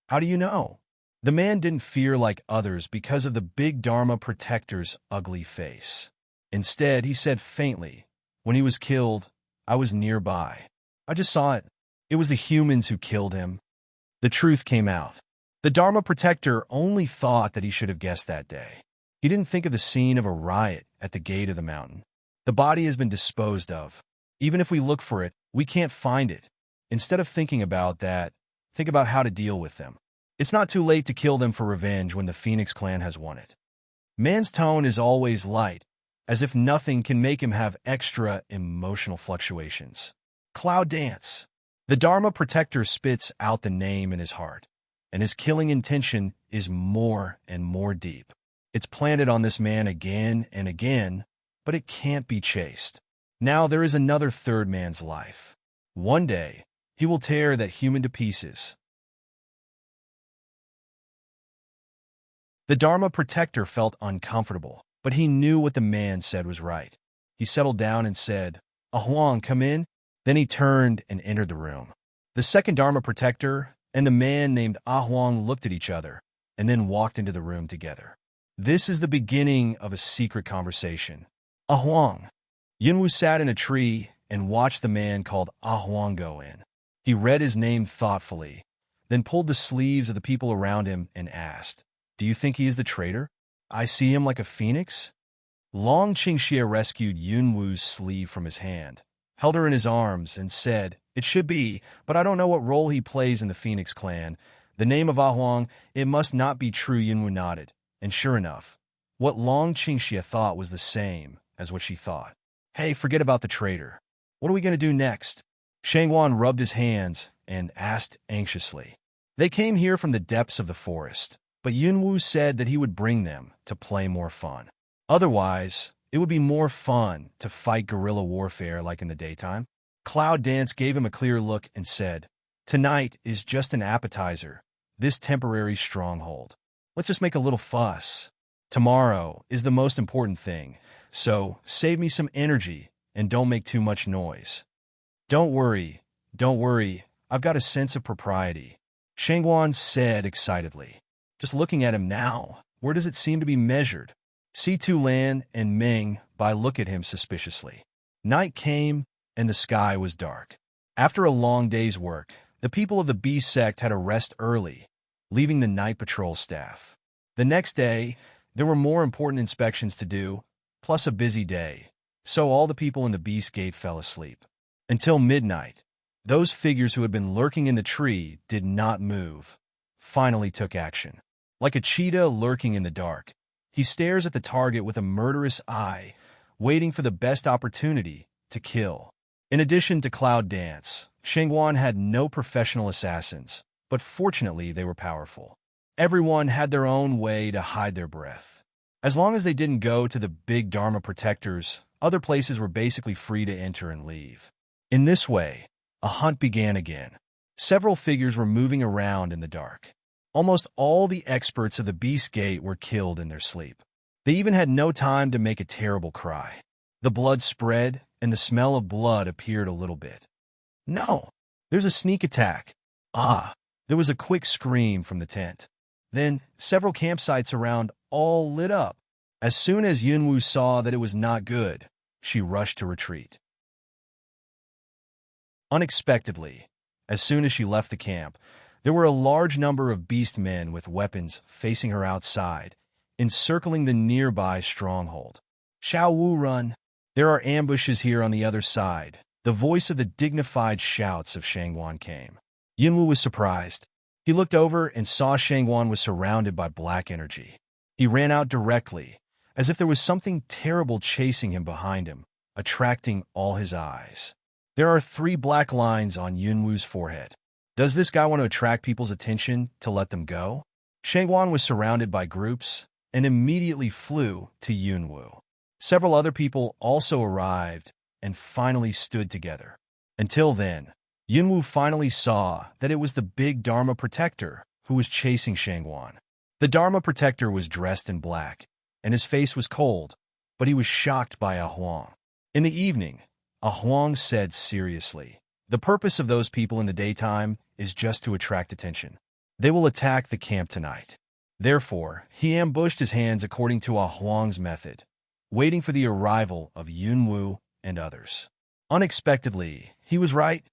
"How do you know?" The man didn't fear like others because of the big Dharma protector's ugly face. Instead, he said faintly, "When he was killed, I was nearby. I just saw it. It was the humans who killed him." The truth came out. The Dharma protector only thought that he should have guessed that day. He didn't think of the scene of a riot at the gate of the mountain. The body has been disposed of. Even if we look for it, we can't find it. Instead of thinking about that, think about how to deal with them. It's not too late to kill them for revenge when the Phoenix clan has won it. Man's tone is always light, as if nothing can make him have extra emotional fluctuations. Cloud dance. The Dharma protector spits out the name in his heart, and his killing intention is more and more deep. It's planted on this man again and again, but it can't be chased. Now there is another third man's life. One day, he will tear that human to pieces. The Dharma protector felt uncomfortable, but he knew what the man said was right. He settled down and said, "Ahuang, come in." Then he turned and entered the room. The second Dharma protector and the man named Ahuang looked at each other and then walked into the room together. This is the beginning of a secret conversation. Ahuang. Yunwu sat in a tree and watched the man called Ahuang go in. He read his name thoughtfully, then pulled the sleeves of the people around him and asked, "Do you think he is the traitor? I see him like a phoenix?" Long Qingxie rescued Yunwu's sleeve from his hand, held her in his arms, and said, "It should be, but I don't know what role he plays in the Phoenix clan. The name of Ahuang, it must not be true." Yunwu nodded, and sure enough, what Long Qingxie thought was the same as what she thought. "Hey, forget about the traitor. What are we going to do next?" Shangguan rubbed his hands and asked anxiously. They came here from the depths of the forest, but Yunwu said that he would bring them to play more fun. Otherwise, it would be more fun to fight guerrilla warfare like in the daytime. Cloud Dance gave him a clear look and said, "Tonight is just an appetizer, this temporary stronghold. Let's just make a little fuss. Tomorrow is the most important thing, so save me some energy and don't make too much noise." Don't worry, I've got a sense of propriety," Shangguan said excitedly. Just looking at him now, where does it seem to be measured? C2 Lan and Ming Bai look at him suspiciously. Night came, and the sky was dark. After a long day's work, the people of the B sect had a rest early, leaving the night patrol staff. The next day, there were more important inspections to do, plus a busy day, so all the people in the Beast Gate fell asleep. Until midnight, those figures who had been lurking in the tree did not move, finally took action. Like a cheetah lurking in the dark, he stares at the target with a murderous eye, waiting for the best opportunity to kill. In addition to Cloud Dance, Shangguan had no professional assassins, but fortunately they were powerful. Everyone had their own way to hide their breath. As long as they didn't go to the big Dharma protectors, other places were basically free to enter and leave. In this way, a hunt began again. Several figures were moving around in the dark. Almost all the experts of the Beast Gate were killed in their sleep. They even had no time to make a terrible cry. The blood spread, and the smell of blood appeared a little bit. "No! There's a sneak attack!" There was a quick scream from the tent. Then, several campsites around all lit up. As soon as Yunwu saw that it was not good, she rushed to retreat. Unexpectedly, as soon as she left the camp, there were a large number of beast men with weapons facing her outside, encircling the nearby stronghold. "Xiao Wu, run! There are ambushes here on the other side." The voice of the dignified shouts of Shangwan came. Yunwu was surprised. He looked over and saw Shangwan was surrounded by black energy. He ran out directly, as if there was something terrible chasing him behind him, attracting all his eyes. There are 3 black lines on Yunwu's forehead. Does this guy want to attract people's attention to let them go? Shangwan was surrounded by groups and immediately flew to Yunwu. Several other people also arrived and finally stood together. Until then, Yunwu finally saw that it was the big Dharma Protector who was chasing Shangwan. The Dharma Protector was dressed in black, and his face was cold, but he was shocked by A Huang. In the evening, A Huang said seriously, "The purpose of those people in the daytime is just to attract attention. They will attack the camp tonight." Therefore, he ambushed his hands according to A Huang's method, waiting for the arrival of Yunwu and others. Unexpectedly, he was right.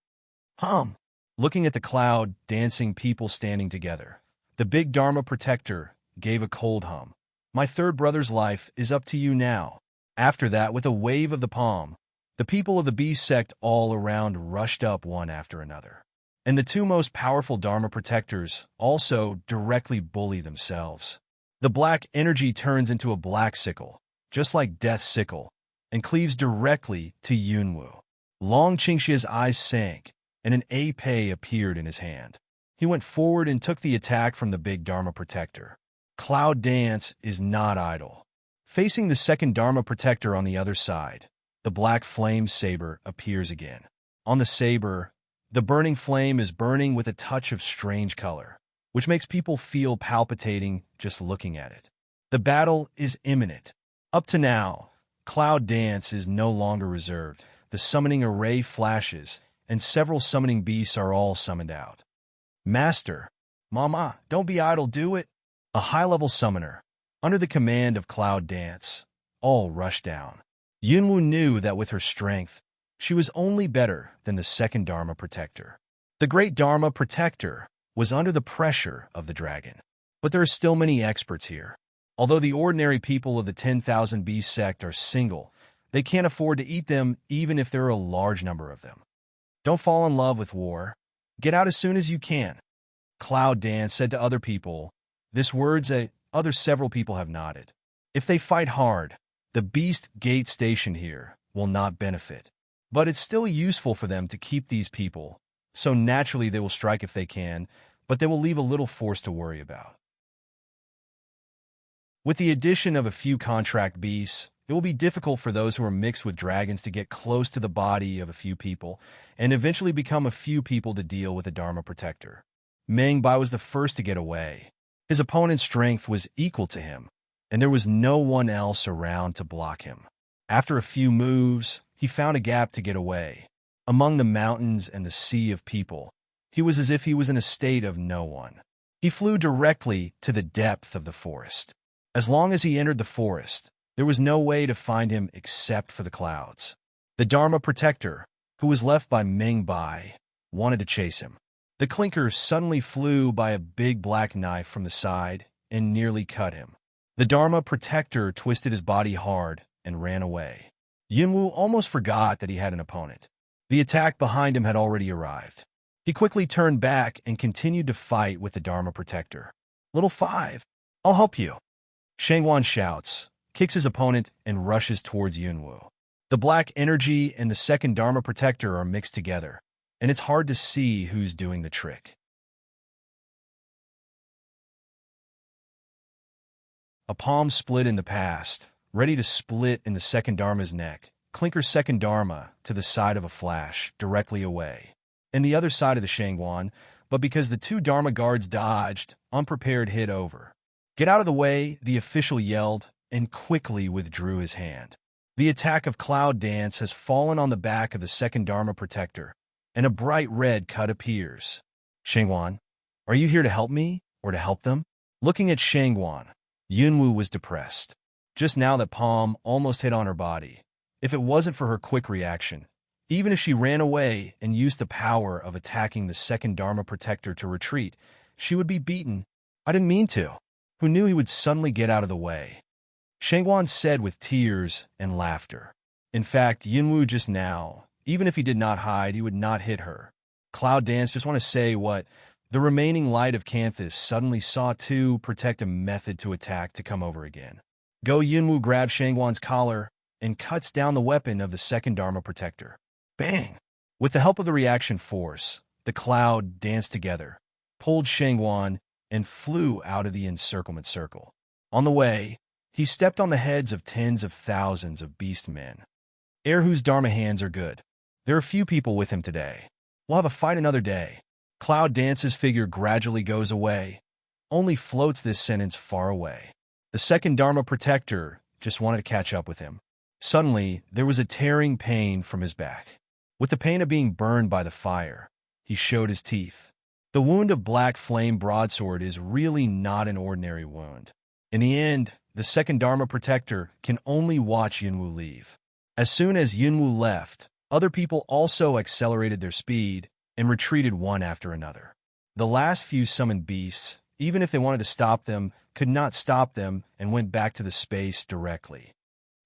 Looking at the cloud, dancing people standing together, the big Dharma Protector gave a cold hum. "My third brother's life is up to you now." After that, with a wave of the palm, the people of the beast sect all around rushed up one after another. And the 2 most powerful Dharma Protectors also directly bully themselves. The black energy turns into a black sickle, just like Death's sickle, and cleaves directly to Yunwu. Long Qingxia's eyes sank, and an épée appeared in his hand. He went forward and took the attack from the big Dharma Protector. Cloud Dance is not idle. Facing the second Dharma Protector on the other side, the black flame saber appears again. On the saber, the burning flame is burning with a touch of strange color, which makes people feel palpitating just looking at it. The battle is imminent. Up to now, Cloud Dance is no longer reserved. The summoning array flashes, and several summoning beasts are all summoned out. "Master, Mama, don't be idle, do it!" A high-level summoner, under the command of Cloud Dance, all rushed down. Yunwu knew that with her strength, she was only better than the second Dharma Protector. The great Dharma Protector was under the pressure of the dragon. But there are still many experts here. Although the ordinary people of the 10,000 Beast sect are single, they can't afford to eat them even if there are a large number of them. Don't fall in love with war. Get out as soon as you can. Cloud Dance said to other people. This words other several people have nodded. If they fight hard, the Beast Gate station here will not benefit. But it's still useful for them to keep these people, so naturally they will strike if they can, but they will leave a little force to worry about. With the addition of a few contract beasts, it will be difficult for those who are mixed with dragons to get close to the body of a few people and eventually become a few people to deal with the Dharma Protector. Meng Bai was the first to get away. His opponent's strength was equal to him, and there was no one else around to block him. After a few moves, he found a gap to get away. Among the mountains and the sea of people, he was as if he was in a state of no one. He flew directly to the depth of the forest. As long as he entered the forest, there was no way to find him except for the clouds. The Dharma Protector, who was left by Meng Bai, wanted to chase him. The clinker suddenly flew by a big black knife from the side and nearly cut him. The Dharma Protector twisted his body hard and ran away. Yunwu almost forgot that he had an opponent. The attack behind him had already arrived. He quickly turned back and continued to fight with the Dharma Protector. "Little Five, I'll help you." Shangwan shouts, kicks his opponent, and rushes towards Yunwu. The black energy and the second Dharma Protector are mixed together, and it's hard to see who's doing the trick. A palm split in the past, ready to split in the second Dharma's neck. Clinker's second Dharma to the side of a flash, directly away. And the other side of the Shangwan, but because the 2 Dharma guards dodged, unprepared hit over. "Get out of the way," the official yelled, and quickly withdrew his hand. The attack of Cloud Dance has fallen on the back of the second Dharma Protector, and a bright red cut appears. "Shangwan, are you here to help me or to help them?" Looking at Shangguan, Yunwu was depressed. Just now that palm almost hit on her body. If it wasn't for her quick reaction, even if she ran away and used the power of attacking the second Dharma protector to retreat, she would be beaten. I didn't mean to. Who knew he would suddenly get out of the way? Shangguan said with tears and laughter. In fact, Yunwu just now, even if he did not hide, he would not hit her. Cloud Dance just want to say what? The remaining light of Canthus suddenly saw to protect a method to attack to come over again. Go Yunwu grabs Shangguan's collar and cuts down the weapon of the second Dharma protector. Bang! With the help of the reaction force, the cloud danced together, pulled Shangguan, and flew out of the encirclement circle. On the way, he stepped on the heads of tens of thousands of beast men. Whose Dharma hands are good. There are few people with him today. We'll have a fight another day. Cloud Dance's figure gradually goes away, only floats this sentence far away. The second Dharma protector just wanted to catch up with him. Suddenly, there was a tearing pain from his back. With the pain of being burned by the fire, he showed his teeth. The wound of Black Flame Broadsword is really not an ordinary wound. In the end, the second Dharma protector can only watch Yunwu leave. As soon as Yunwu left, other people also accelerated their speed and retreated one after another. The last few summoned beasts, even if they wanted to stop them, could not stop them and went back to the space directly.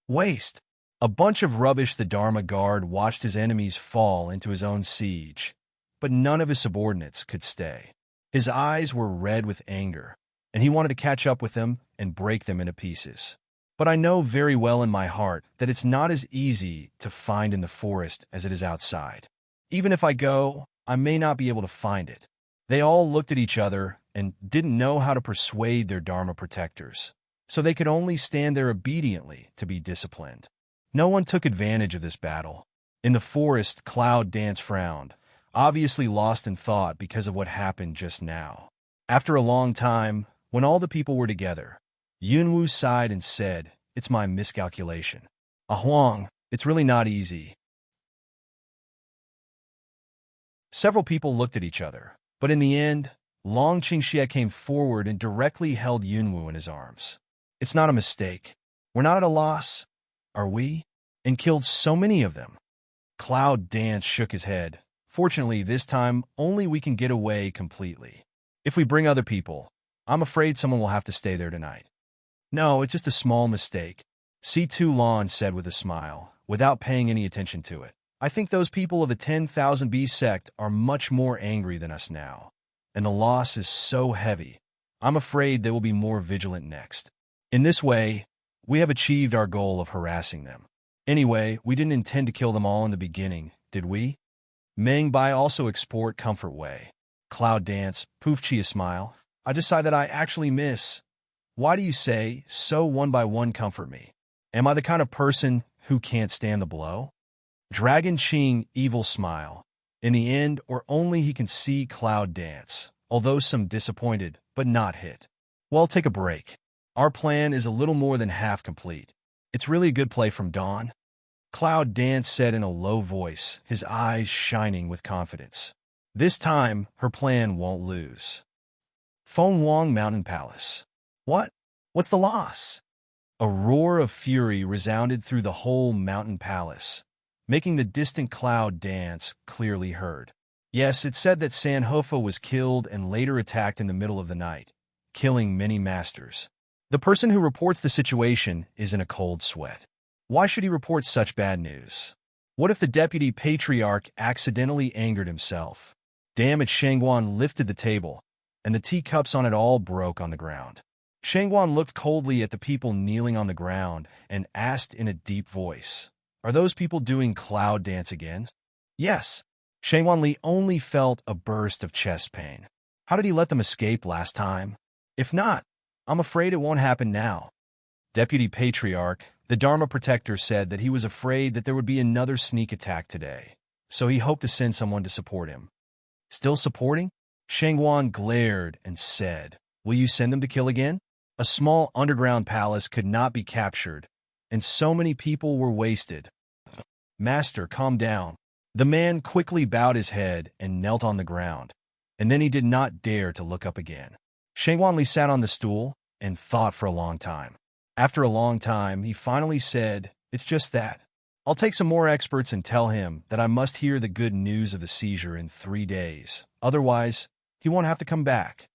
Waste. A bunch of rubbish. The Dharma guard watched his enemies fall into his own siege, but none of his subordinates could stay. His eyes were red with anger, and he wanted to catch up with them and break them into pieces. But I know very well in my heart that it's not as easy to find in the forest as it is outside. Even if I go, I may not be able to find it. They all looked at each other and didn't know how to persuade their Dharma protectors, so they could only stand there obediently to be disciplined. No one took advantage of this battle. In the forest, Cloud Dance frowned, obviously lost in thought because of what happened just now. After a long time, when all the people were together, Yunwu sighed and said, "It's my miscalculation. Huang, it's really not easy." Several people looked at each other, but in the end, Long Qingxia came forward and directly held Yunwu in his arms. "It's not a mistake. We're not at a loss, are we? And killed so many of them." Cloud Dance shook his head. "Fortunately, this time, only we can get away completely. If we bring other people, I'm afraid someone will have to stay there tonight." "No, it's just a small mistake," C2 Lon said with a smile, without paying any attention to it. "I think those people of the 10,000 B sect are much more angry than us now, and the loss is so heavy. I'm afraid they will be more vigilant next. In this way, we have achieved our goal of harassing them. Anyway, we didn't intend to kill them all in the beginning, did we?" Meng Bai also export Comfort Way. Cloud Dance, Poof Chia smile. "I decided I actually miss. Why do you say, so one by one comfort me? Am I the kind of person who can't stand the blow?" Dragon Ching, evil smile. In the end, or only he can see Cloud Dance, although some disappointed, but not hit. "Well, take a break. Our plan is a little more than half complete. It's really a good play from Dawn," Cloud Dance said in a low voice, his eyes shining with confidence. "This time, her plan won't lose." Feng Wang Mountain Palace. "What? What's the loss?" A roar of fury resounded through the whole mountain palace, making the distant Cloud Dance clearly heard. Yes, it said that Sanhofo was killed and later attacked in the middle of the night, killing many masters. The person who reports the situation is in a cold sweat. Why should he report such bad news? What if the deputy patriarch accidentally angered himself? Damn it, Shangguan lifted the table, and the teacups on it all broke on the ground. Shangguan looked coldly at the people kneeling on the ground and asked in a deep voice, "Are those people doing Cloud Dance again?" "Yes." Shangguan Li only felt a burst of chest pain. How did he let them escape last time? If not, I'm afraid it won't happen now. Deputy Patriarch, the Dharma Protector, said that he was afraid that there would be another sneak attack today, so he hoped to send someone to support him. Still supporting? Shangguan glared and said, "Will you send them to kill again?" A small underground palace could not be captured, and so many people were wasted. "Master, calm down." The man quickly bowed his head and knelt on the ground, and then he did not dare to look up again. Shengwanli sat on the stool and thought for a long time. After a long time, he finally said, "It's just that. I'll take some more experts and tell him that I must hear the good news of the seizure in 3 days. Otherwise, he won't have to come back."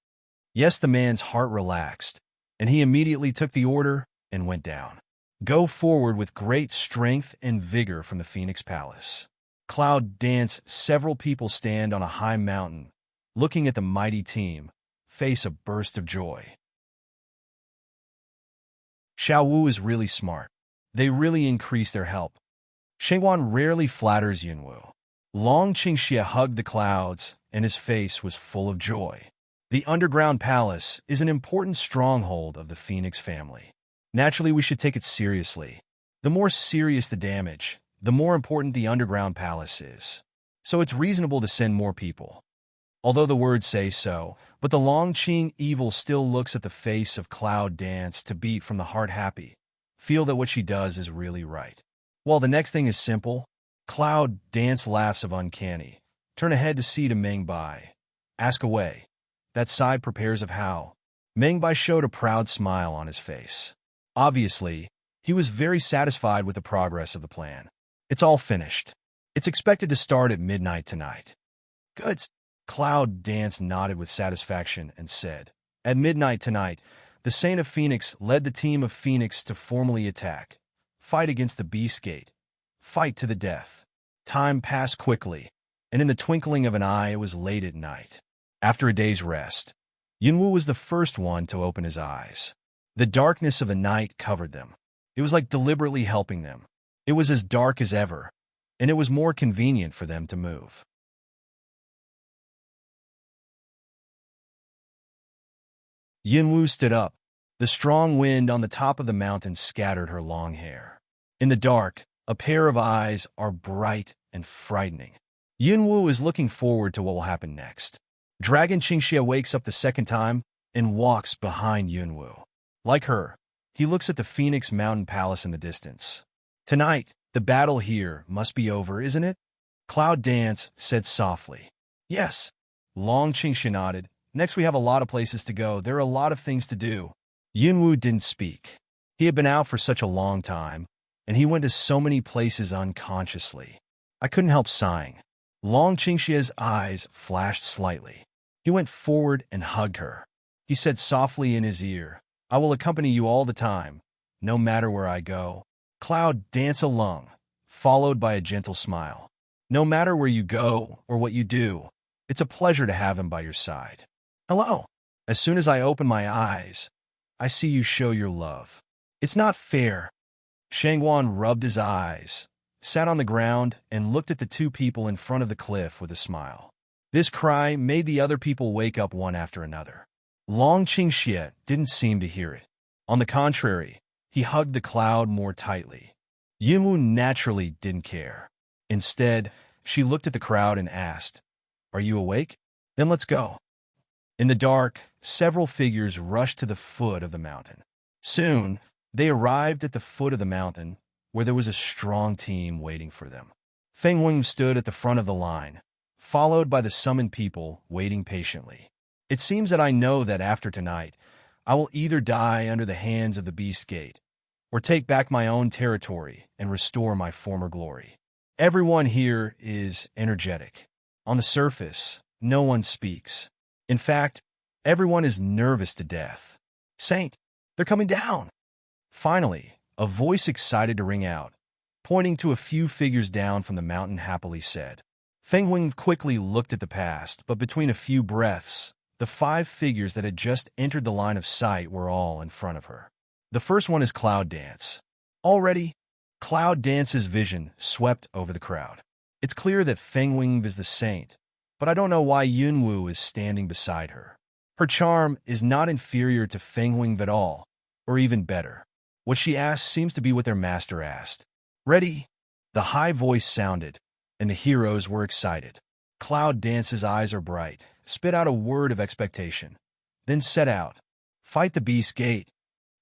Yes, the man's heart relaxed, and he immediately took the order and went down. Go forward with great strength and vigor from the Phoenix Palace. Cloud dance. Several people stand on a high mountain, looking at the mighty team, face a burst of joy. Xiao Wu is really smart. They really increase their help. Shengwan rarely flatters Yunwu. Long Qingxie hugged the clouds, and his face was full of joy. The underground palace is an important stronghold of the Phoenix family. Naturally, we should take it seriously. The more serious the damage, the more important the underground palace is. So it's reasonable to send more people. Although the words say so, but the Longqing evil still looks at the face of Cloud Dance to beat from the heart happy, feel that what she does is really right. Well, the next thing is simple. Cloud Dance laughs of uncanny. Turn ahead to see to Mengbai. Ask away. That side prepares of how. Mengbai showed a proud smile on his face. Obviously, he was very satisfied with the progress of the plan. It's all finished. It's expected to start at midnight tonight. Good. Cloud Dance nodded with satisfaction and said, "At midnight tonight, the Saint of Phoenix led the team of Phoenix to formally attack. Fight against the Beast Gate. Fight to the death." Time passed quickly, and in the twinkling of an eye it was late at night. After a day's rest, Yunwu was the first one to open his eyes. The darkness of the night covered them. It was like deliberately helping them. It was as dark as ever, and it was more convenient for them to move. Yunwu stood up. The strong wind on the top of the mountain scattered her long hair. In the dark, a pair of eyes are bright and frightening. Yunwu is looking forward to what will happen next. Dragon Qingxie wakes up the second time and walks behind Yunwu. Like her, he looks at the Phoenix Mountain Palace in the distance. Tonight, the battle here must be over, isn't it? Cloud Dance said softly. Yes. Long Qingxie nodded. Next we have a lot of places to go. There are a lot of things to do. Yunwu didn't speak. He had been out for such a long time, and he went to so many places unconsciously. I couldn't help sighing. Long Qingxie's eyes flashed slightly. He went forward and hugged her. He said softly in his ear, "I will accompany you all the time, no matter where I go." Cloud Dance along, followed by a gentle smile. "No matter where you go or what you do, it's a pleasure to have him by your side." "Hello." As soon as I open my eyes, I see you show your love. It's not fair. Shengwan rubbed his eyes, sat on the ground, and looked at the two people in front of the cliff with a smile. This cry made the other people wake up one after another. Long Qingxie didn't seem to hear it. On the contrary, he hugged the cloud more tightly. Yunwu naturally didn't care. Instead, she looked at the crowd and asked, "Are you awake? Then let's go." In the dark, several figures rushed to the foot of the mountain. Soon, they arrived at the foot of the mountain, where there was a strong team waiting for them. Feng Wing stood at the front of the line, followed by the summoned people waiting patiently. It seems that I know that after tonight, I will either die under the hands of the Beast Gate, or take back my own territory and restore my former glory. Everyone here is energetic. On the surface, no one speaks. In fact, everyone is nervous to death. "Saint, they're coming down!" Finally, a voice excited to ring out, pointing to a few figures down from the mountain happily said. Feng Wing quickly looked at the past, but between a few breaths, the 5 figures that had just entered the line of sight were all in front of her. The first one is Cloud Dance. Already, Cloud Dance's vision swept over the crowd. It's clear that Feng Wing is the saint, but I don't know why Yunwu is standing beside her. Her charm is not inferior to Feng Wing at all, or even better. What she asked seems to be what their master asked. "Ready?" The high voice sounded, and the heroes were excited. Cloud Dance's eyes are bright, spit out a word of expectation, then set out. Fight the Beast Gate.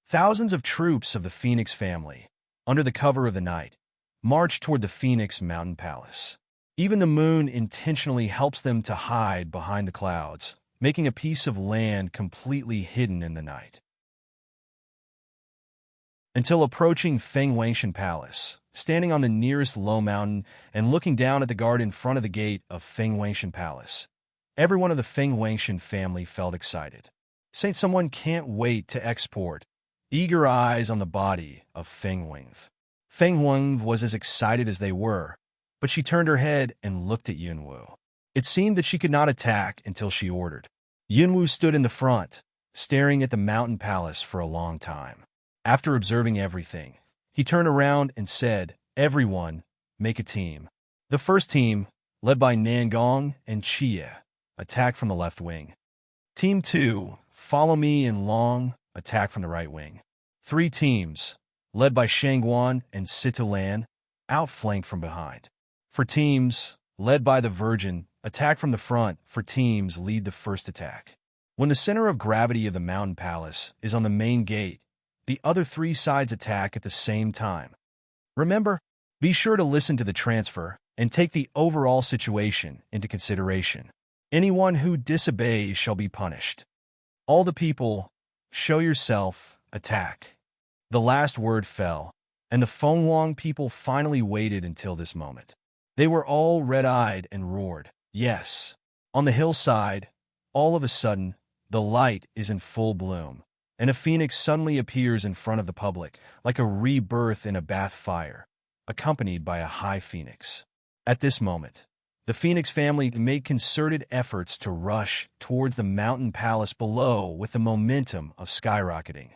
Thousands of troops of the Phoenix family, under the cover of the night, march toward the Phoenix Mountain Palace. Even the moon intentionally helps them to hide behind the clouds, making a piece of land completely hidden in the night. Until approaching Feng Wangshan Palace, standing on the nearest low mountain and looking down at the guard in front of the gate of Feng Wangshan Palace, everyone of the Feng Wangshan family felt excited. Saint someone can't wait to export. Eager eyes on the body of Feng Wengv. Feng Wengv was as excited as they were, but she turned her head and looked at Yunwu. It seemed that she could not attack until she ordered. Yunwu stood in the front, staring at the mountain palace for a long time. After observing everything, he turned around and said, "Everyone, make a team." The first team, led by Nangong and Chia, attack from the left wing. Team 2, follow me and Long, attack from the right wing. 3 teams, led by Shangguan and Situlan, outflank from behind. For teams, led by the Virgin, attack from the front. For teams, lead the first attack. When the center of gravity of the mountain palace is on the main gate, the other 3 sides attack at the same time. Remember, be sure to listen to the transfer and take the overall situation into consideration. Anyone who disobeys shall be punished. All the people, show yourself, attack. The last word fell, and the Fenghuang people finally waited until this moment. They were all red-eyed and roared, "Yes!" On the hillside, all of a sudden, the light is in full bloom, and a phoenix suddenly appears in front of the public, like a rebirth in a bath fire, accompanied by a high phoenix. At this moment, the Phoenix family made concerted efforts to rush towards the mountain palace below with the momentum of skyrocketing.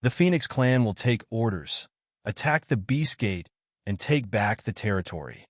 The Phoenix clan will take orders, attack the Beast Gate, and take back the territory.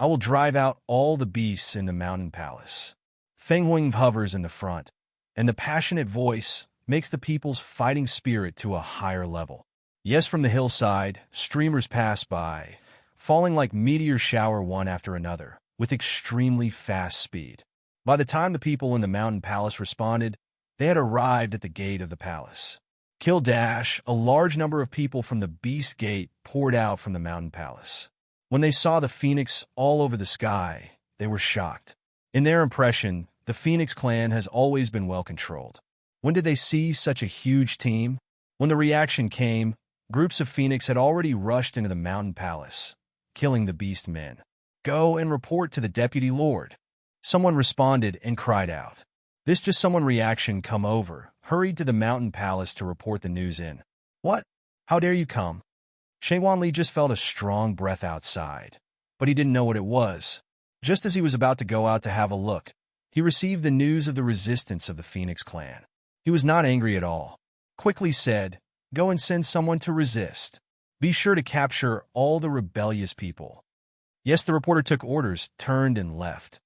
I will drive out all the beasts in the mountain palace. Feng Wengv hovers in the front, and the passionate voice makes the people's fighting spirit to a higher level. Yes, from the hillside, streamers pass by, falling like meteor shower one after another, with extremely fast speed. By the time the people in the mountain palace responded, they had arrived at the gate of the palace. Kill dash, a large number of people from the Beast Gate poured out from the mountain palace. When they saw the phoenix all over the sky, they were shocked. In their impression, the Phoenix clan has always been well controlled. When did they see such a huge team? When the reaction came, groups of Phoenix had already rushed into the mountain palace, killing the beast men. "Go and report to the deputy lord." Someone responded and cried out. This just someone reaction come over, hurried to the mountain palace to report the news in. "What? How dare you come?" Shangguan Li just felt a strong breath outside, but he didn't know what it was. Just as he was about to go out to have a look, he received the news of the resistance of the Phoenix clan. He was not angry at all. Quickly said, "Go and send someone to resist. Be sure to capture all the rebellious people." Yes, the reporter took orders, turned and left.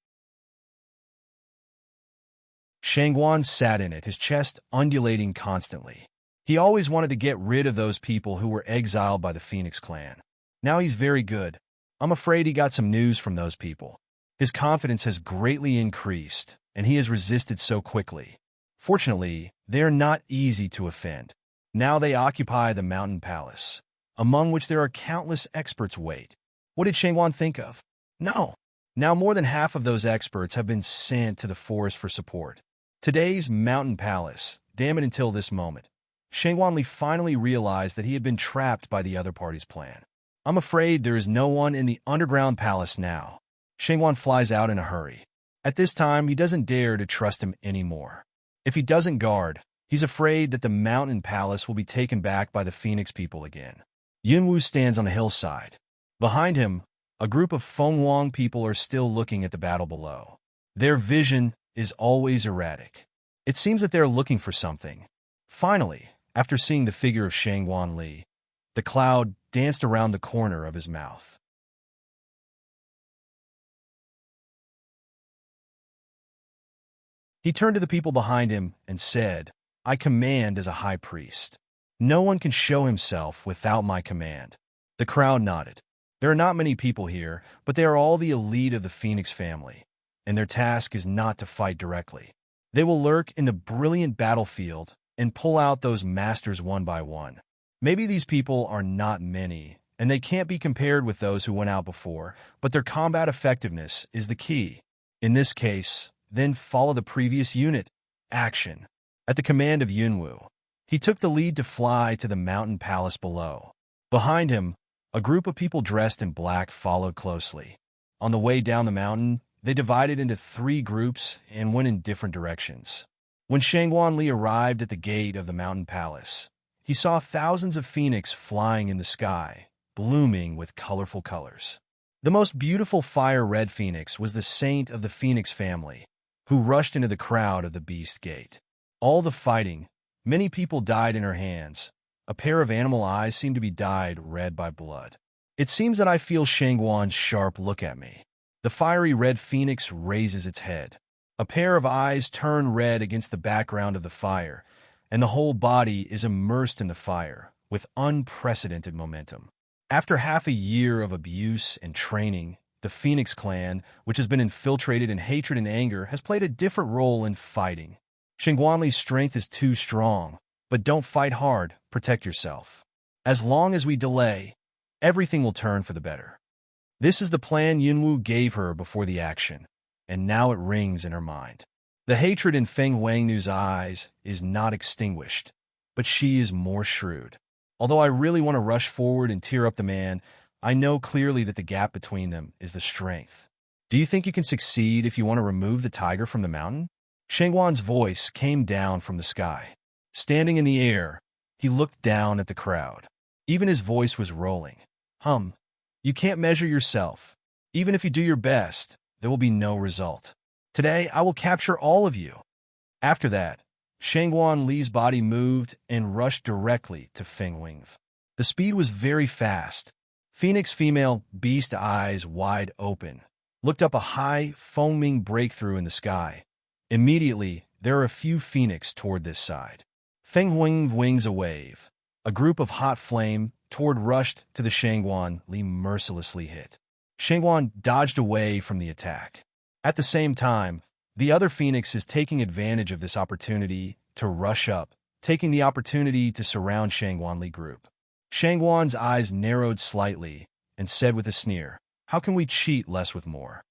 Shangguan sat in it, his chest undulating constantly. He always wanted to get rid of those people who were exiled by the Phoenix clan. Now he's very good. I'm afraid he got some news from those people. His confidence has greatly increased, and he has resisted so quickly. Fortunately, they are not easy to offend. Now they occupy the mountain palace, among which there are countless experts wait. What did Shangguan think of? No. Now more than half of those experts have been sent to the forest for support. Today's mountain palace, damn it until this moment. Shangguan Li finally realized that he had been trapped by the other party's plan. I'm afraid there is no one in the underground palace now. Shangguan flies out in a hurry. At this time, he doesn't dare to trust him anymore. If he doesn't guard, he's afraid that the mountain palace will be taken back by the Phoenix people again. Yunwu stands on the hillside. Behind him, a group of Fenghuang people are still looking at the battle below. Their vision is always erratic. It seems that they're looking for something. Finally, after seeing the figure of Shangguan Li, the cloud danced around the corner of his mouth. He turned to the people behind him and said, "I command as a high priest. No one can show himself without my command." The crowd nodded. There are not many people here, but they are all the elite of the Phoenix family, and their task is not to fight directly. They will lurk in the brilliant battlefield and pull out those masters one by one. Maybe these people are not many, and they can't be compared with those who went out before, but their combat effectiveness is the key. In this case, then follow the previous unit. action. At the command of Yunwu, he took the lead to fly to the mountain palace below. Behind him, a group of people dressed in black followed closely. On the way down the mountain, they divided into 3 groups and went in different directions. When Shangguan Li arrived at the gate of the mountain palace, he saw thousands of phoenix flying in the sky, blooming with colorful colors. The most beautiful fire-red phoenix was the saint of the phoenix family, who rushed into the crowd of the beast gate. All the fighting, many people died in her hands. A pair of animal eyes seemed to be dyed red by blood. It seems that I feel Shangguan's sharp look at me. The fiery red phoenix raises its head. A pair of eyes turn red against the background of the fire, and the whole body is immersed in the fire with unprecedented momentum. After half a year of abuse and training, the Phoenix clan, which has been infiltrated in hatred and anger, has played a different role in fighting. Shangguanli's strength is too strong, but don't fight hard, protect yourself. As long as we delay, everything will turn for the better. This is the plan Yunwu gave her before the action, and now it rings in her mind. The hatred in Feng Wangnu's eyes is not extinguished, but she is more shrewd. Although I really want to rush forward and tear up the man, I know clearly that the gap between them is the strength. Do you think you can succeed if you want to remove the tiger from the mountain? Shangguan's voice came down from the sky. Standing in the air, he looked down at the crowd. Even his voice was rolling. You can't measure yourself. Even if you do your best, there will be no result. Today, I will capture all of you. After that, Shangguan Li's body moved and rushed directly to Feng Wingf. The speed was very fast. Phoenix female beast eyes wide open, looked up a high, foaming breakthrough in the sky. Immediately, there are a few phoenix toward this side. Feng Wingf wings a wave. A group of hot flame toward rushed to the Shangguan Li mercilessly hit. Shangguan dodged away from the attack. At the same time, the other phoenix is taking advantage of this opportunity to rush up, taking the opportunity to surround Shangguan Li group. Shangguan's eyes narrowed slightly and said with a sneer, "How can we cheat less with more?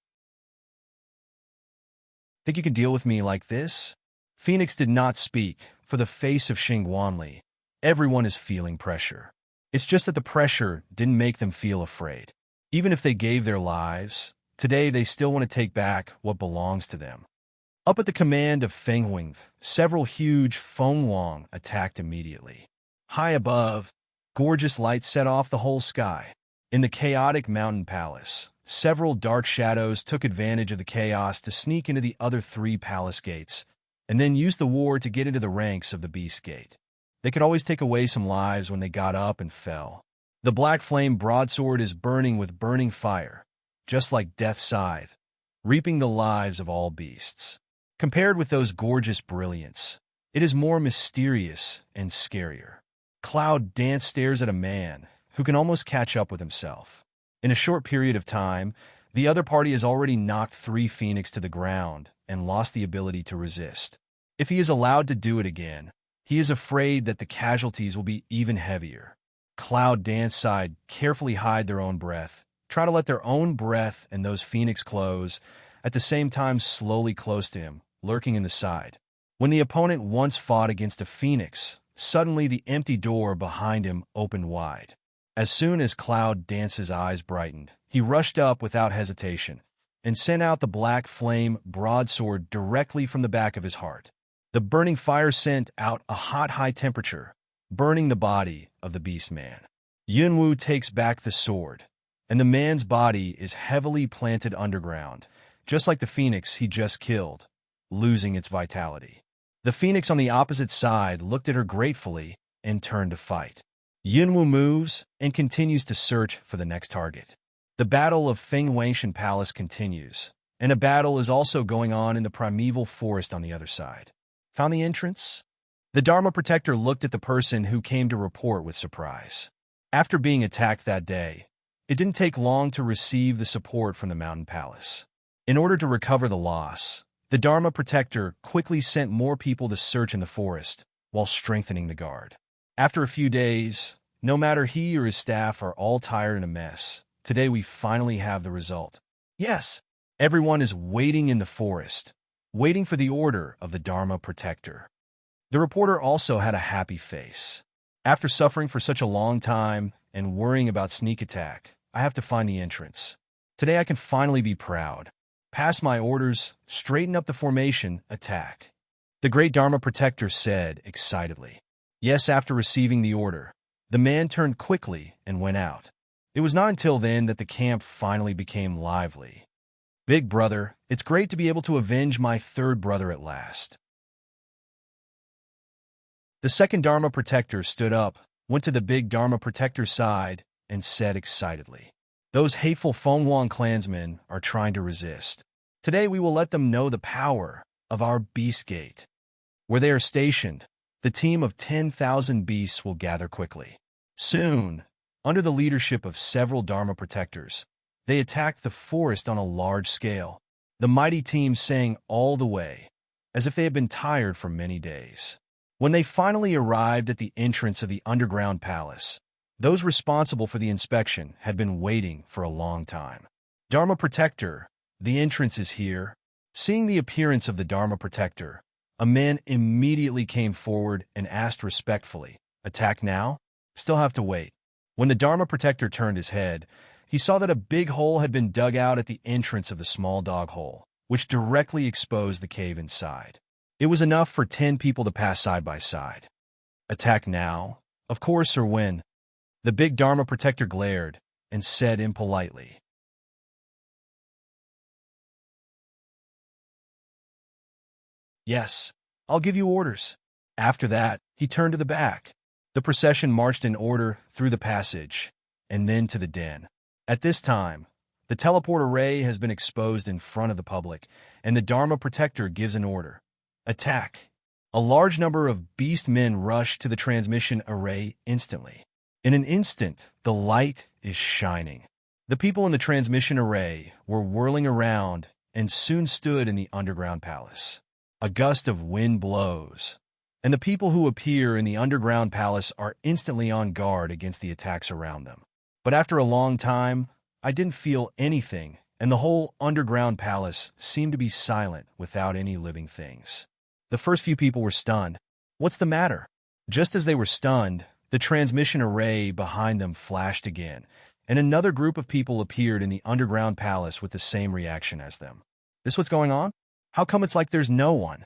Think you can deal with me like this?" Phoenix did not speak. For the face of Shangguan Li, everyone is feeling pressure. It's just that the pressure didn't make them feel afraid. Even if they gave their lives, today they still want to take back what belongs to them. Up at the command of Feng Wingf, several huge Feng Wang attacked immediately. High above, gorgeous lights set off the whole sky. In the chaotic mountain palace, several dark shadows took advantage of the chaos to sneak into the other 3 palace gates, and then use the war to get into the ranks of the Beast Gate. They could always take away some lives when they got up and fell. The black flame broadsword is burning with burning fire, just like Death's scythe, reaping the lives of all beasts. Compared with those gorgeous brilliance, it is more mysterious and scarier. Cloud Dance stares at a man who can almost catch up with himself. In a short period of time, the other party has already knocked 3 phoenix to the ground and lost the ability to resist. If he is allowed to do it again, he is afraid that the casualties will be even heavier. Cloud Dance side carefully hide their own breath, try to let their own breath and those phoenix close, at the same time slowly close to him, lurking in the side. When the opponent once fought against a phoenix, suddenly the empty door behind him opened wide. As soon as Cloud Dance's eyes brightened, he rushed up without hesitation and sent out the black flame broadsword directly from the back of his heart. The burning fire sent out a hot high temperature, burning the body of the beast man. Yunwu takes back the sword, and the man's body is heavily planted underground, just like the phoenix he just killed, losing its vitality. The phoenix on the opposite side looked at her gratefully and turned to fight. Yunwu moves and continues to search for the next target. The battle of Feng Wangshan Palace continues, and a battle is also going on in the primeval forest on the other side. Found the entrance? The Dharma Protector looked at the person who came to report with surprise. After being attacked that day, it didn't take long to receive the support from the Mountain Palace. In order to recover the loss, the Dharma Protector quickly sent more people to search in the forest, while strengthening the guard. After a few days, no matter he or his staff are all tired and a mess, today we finally have the result. Yes, everyone is waiting in the forest, waiting for the order of the Dharma Protector. The reporter also had a happy face. After suffering for such a long time and worrying about sneak attack, I have to find the entrance. Today I can finally be proud. Pass my orders, straighten up the formation, attack. The great Dharma Protector said excitedly. Yes, after receiving the order, the man turned quickly and went out. It was not until then that the camp finally became lively. Big brother, it's great to be able to avenge my third brother at last. The second Dharma Protector stood up, went to the big Dharma Protector's side, and said excitedly, those hateful Fenghuang clansmen are trying to resist. Today we will let them know the power of our Beast Gate. Where they are stationed, the team of 10,000 beasts will gather quickly. Soon, under the leadership of several Dharma Protectors, they attacked the forest on a large scale. The mighty team sang all the way, as if they had been tired for many days. When they finally arrived at the entrance of the underground palace, those responsible for the inspection had been waiting for a long time. Dharma Protector, the entrance is here. Seeing the appearance of the Dharma Protector, a man immediately came forward and asked respectfully, attack now? Still have to wait. When the Dharma Protector turned his head, he saw that a big hole had been dug out at the entrance of the small dog hole, which directly exposed the cave inside. It was enough for 10 people to pass side by side. Attack now? Of course, or when? The big Dharma Protector glared and said impolitely. Yes, I'll give you orders. After that, he turned to the back. The procession marched in order through the passage, and then to the den. At this time, the teleport array has been exposed in front of the public, and the Dharma Protector gives an order. Attack! A large number of beast men rush to the transmission array instantly. In an instant, the light is shining. The people in the transmission array were whirling around and soon stood in the underground palace. A gust of wind blows, and the people who appear in the underground palace are instantly on guard against the attacks around them. But after a long time, I didn't feel anything, and the whole underground palace seemed to be silent without any living things. The first few people were stunned. What's the matter? Just as they were stunned, the transmission array behind them flashed again, and another group of people appeared in the underground palace with the same reaction as them. This what's going on? How come it's like there's no one?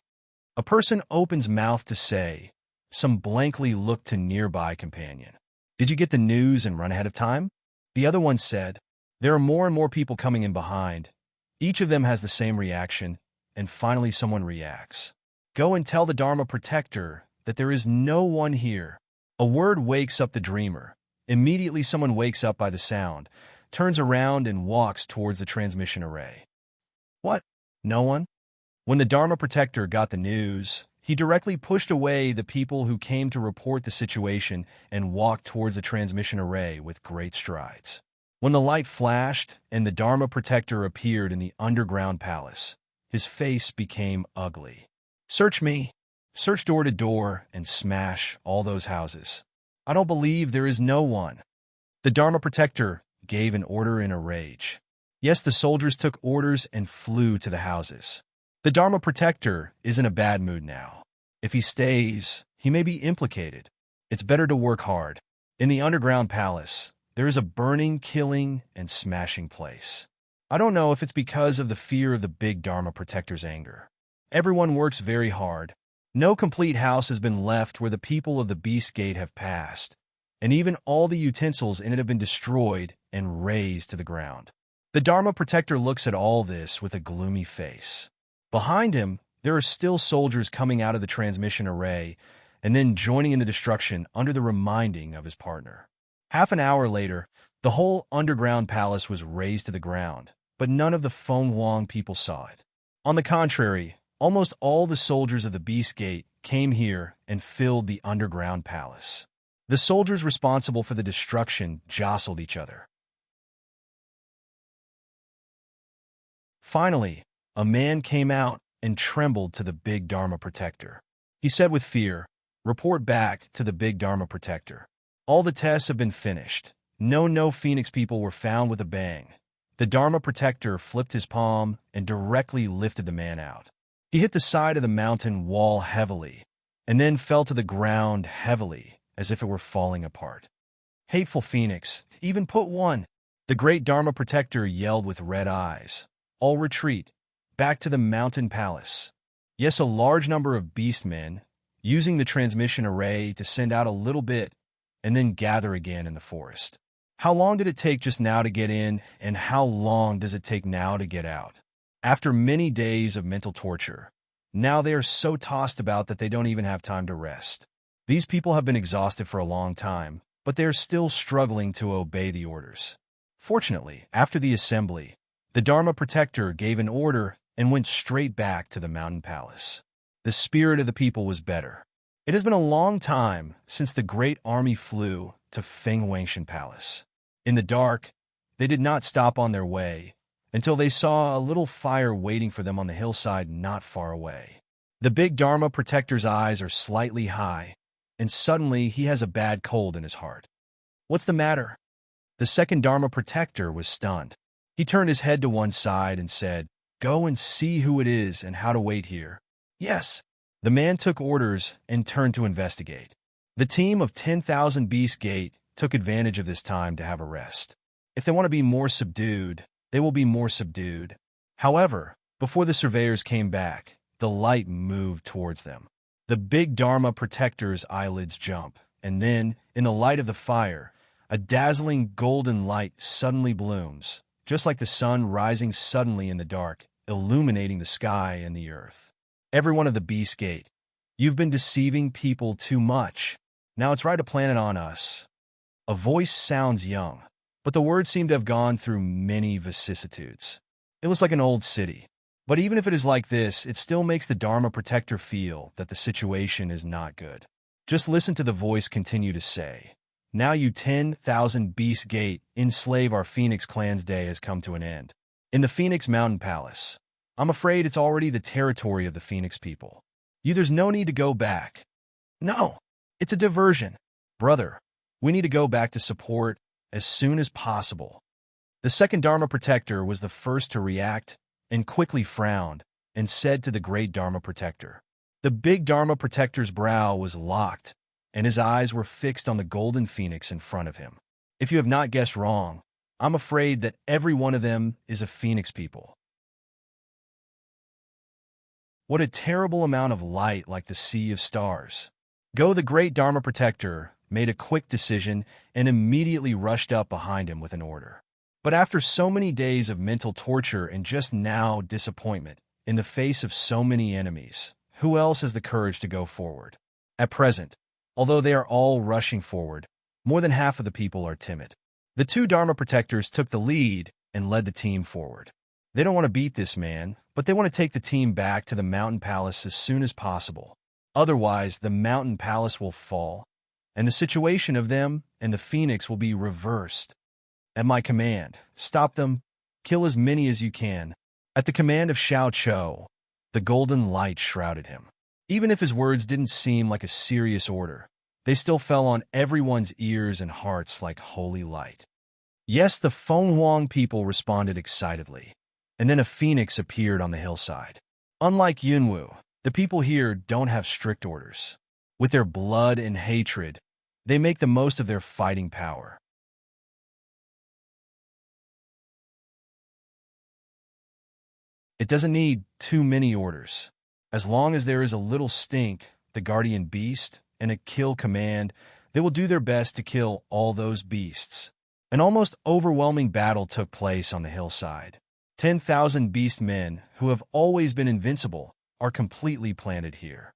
A person opens mouth to say. Some blankly look to nearby companion. Did you get the news and run ahead of time? The other one said, there are more and more people coming in behind. Each of them has the same reaction, and finally someone reacts. Go and tell the Dharma Protector that there is no one here. A word wakes up the dreamer. Immediately someone wakes up by the sound, turns around and walks towards the transmission array. What? No one? When the Dharma Protector got the news, he directly pushed away the people who came to report the situation and walked towards the transmission array with great strides. When the light flashed and the Dharma Protector appeared in the underground palace, his face became ugly. Search me. Search door to door and smash all those houses. I don't believe there is no one. The Dharma Protector gave an order in a rage. Yes, the soldiers took orders and flew to the houses. The Dharma Protector is in a bad mood now. If he stays, he may be implicated. It's better to work hard. In the underground palace, there is a burning, killing, and smashing place. I don't know if it's because of the fear of the big Dharma Protector's anger. Everyone works very hard. No complete house has been left where the people of the Beast Gate have passed, and even all the utensils in it have been destroyed and razed to the ground. The Dharma Protector looks at all this with a gloomy face. Behind him, there are still soldiers coming out of the transmission array and then joining in the destruction under the reminding of his partner. Half an hour later, the whole underground palace was razed to the ground, but none of the Fenghuang people saw it. On the contrary, almost all the soldiers of the Beast Gate came here and filled the underground palace. The soldiers responsible for the destruction jostled each other. Finally, a man came out and trembled to the big Dharma Protector. He said with fear, report back to the big Dharma Protector. All the tests have been finished. No Phoenix people were found with a bang. The Dharma Protector flipped his palm and directly lifted the man out. He hit the side of the mountain wall heavily, and then fell to the ground heavily, as if it were falling apart. Hateful Phoenix, even put one! The great Dharma protector yelled with red eyes. All retreat, back to the mountain palace. Yes, a large number of beastmen, using the transmission array to send out a little bit, and then gather again in the forest. How long did it take just now to get in, and how long does it take now to get out? After many days of mental torture, now they are so tossed about that they don't even have time to rest. These people have been exhausted for a long time, but they are still struggling to obey the orders. Fortunately, after the assembly, the Dharma protector gave an order and went straight back to the mountain palace. The spirit of the people was better. It has been a long time since the great army flew to Fengwangshan Palace. In the dark, they did not stop on their way until they saw a little fire waiting for them on the hillside not far away. The big Dharma protector's eyes are slightly high, and suddenly he has a bad cold in his heart. What's the matter? The second Dharma protector was stunned. He turned his head to one side and said, "Go and see who it is and how to wait here." Yes. The man took orders and turned to investigate. The team of 10,000 Beast Gate took advantage of this time to have a rest. If they want to be more subdued, they will be more subdued. However, before the surveyors came back, the light moved towards them. The big Dharma protector's eyelids jump, and then, in the light of the fire, a dazzling golden light suddenly blooms, just like the sun rising suddenly in the dark, illuminating the sky and the earth. Everyone of the Beast Gate, you've been deceiving people too much. Now it's right to plant it on us. A voice sounds young, but the words seem to have gone through many vicissitudes. It looks like an old city. But even if it is like this, it still makes the Dharma protector feel that the situation is not good. Just listen to the voice continue to say, "Now you 10,000 Beast Gate, enslave our Phoenix Clan's day has come to an end. In the Phoenix Mountain Palace, I'm afraid it's already the territory of the Phoenix people. There's no need to go back. No, it's a diversion. Brother, we need to go back to support as soon as possible." The second Dharma protector was the first to react and quickly frowned and said to the great Dharma protector. The big Dharma protector's brow was locked and his eyes were fixed on the golden phoenix in front of him. If you have not guessed wrong, I'm afraid that every one of them is a Phoenix people. What a terrible amount of light like the sea of stars. Go, the great Dharma protector made a quick decision and immediately rushed up behind him with an order. But after so many days of mental torture and just now disappointment, in the face of so many enemies, who else has the courage to go forward? At present, although they are all rushing forward, more than half of the people are timid. The two Dharma protectors took the lead and led the team forward. They don't want to beat this man, but they want to take the team back to the mountain palace as soon as possible. Otherwise, the mountain palace will fall, and the situation of them and the phoenix will be reversed. At my command, stop them, kill as many as you can. At the command of Xiao Chou, the golden light shrouded him. Even if his words didn't seem like a serious order, they still fell on everyone's ears and hearts like holy light. Yes, the Fenghuang people responded excitedly, and then a phoenix appeared on the hillside. Unlike Yunwu, the people here don't have strict orders. With their blood and hatred, they make the most of their fighting power. It doesn't need too many orders. As long as there is a little stink, the guardian beast, and a kill command, they will do their best to kill all those beasts. An almost overwhelming battle took place on the hillside. 10,000 beast men, who have always been invincible, are completely planted here.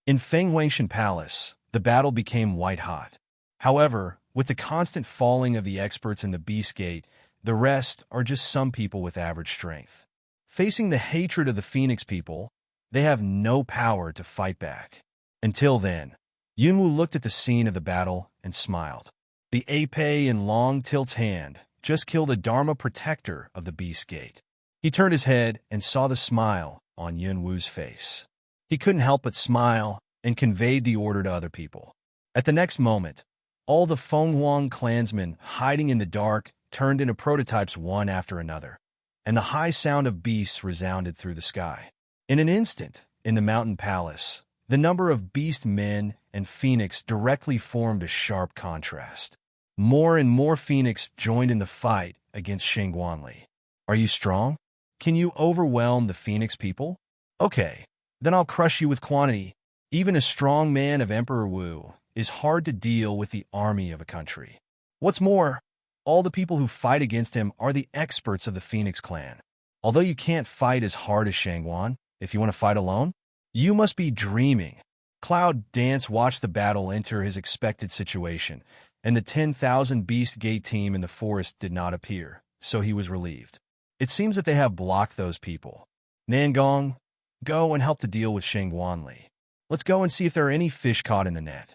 In Fengwangshan Palace, the battle became white-hot. However, with the constant falling of the experts in the Beast Gate, the rest are just some people with average strength. Facing the hatred of the Phoenix people, they have no power to fight back. Until then, Yunwu looked at the scene of the battle and smiled. The épée in Long Tilt's hand just killed a Dharma protector of the Beast Gate. He turned his head and saw the smile on Yunwu's face. He couldn't help but smile and conveyed the order to other people. At the next moment, all the Fenghuang clansmen hiding in the dark turned into prototypes one after another, and the high sound of beasts resounded through the sky. In an instant, in the mountain palace, the number of beast men and phoenix directly formed a sharp contrast. More and more phoenix joined in the fight against Shangguanli. Are you strong? Can you overwhelm the phoenix people? Okay, then I'll crush you with quantity. Even a strong man of Emperor Wu is hard to deal with the army of a country. What's more, all the people who fight against him are the experts of the Phoenix clan. Although you can't fight as hard as Shangguan, if you want to fight alone, you must be dreaming. Cloud Dance watched the battle enter his expected situation, and the 10,000 Beast Gate team in the forest did not appear, so he was relieved. It seems that they have blocked those people. Nangong, go and help to deal with Shangguanli. Let's go and see if there are any fish caught in the net.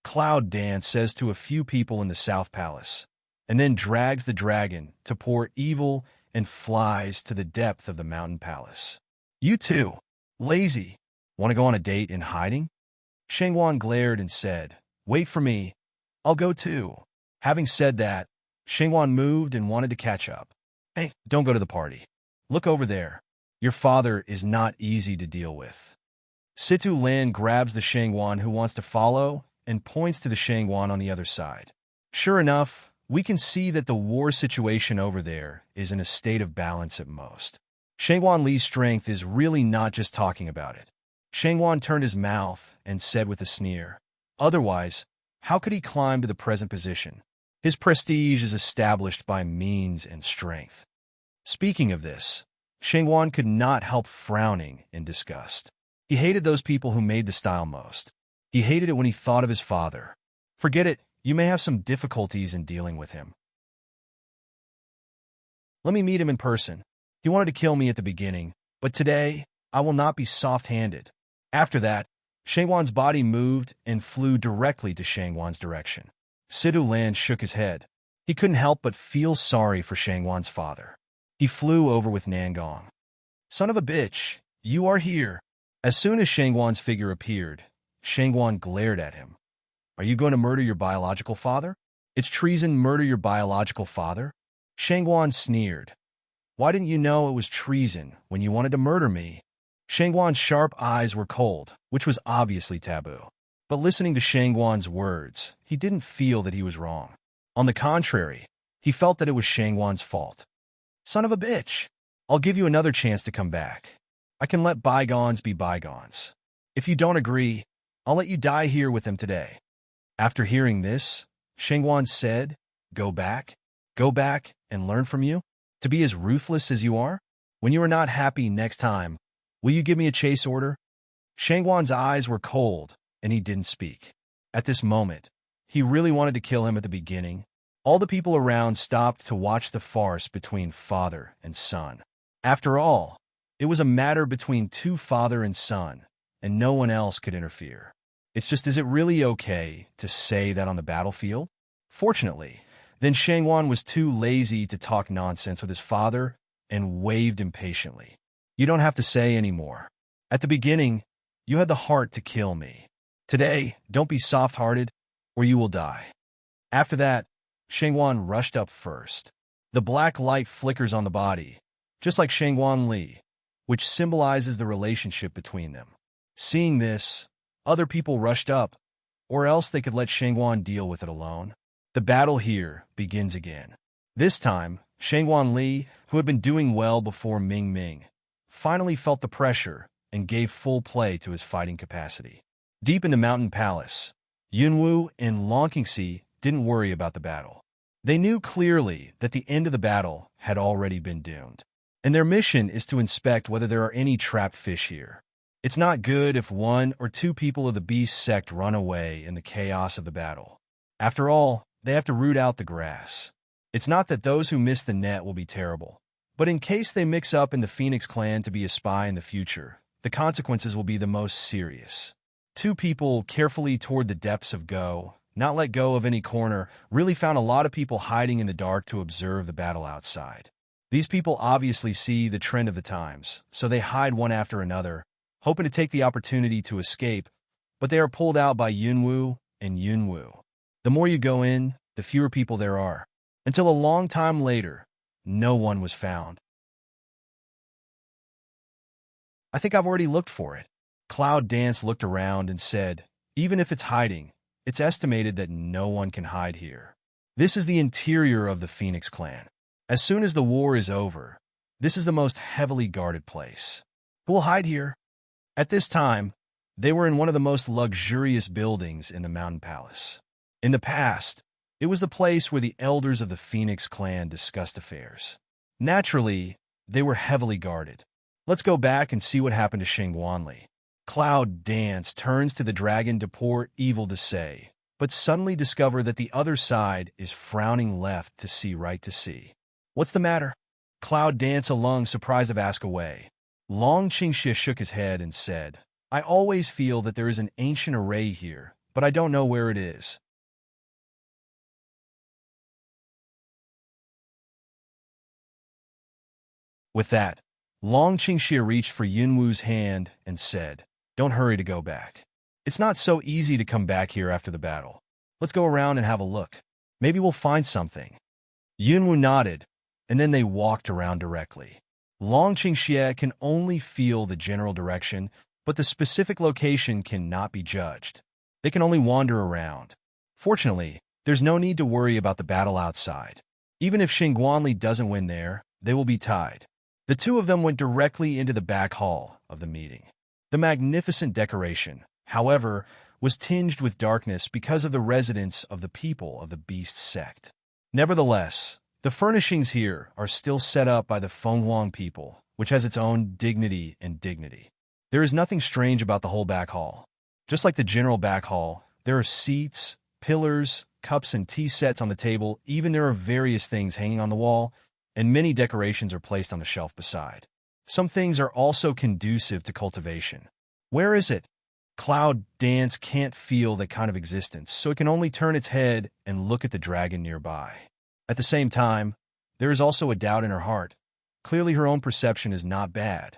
Cloud Dance says to a few people in the South Palace, and then drags the dragon to pour evil and flies to the depth of the mountain palace. You too, lazy, want to go on a date in hiding? Shangguan glared and said, wait for me, I'll go too. Having said that, Shangguan moved and wanted to catch up. Hey, don't go to the party. Look over there. Your father is not easy to deal with. Situ Lan grabs the Shangguan who wants to follow and points to the Shangguan on the other side. Sure enough, we can see that the war situation over there is in a state of balance at most. Shangguan Li's strength is really not just talking about it. Shangguan turned his mouth and said with a sneer, otherwise, how could he climb to the present position? His prestige is established by means and strength. Speaking of this, Shangguan could not help frowning in disgust. He hated those people who made the style most. He hated it when he thought of his father. Forget it, you may have some difficulties in dealing with him. Let me meet him in person. He wanted to kill me at the beginning, but today, I will not be soft-handed. After that, Shangguan's body moved and flew directly to Shangguan's direction. Situ Lan shook his head. He couldn't help but feel sorry for Shangguan's father. He flew over with Nangong. Son of a bitch, you are here. As soon as Shangguan's figure appeared, Shangguan glared at him. Are you going to murder your biological father? It's treason, murder your biological father? Shangguan sneered. Why didn't you know it was treason when you wanted to murder me? Shangguan's sharp eyes were cold, which was obviously taboo. But listening to Shangguan's words, he didn't feel that he was wrong. On the contrary, he felt that it was Shangguan's fault. Son of a bitch, I'll give you another chance to come back. I can let bygones be bygones. If you don't agree, I'll let you die here with him today. After hearing this, Shangguan said, Go back and learn from you? To be as ruthless as you are? When you are not happy next time, will you give me a chase order? Shangguan's eyes were cold, and he didn't speak. At this moment, he really wanted to kill him at the beginning. All the people around stopped to watch the farce between father and son. After all, it was a matter between two father and son, and no one else could interfere. It's just, is it really okay to say that on the battlefield? Fortunately, then Shangguan was too lazy to talk nonsense with his father and waved impatiently. You don't have to say any more. At the beginning, you had the heart to kill me. Today, don't be soft-hearted, or you will die. After that, Shangguan rushed up first. The black light flickers on the body, just like Shangguan Li, which symbolizes the relationship between them. Seeing this, other people rushed up, or else they could let Shangguan deal with it alone. The battle here begins again. This time, Shangguan Li, who had been doing well before Ming Ming, finally felt the pressure and gave full play to his fighting capacity. Deep in the mountain palace, Yunwu and Longqingxi didn't worry about the battle. They knew clearly that the end of the battle had already been doomed, and their mission is to inspect whether there are any trapped fish here. It's not good if one or two people of the beast sect run away in the chaos of the battle. After all, they have to root out the grass. It's not that those who miss the net will be terrible, but in case they mix up in the Phoenix clan to be a spy in the future, the consequences will be the most serious. Two people carefully toward the depths of Go, not let go of any corner, really found a lot of people hiding in the dark to observe the battle outside. These people obviously see the trend of the times, so they hide one after another, hoping to take the opportunity to escape, but they are pulled out by Yunwu and Yunwu. The more you go in, the fewer people there are. Until a long time later, no one was found. I think I've already looked for it. Cloud Dance looked around and said, even if it's hiding, it's estimated that no one can hide here. This is the interior of the Phoenix clan. As soon as the war is over, this is the most heavily guarded place. Who will hide here? At this time, they were in one of the most luxurious buildings in the Mountain Palace. In the past, it was the place where the elders of the Phoenix clan discussed affairs. Naturally, they were heavily guarded. Let's go back and see what happened to Xingguanli. Cloud Dance turns to the dragon to pour evil to say, but suddenly discover that the other side is frowning left to see right to see. What's the matter? Cloud Dance along surprise of ask away. Long Qingxie shook his head and said, I always feel that there is an ancient array here, but I don't know where it is. With that, Long Qingxie reached for Yunwu's hand and said, don't hurry to go back. It's not so easy to come back here after the battle. Let's go around and have a look. Maybe we'll find something. Yunwu nodded, and then they walked around directly. Long Qingxie can only feel the general direction, but the specific location cannot be judged. They can only wander around. Fortunately, there's no need to worry about the battle outside. Even if Xingguanli doesn't win there, they will be tied. The two of them went directly into the back hall of the meeting. The magnificent decoration, however, was tinged with darkness because of the residence of the people of the Beast sect. Nevertheless, the furnishings here are still set up by the Fenghuang people, which has its own dignity and dignity. There is nothing strange about the whole back hall. Just like the general back hall, there are seats, pillars, cups and tea sets on the table, even there are various things hanging on the wall, and many decorations are placed on the shelf beside. Some things are also conducive to cultivation. Where is it? Cloud Dance can't feel that kind of existence, so it can only turn its head and look at the dragon nearby. At the same time, there is also a doubt in her heart. Clearly her own perception is not bad.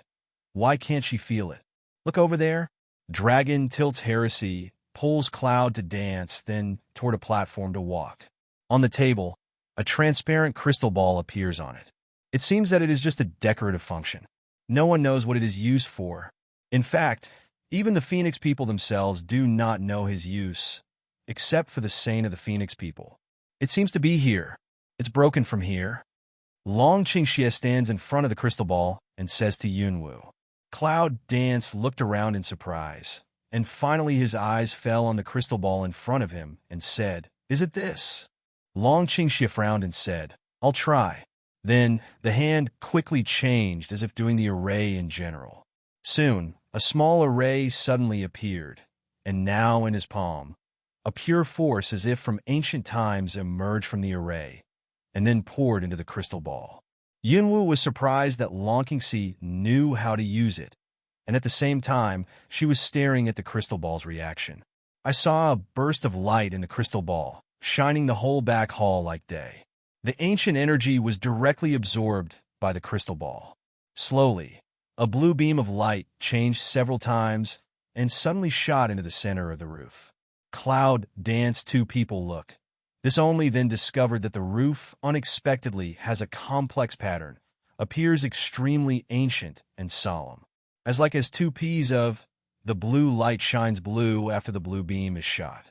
Why can't she feel it? Look over there. Dragon tilts heresy, pulls Cloud to dance, then toward a platform to walk. On the table, a transparent crystal ball appears on it. It seems that it is just a decorative function. No one knows what it is used for. In fact, even the Phoenix people themselves do not know his use, except for the Saint of the Phoenix people. It seems to be here. It's broken from here. Long Qingxie stands in front of the crystal ball and says to Yunwu. Cloud Dance looked around in surprise, and finally his eyes fell on the crystal ball in front of him and said, Is it this? Long Qingxie frowned and said, I'll try. Then the hand quickly changed as if doing the array in general. Soon, a small array suddenly appeared, and now in his palm, a pure force as if from ancient times emerged from the array, and then poured into the crystal ball. Yunwu was surprised that Long Qingxie knew how to use it, and at the same time, she was staring at the crystal ball's reaction. I saw a burst of light in the crystal ball, shining the whole back hall like day. The ancient energy was directly absorbed by the crystal ball. Slowly, a blue beam of light changed several times and suddenly shot into the center of the roof. Cloud Dance two people look. This only then discovered that the roof unexpectedly has a complex pattern, appears extremely ancient and solemn. As like as two P's of, the blue light shines blue after the blue beam is shot.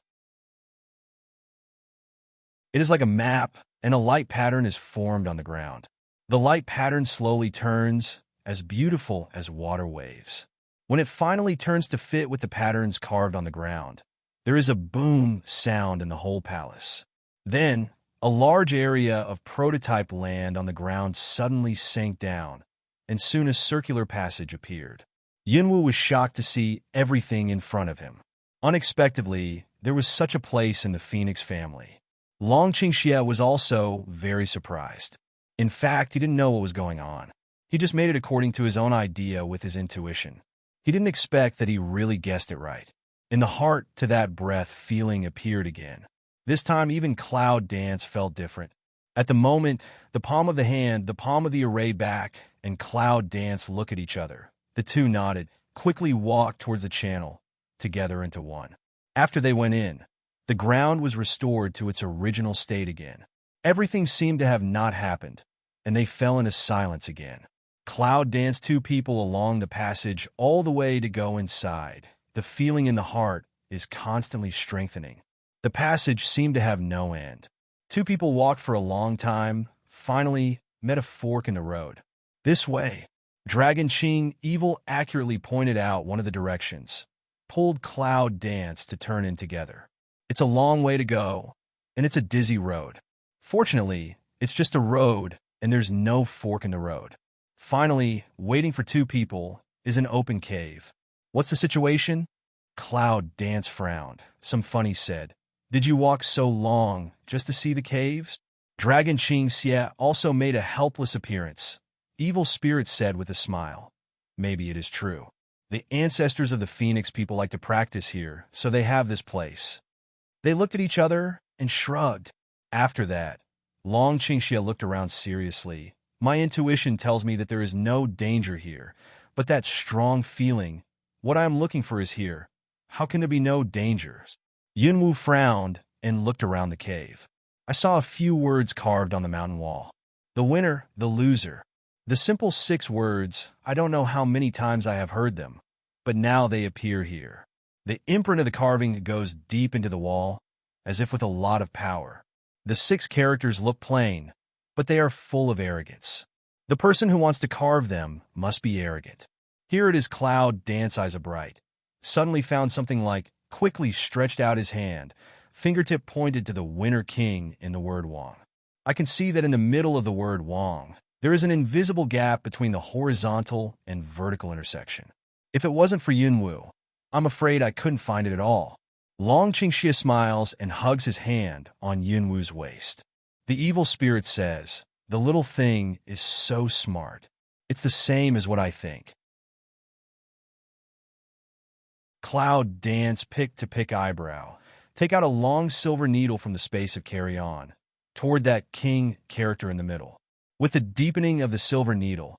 It is like a map, and a light pattern is formed on the ground. The light pattern slowly turns, as beautiful as water waves. When it finally turns to fit with the patterns carved on the ground, there is a boom sound in the whole palace. Then, a large area of prototype land on the ground suddenly sank down, and soon a circular passage appeared. Yunwu was shocked to see everything in front of him. Unexpectedly, there was such a place in the Phoenix family. Long Qingxie was also very surprised. In fact, he didn't know what was going on. He just made it according to his own idea with his intuition. He didn't expect that he really guessed it right. In the heart to that breath feeling appeared again. This time even Cloud Dance felt different. At the moment, the palm of the hand, the palm of the array back, and Cloud Dance look at each other. The two nodded, quickly walked towards the channel, together into one. After they went in, the ground was restored to its original state again. Everything seemed to have not happened, and they fell into silence again. Cloud danced two people along the passage all the way to go inside. The feeling in the heart is constantly strengthening. The passage seemed to have no end. Two people walked for a long time, finally met a fork in the road. This way. Dragon Ching Evil accurately pointed out one of the directions, pulled Cloud Dance to turn in together. It's a long way to go, and it's a dizzy road. Fortunately, it's just a road, and there's no fork in the road. Finally, waiting for two people, is an open cave. What's the situation? Cloud Dance frowned. Some funny said, "Did you walk so long just to see the caves?" Dragon Ching Xie also made a helpless appearance. Evil Spirit said with a smile, "Maybe it is true. The ancestors of the Phoenix people like to practice here, so they have this place." They looked at each other and shrugged. After that, Long Qingxia looked around seriously. "My intuition tells me that there is no danger here, but that strong feeling, what I am looking for is here. How can there be no dangers?" Yunwu frowned and looked around the cave. "I saw a few words carved on the mountain wall. The winner, the loser. The simple 6 words, I don't know how many times I have heard them, but now they appear here. The imprint of the carving goes deep into the wall, as if with a lot of power. The 6 characters look plain, but they are full of arrogance. The person who wants to carve them must be arrogant." Here it is. Cloud Dance Eyes Bright suddenly found something like, quickly stretched out his hand, fingertip pointed to the winner king in the word Wong. I can see that in the middle of the word Wong, there is an invisible gap between the horizontal and vertical intersection. If it wasn't for Yunwu, I'm afraid I couldn't find it at all. Long Qingxia smiles and hugs his hand on Yunwu's waist. The evil spirit says, "The little thing is so smart. It's the same as what I think." Cloud Dance pick eyebrow. Take out a long silver needle from the space of carry on, toward that king character in the middle. With the deepening of the silver needle,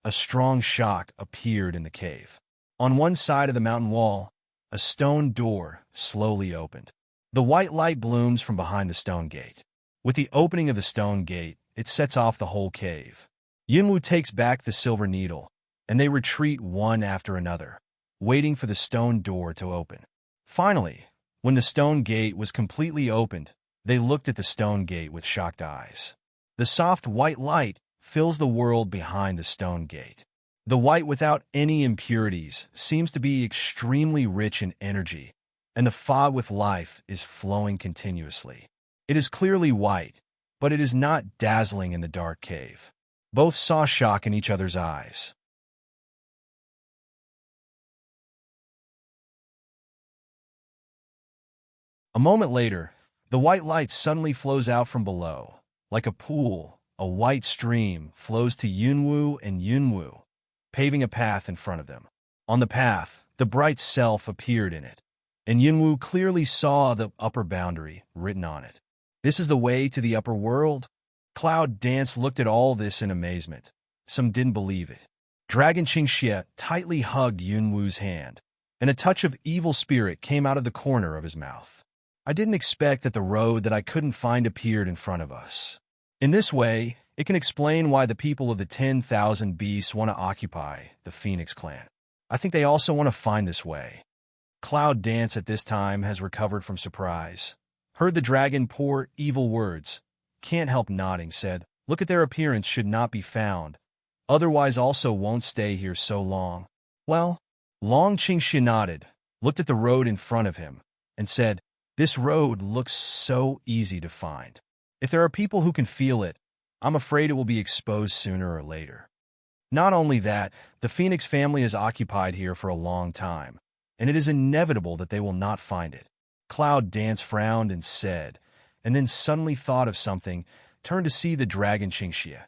a strong shock appeared in the cave. On one side of the mountain wall, a stone door slowly opened. The white light blooms from behind the stone gate. With the opening of the stone gate, it sets off the whole cave. Yunwu takes back the silver needle, and they retreat one after another, waiting for the stone door to open. Finally, when the stone gate was completely opened, they looked at the stone gate with shocked eyes. The soft white light fills the world behind the stone gate. The white without any impurities seems to be extremely rich in energy, and the fog with life is flowing continuously. It is clearly white, but it is not dazzling in the dark cave. Both saw shock in each other's eyes. A moment later, the white light suddenly flows out from below. Like a pool, a white stream flows to Yunwu and Yunwu, paving a path in front of them. On the path, the bright self appeared in it, and Yunwu clearly saw the upper boundary written on it. This is the way to the upper world? Cloud Dance looked at all this in amazement. Some didn't believe it. Dragon Qingxia tightly hugged Yunwu's hand, and a touch of evil spirit came out of the corner of his mouth. I didn't expect that the road that I couldn't find appeared in front of us. In this way, it can explain why the people of the 10,000 beasts want to occupy the Phoenix clan. I think they also want to find this way. Cloud Dance at this time has recovered from surprise. Heard the dragon pour evil words. Can't help nodding, said, "Look at their appearance should not be found. Otherwise also won't stay here so long." Well, Long Qingxia nodded, looked at the road in front of him, and said, "This road looks so easy to find. If there are people who can feel it, I'm afraid it will be exposed sooner or later." Not only that, the Phoenix family is occupied here for a long time, and it is inevitable that they will not find it. Cloud Dance frowned and said, and then suddenly thought of something, turned to see the dragon Qingxia.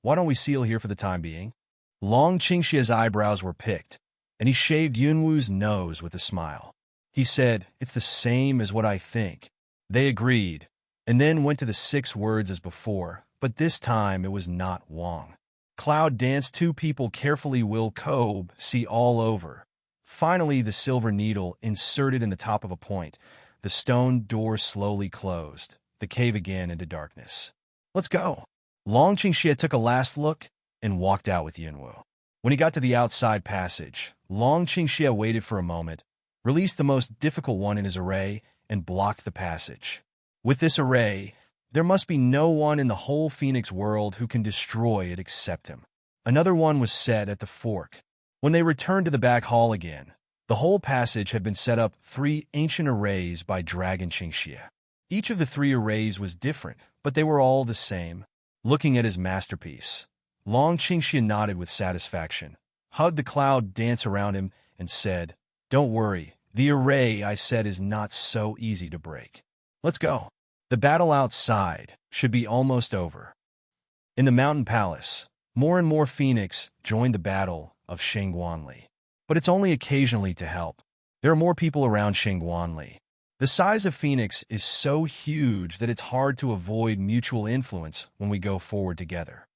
"Why don't we seal here for the time being?" Long Qingxia's eyebrows were picked, and he shaved Yunwu's nose with a smile. He said, "It's the same as what I think." They agreed, and then went to the 6 words as before, but this time it was not Wong. Cloud Dance two people carefully will Kobe see all over. Finally, the silver needle inserted in the top of a point. The stone door slowly closed, the cave again into darkness. "Let's go." Long Qingxia took a last look, and walked out with Yunwu. When he got to the outside passage, Long Qingxie waited for a moment, released the most difficult one in his array, and blocked the passage. With this array, there must be no one in the whole Phoenix world who can destroy it except him. Another one was set at the fork. When they returned to the back hall again, the whole passage had been set up 3 ancient arrays by Dragon Qingxie. Each of the 3 arrays was different, but they were all the same. Looking at his masterpiece, Long Qingxie nodded with satisfaction, hugged the cloud dance around him, and said, "Don't worry, the array I set is not so easy to break. Let's go." The battle outside should be almost over. In the mountain palace, more and more Phoenix joined the battle of Shangguanli. But it's only occasionally to help. There are more people around Shangguanli. The size of Phoenix is so huge that it's hard to avoid mutual influence when we go forward together.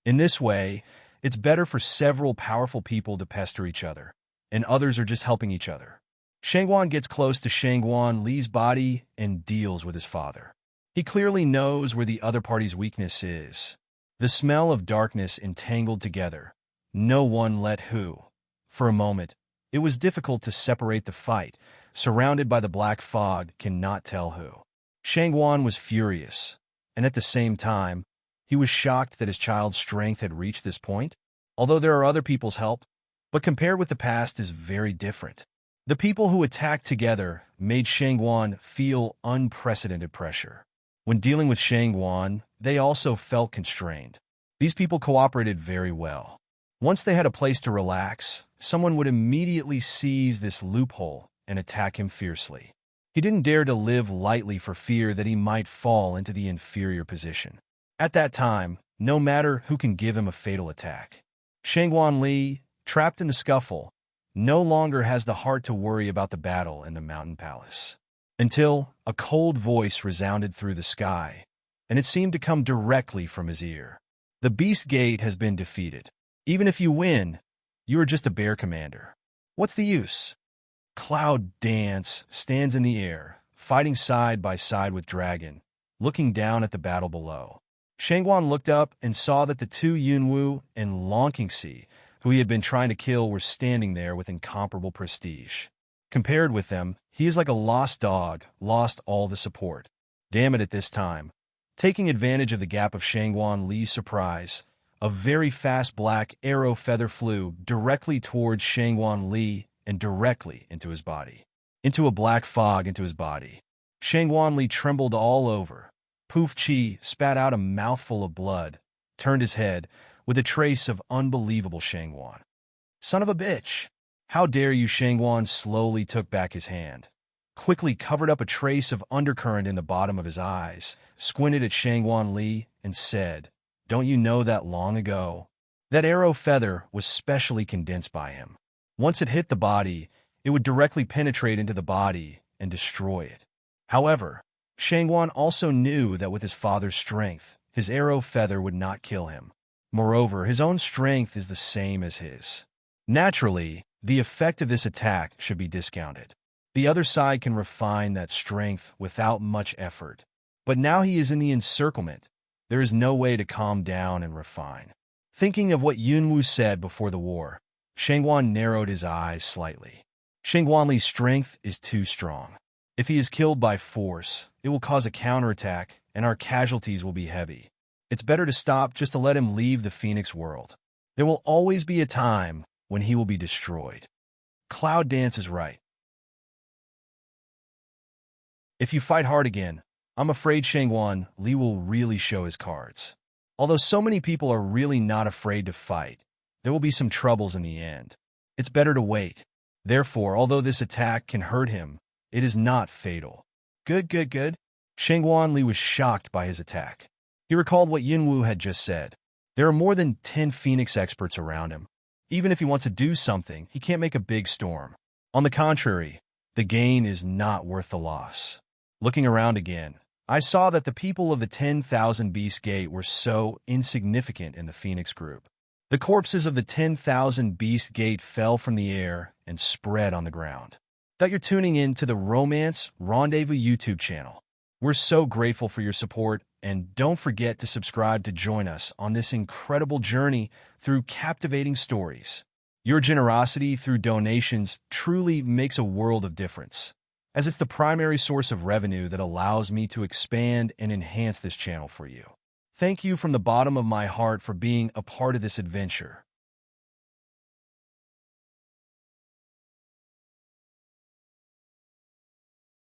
In this way, it's better for several powerful people to pester each other, and others are just helping each other. Shangguan gets close to Shangguanli's body and deals with his father. He clearly knows where the other party's weakness is. The smell of darkness entangled together. No one let who. For a moment, it was difficult to separate the fight. Surrounded by the black fog, cannot tell who. Shangguan was furious, and at the same time, he was shocked that his child's strength had reached this point. Although there are other people's help, but compared with the past is very different. The people who attacked together made Shangguan feel unprecedented pressure. When dealing with Shangguan, they also felt constrained. These people cooperated very well. Once they had a place to relax, someone would immediately seize this loophole and attack him fiercely. He didn't dare to live lightly for fear that he might fall into the inferior position. At that time, no matter who can give him a fatal attack. Shangguanli, trapped in the scuffle, no longer has the heart to worry about the battle in the mountain palace. Until a cold voice resounded through the sky, and it seemed to come directly from his ear. The Beast Gate has been defeated. Even if you win, you are just a bear commander. What's the use? Cloud Dance stands in the air, fighting side by side with Dragon, looking down at the battle below. Shangguan looked up and saw that the 2 Yunwu and Long Qingxie, who he had been trying to kill, were standing there with incomparable prestige. Compared with them, he is like a lost dog, lost all the support. Damn it, at this time. Taking advantage of the gap of Shangguanli's surprise, a very fast black arrow feather flew directly towards Shangguanli and directly into his body. Into a black fog into his body. Shangguanli trembled all over. Poof Chi spat out a mouthful of blood, turned his head, with a trace of unbelievable Shangguan. Son of a bitch! How dare you? Shangguan slowly took back his hand, quickly covered up a trace of undercurrent in the bottom of his eyes, squinted at Shangguanli, and said, "Don't you know that long ago? That arrow feather was specially condensed by him. Once it hit the body, it would directly penetrate into the body and destroy it." However, Shangguan also knew that with his father's strength, his arrow feather would not kill him. Moreover, his own strength is the same as his. Naturally, the effect of this attack should be discounted. The other side can refine that strength without much effort. But now he is in the encirclement. There is no way to calm down and refine. Thinking of what Yunwu said before the war, Shangguan narrowed his eyes slightly. Shangguanli's strength is too strong. If he is killed by force, it will cause a counterattack, and our casualties will be heavy. It's better to stop just to let him leave the Phoenix world. There will always be a time when he will be destroyed. Cloud Dance is right. If you fight hard again, I'm afraid Shangguanli will really show his cards. Although so many people are really not afraid to fight, there will be some troubles in the end. It's better to wait. Therefore, although this attack can hurt him, it is not fatal. Good. Shangguanli was shocked by his attack. He recalled what Yunwu had just said. There are more than 10 Phoenix experts around him. Even if he wants to do something, he can't make a big storm. On the contrary, the gain is not worth the loss. Looking around again, I saw that the people of the 10,000 Beast Gate were so insignificant in the Phoenix group. The corpses of the 10,000 Beast Gate fell from the air and spread on the ground. That you're tuning in to the Romance Rendezvous YouTube channel. We're so grateful for your support And don't forget to subscribe to join us on this incredible journey through captivating stories. Your generosity through donations truly makes a world of difference, as it's the primary source of revenue that allows me to expand and enhance this channel for you. Thank you from the bottom of my heart for being a part of this adventure.